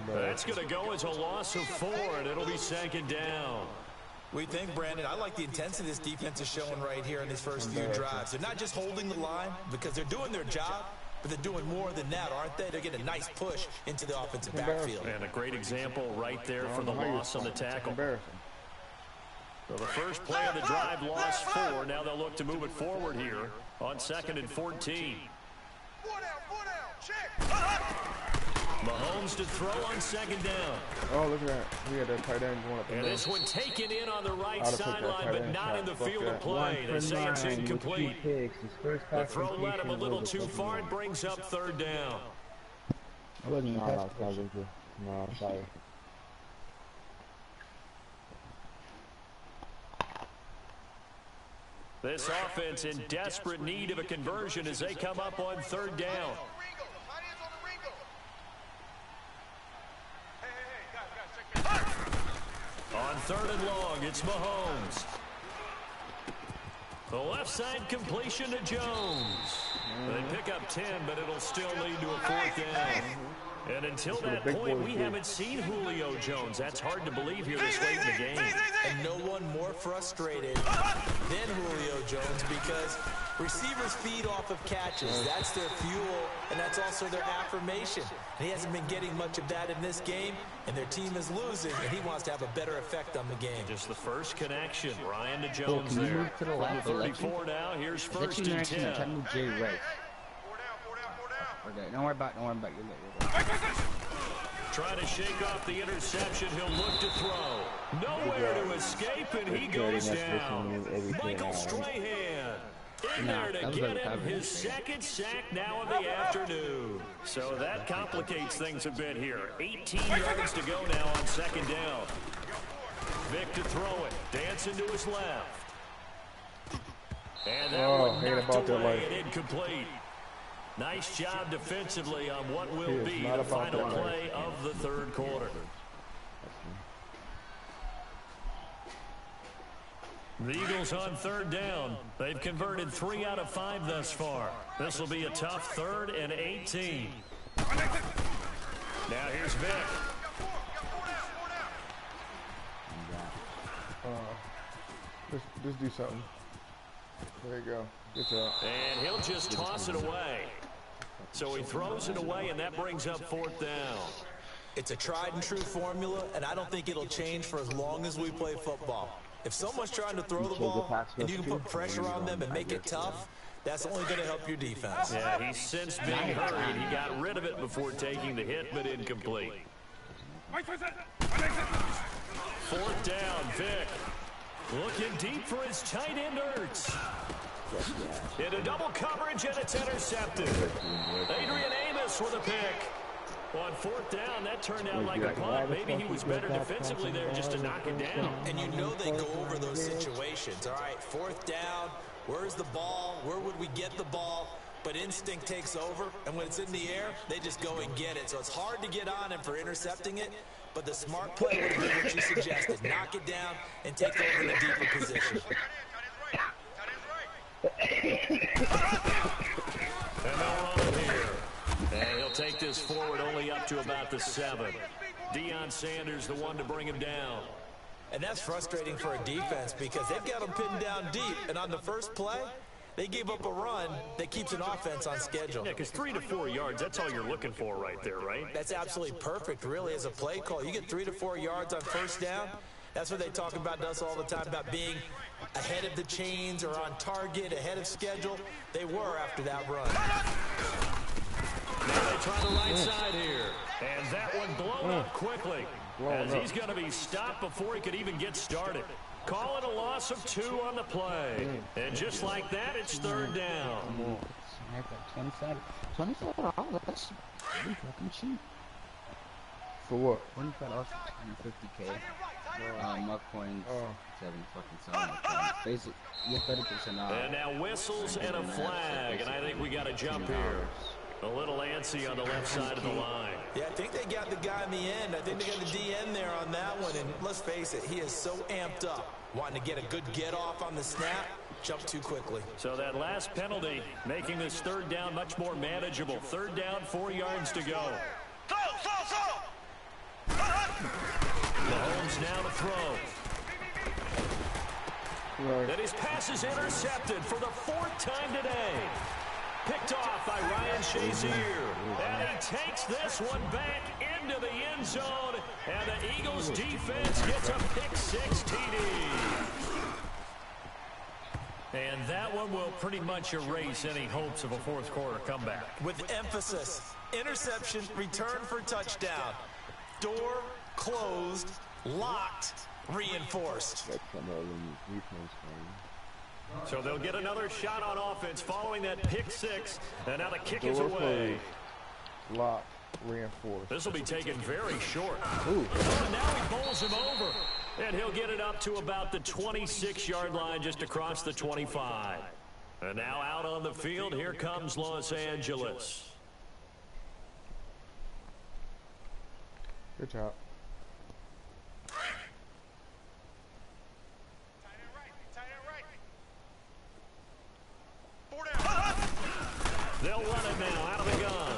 That's going to go as a loss of 4, and it'll be 2nd down. We think, Brandon, I like the intensity this defense is showing right here in these first few drives. They're not just holding the line because they're doing their job, but they're doing more than that, aren't they? They're getting a nice push into the offensive backfield. And a great example right there for the loss on the tackle. So the first play of the drive lost 4. Now they'll look to move it forward here on 2nd and 14. 4 down, check. Mahomes to throw on 2nd down. Oh, look at that. We had that tight end going up the And this one taken in on the right sideline, but not in the field of play. They say it's incomplete. The throw led him a little too far. It brings up 3rd down. No, sorry. This offense in desperate need of a conversion as they come up on 3rd down. On 3rd and long, it's Mahomes. The left side completion to Jones. They pick up 10, but it'll still lead to a 4th down. And until that point, we haven't seen Julio Jones. That's hard to believe here this late in the game. And no one more frustrated than Julio Jones because receivers feed off of catches. That's their fuel, and that's also their affirmation. And he hasn't been getting much of that in this game, and their team is losing, and he wants to have a better effect on the game. Just the first connection. Ryan to Jones there. Move to the left, From the 34 now, here's first and 10. Okay, don't worry about you're good. Trying to shake off the interception. He'll look to throw. Nowhere to escape, and he goes down. Michael Strahan in there to get him his second sack now of the afternoon. So that complicates things a bit here. 18 yards to go now on second down. Vic to throw it. Dancing to his left. And that one knocked away and incomplete. Nice job defensively on what will be the final play of the third quarter. The Eagles on third down. They've converted 3 out of 5 thus far. This will be a tough 3rd and 18. Now here's Vic. Just do something. There you go. Good job. And he'll just toss it away. So he throws it away, and that brings up 4th down. It's a tried and true formula, and I don't think it'll change for as long as we play football. If someone's trying to throw the ball and you can put pressure on them and make it tough, that's only going to help your defense. Yeah, he's since been hurried. He got rid of it before taking the hit, but incomplete. 4th down, Vic. Looking deep for his tight end, Ertz. Into double coverage, and it's intercepted. Adrian Amos with a pick. On 4th down, that turned out like a punt. Maybe he was better defensively there just to knock it down. And you know they go over those situations. All right, 4th down, where's the ball? Where would we get the ball? But instinct takes over, and when it's in the air, they just go and get it. So it's hard to get on him for intercepting it, but the smart play would have been what you suggested. Knock it down and take over in a deeper position. And they'll run it here. And he'll take this forward only up to about the 7. Deion Sanders, the one to bring him down. And that's frustrating for a defense because they've got him pinned down deep. And on the first play, they gave up a run that keeps an offense on schedule. Yeah, because 3 to 4 yards, that's all you're looking for right there, right? That's absolutely perfect, really, as a play call. You get 3 to 4 yards on first down. That's what they talk about us all the time, about being ahead of the chains or on target, ahead of schedule. They were after that run. Now they try the right side here. And that one blown up quickly. As he's going to be stopped before he could even get started. Call it a loss of 2 on the play. And just like that, it's 3rd down. 25 $25, pretty fucking cheap. For what? $25 for 250K. Muck coins, 7 fucking coins. Basically, you get 30% off. And now whistles and a flag, and I think we got a jump here. A little antsy on the left side of the line. Yeah, I think they got the guy in the end. I think they got the DN there on that one. And let's face it, he is so amped up, wanting to get a good get off on the snap, jump too quickly. So that last penalty making this 3rd down much more manageable. 3rd down, 4 yards to go. Mahomes now to throw. Right. And his pass is intercepted for the 4th time today. Picked off by Ryan Shazier. And he takes this one back into the end zone. And the Eagles defense gets a pick-6 TD. And that one will pretty much erase any hopes of a 4th quarter comeback. With emphasis, interception, return for touchdown. Door closed, locked, reinforced. So they'll get another shot on offense following that pick-6. And now the kick is away. Locked, reinforced. This will be taken very short. Oh, and now he bowls him over. And he'll get it up to about the 26-yard line just across the 25. And now out on the field, here comes Los Angeles. Good job. They'll run it now out of the gun.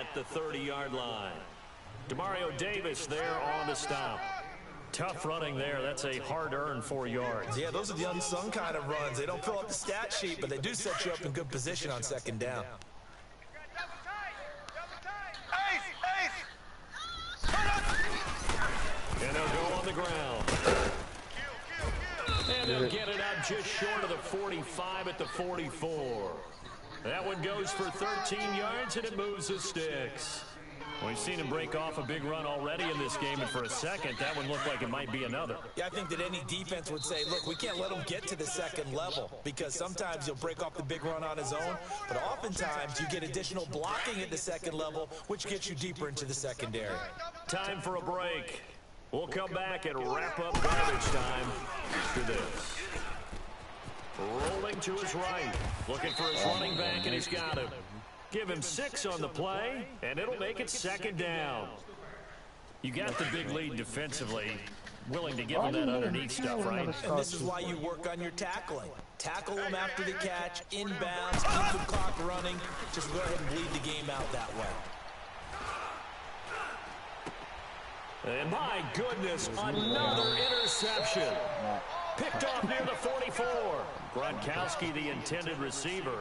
at the 30-yard line. Demario Davis there on the stop. Tough running there. That's a hard-earned 4 yards. Yeah, those are the unsung kind of runs. They don't fill up the stat sheet, but they do set you up in good position on second down. And they'll go on the ground. And they'll get it up just short of the 45 at the 44. That one goes for 13 yards, and it moves the sticks. We've seen him break off a big run already in this game, and for a second, that one looked like it might be another. Yeah, I think that any defense would say, look, we can't let him get to the second level, because sometimes he'll break off the big run on his own, but oftentimes you get additional blocking at the second level, which gets you deeper into the secondary. Time for a break. We'll come back and wrap up garbage time after this. Rolling to his right, looking for his running back, and he's got him. Give him 6 on the play, and it'll make it second down. You got the big lead defensively, willing to give him that underneath stuff, right? And this is why you work on your tackling. Tackle them after the catch, inbounds, keep the clock running. Just go ahead and bleed the game out that way. And my goodness, another interception. Picked off near the 44. Gronkowski, the intended receiver,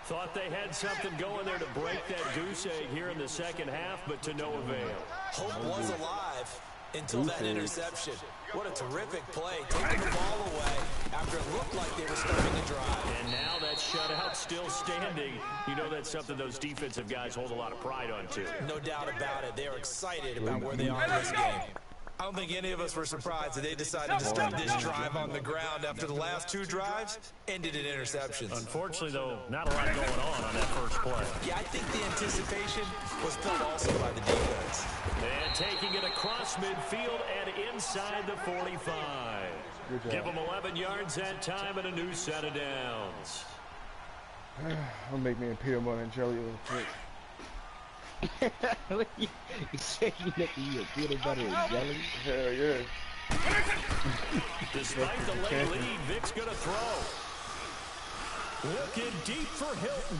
thought they had something going there to break that goose egg here in the second half, but to no avail. Hope was alive until that interception. What a terrific play, taking the ball away after it looked like they were starting to drive. And now that shutout still standing. You know that's something those defensive guys hold a lot of pride on, too. No doubt about it. They are excited about where they are in this game. I don't think any of us were surprised that they decided to start this drive on the ground after the last 2 drives ended in interceptions. Unfortunately, though, not a lot going on that first play. Yeah, I think the anticipation was felt also by the defense. And taking it across midfield and inside the 45. Give them 11 yards that time and a new set of downs. I'll make me a peanut butter and jelly real quick. You said you making you a peanut butter and jelly? Hell yeah. Despite the late lead, Vic's going to throw. Looking deep for Hilton.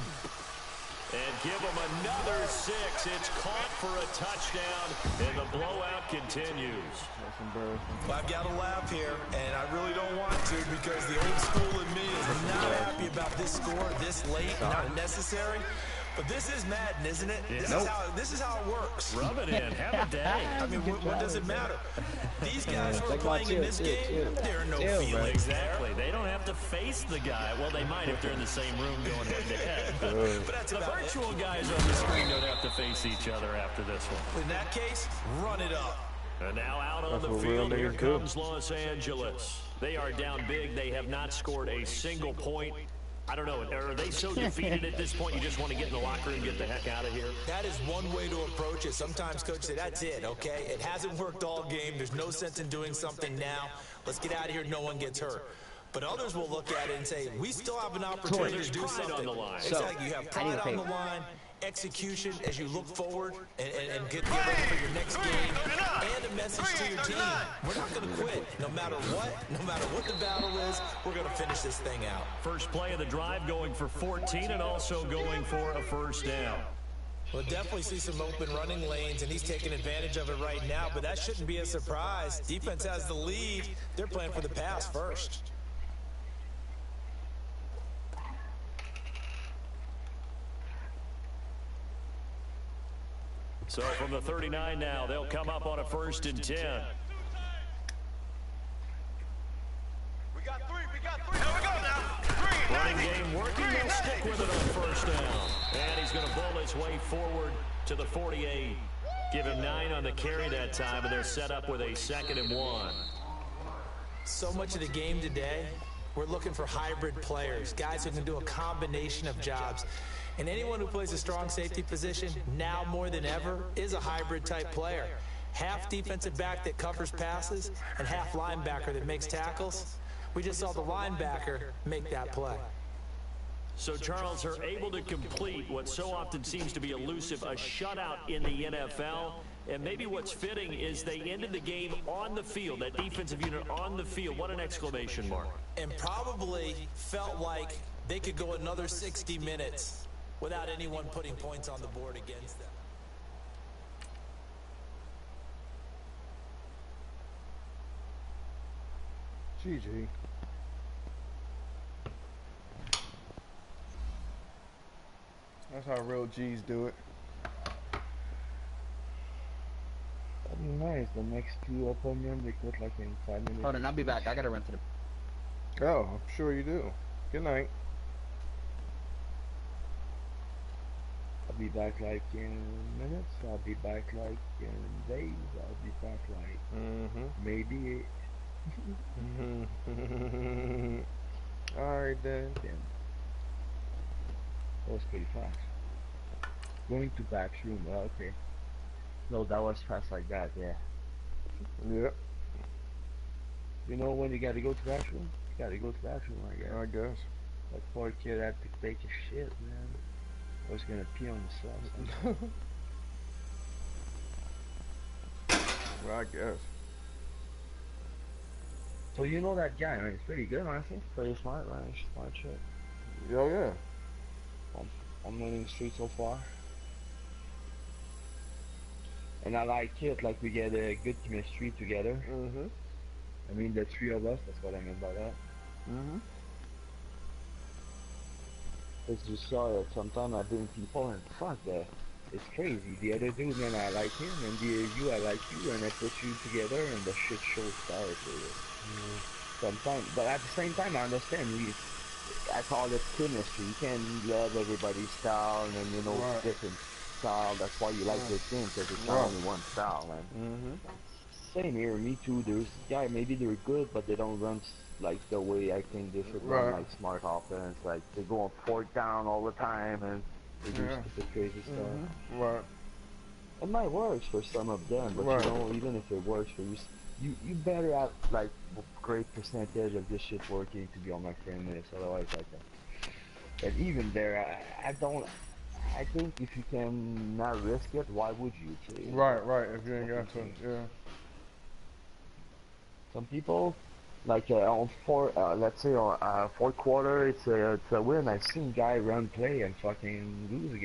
And give him another 6. It's caught for a touchdown, and the blowout continues. That's embarrassing. Well, I've got to laugh here, and I really don't want to because the old school in me is not happy about this score this late, not necessary. But this is Madden, isn't it? This is how it works. Rub it in. Have a day. I mean, what does it matter? These guys who are playing in this game, there are no feelings. Exactly. They don't have to face the guy. Well, they might if they're in the same room going head-to-head. But that's the virtual guys on the screen don't have to face each other after this one. In that case, run it up. And now out on the field, here comes Los Angeles. They are down big. They have not scored a single point. I don't know, are they so defeated at this point you just want to get in the locker room and get the heck out of here? That is one way to approach it. Sometimes coaches say, that's it, okay? It hasn't worked all game. There's no sense in doing something now. Let's get out of here. No one gets hurt. But others will look at it and say, we still have an opportunity to do something. On the line. Exactly. You have pride on the line, execution as you look forward and get ready for your next game, and a message to your team. We're not going to quit. No matter what the battle is, we're going to finish this thing out. First play of the drive going for 14 and also going for a first down. We'll definitely see some open running lanes, and he's taking advantage of it right now, but that shouldn't be a surprise. Defense has the lead. They're playing for the pass first. So from the 39 now, they'll come up on a 1st and 10. We got 3. Here we go now. 3, Running game working. They'll stick with it on first down. And he's going to bowl his way forward to the 48. Give him 9 on the carry that time, and they're set up with a 2nd and 1. So much of the game today, we're looking for hybrid players, guys who can do a combination of jobs. And anyone who plays a strong safety position, now more than ever, is a hybrid type player. Half defensive back that covers passes and half linebacker that makes tackles. We just saw the linebacker make that play. So Charles are able to complete what so often seems to be elusive, a shutout in the NFL. And maybe what's fitting is they ended the game on the field, that defensive unit on the field. What an exclamation mark. And probably felt like they could go another 60 minutes without anyone putting points on the board against them. GG. That's how real G's do it. That'd be nice. The next two opponents they quit like in 5 minutes. Hold on, I'll be back. I gotta run to the. Oh, I'm sure you do. Good night. I'll be back like in minutes. I'll be back like in days. I'll be back like maybe. Alright then. Damn. That was pretty fast. Going to bathroom. Oh, okay. No, that was fast like that. Yeah. Yep. You know when you gotta go to bathroom? You gotta go to bathroom, I guess. I guess. That poor kid had to take a shit, man. I was gonna pee on the sauce. Well, I guess. So you know that guy, man. He's pretty good, honestly. Pretty smart, man. Smart shit. Oh, yeah. I'm winning the street so far. And I like it, like we get a good chemistry together. I mean, the three of us, that's what I mean by that. As you saw it, sometimes I bring people and fuck that. It's crazy. The other dude, man, I like him, and you, I like you, and I put you together, and the shit show starts. Sometimes, but at the same time, I understand. I call it chemistry. You can't love everybody's style, and you know, different style. That's why you like this game, because it's not only one style, man. Same here, me too. There's guy, maybe they're good, but they don't run like the way I think they should run, like smart offense. Like they go on fourth down all the time, and they do stupid, crazy stuff. It might work for some of them, but you know, even if it works for you, you better have like great percentage of this shit working to be on my friend list. Otherwise, like that. And even there, I don't. I think if you can not risk it, why would you? Right. If you ain't got to, Some people, like on let's say on fourth quarter, it's a win. I've seen guy run play and fucking lose again.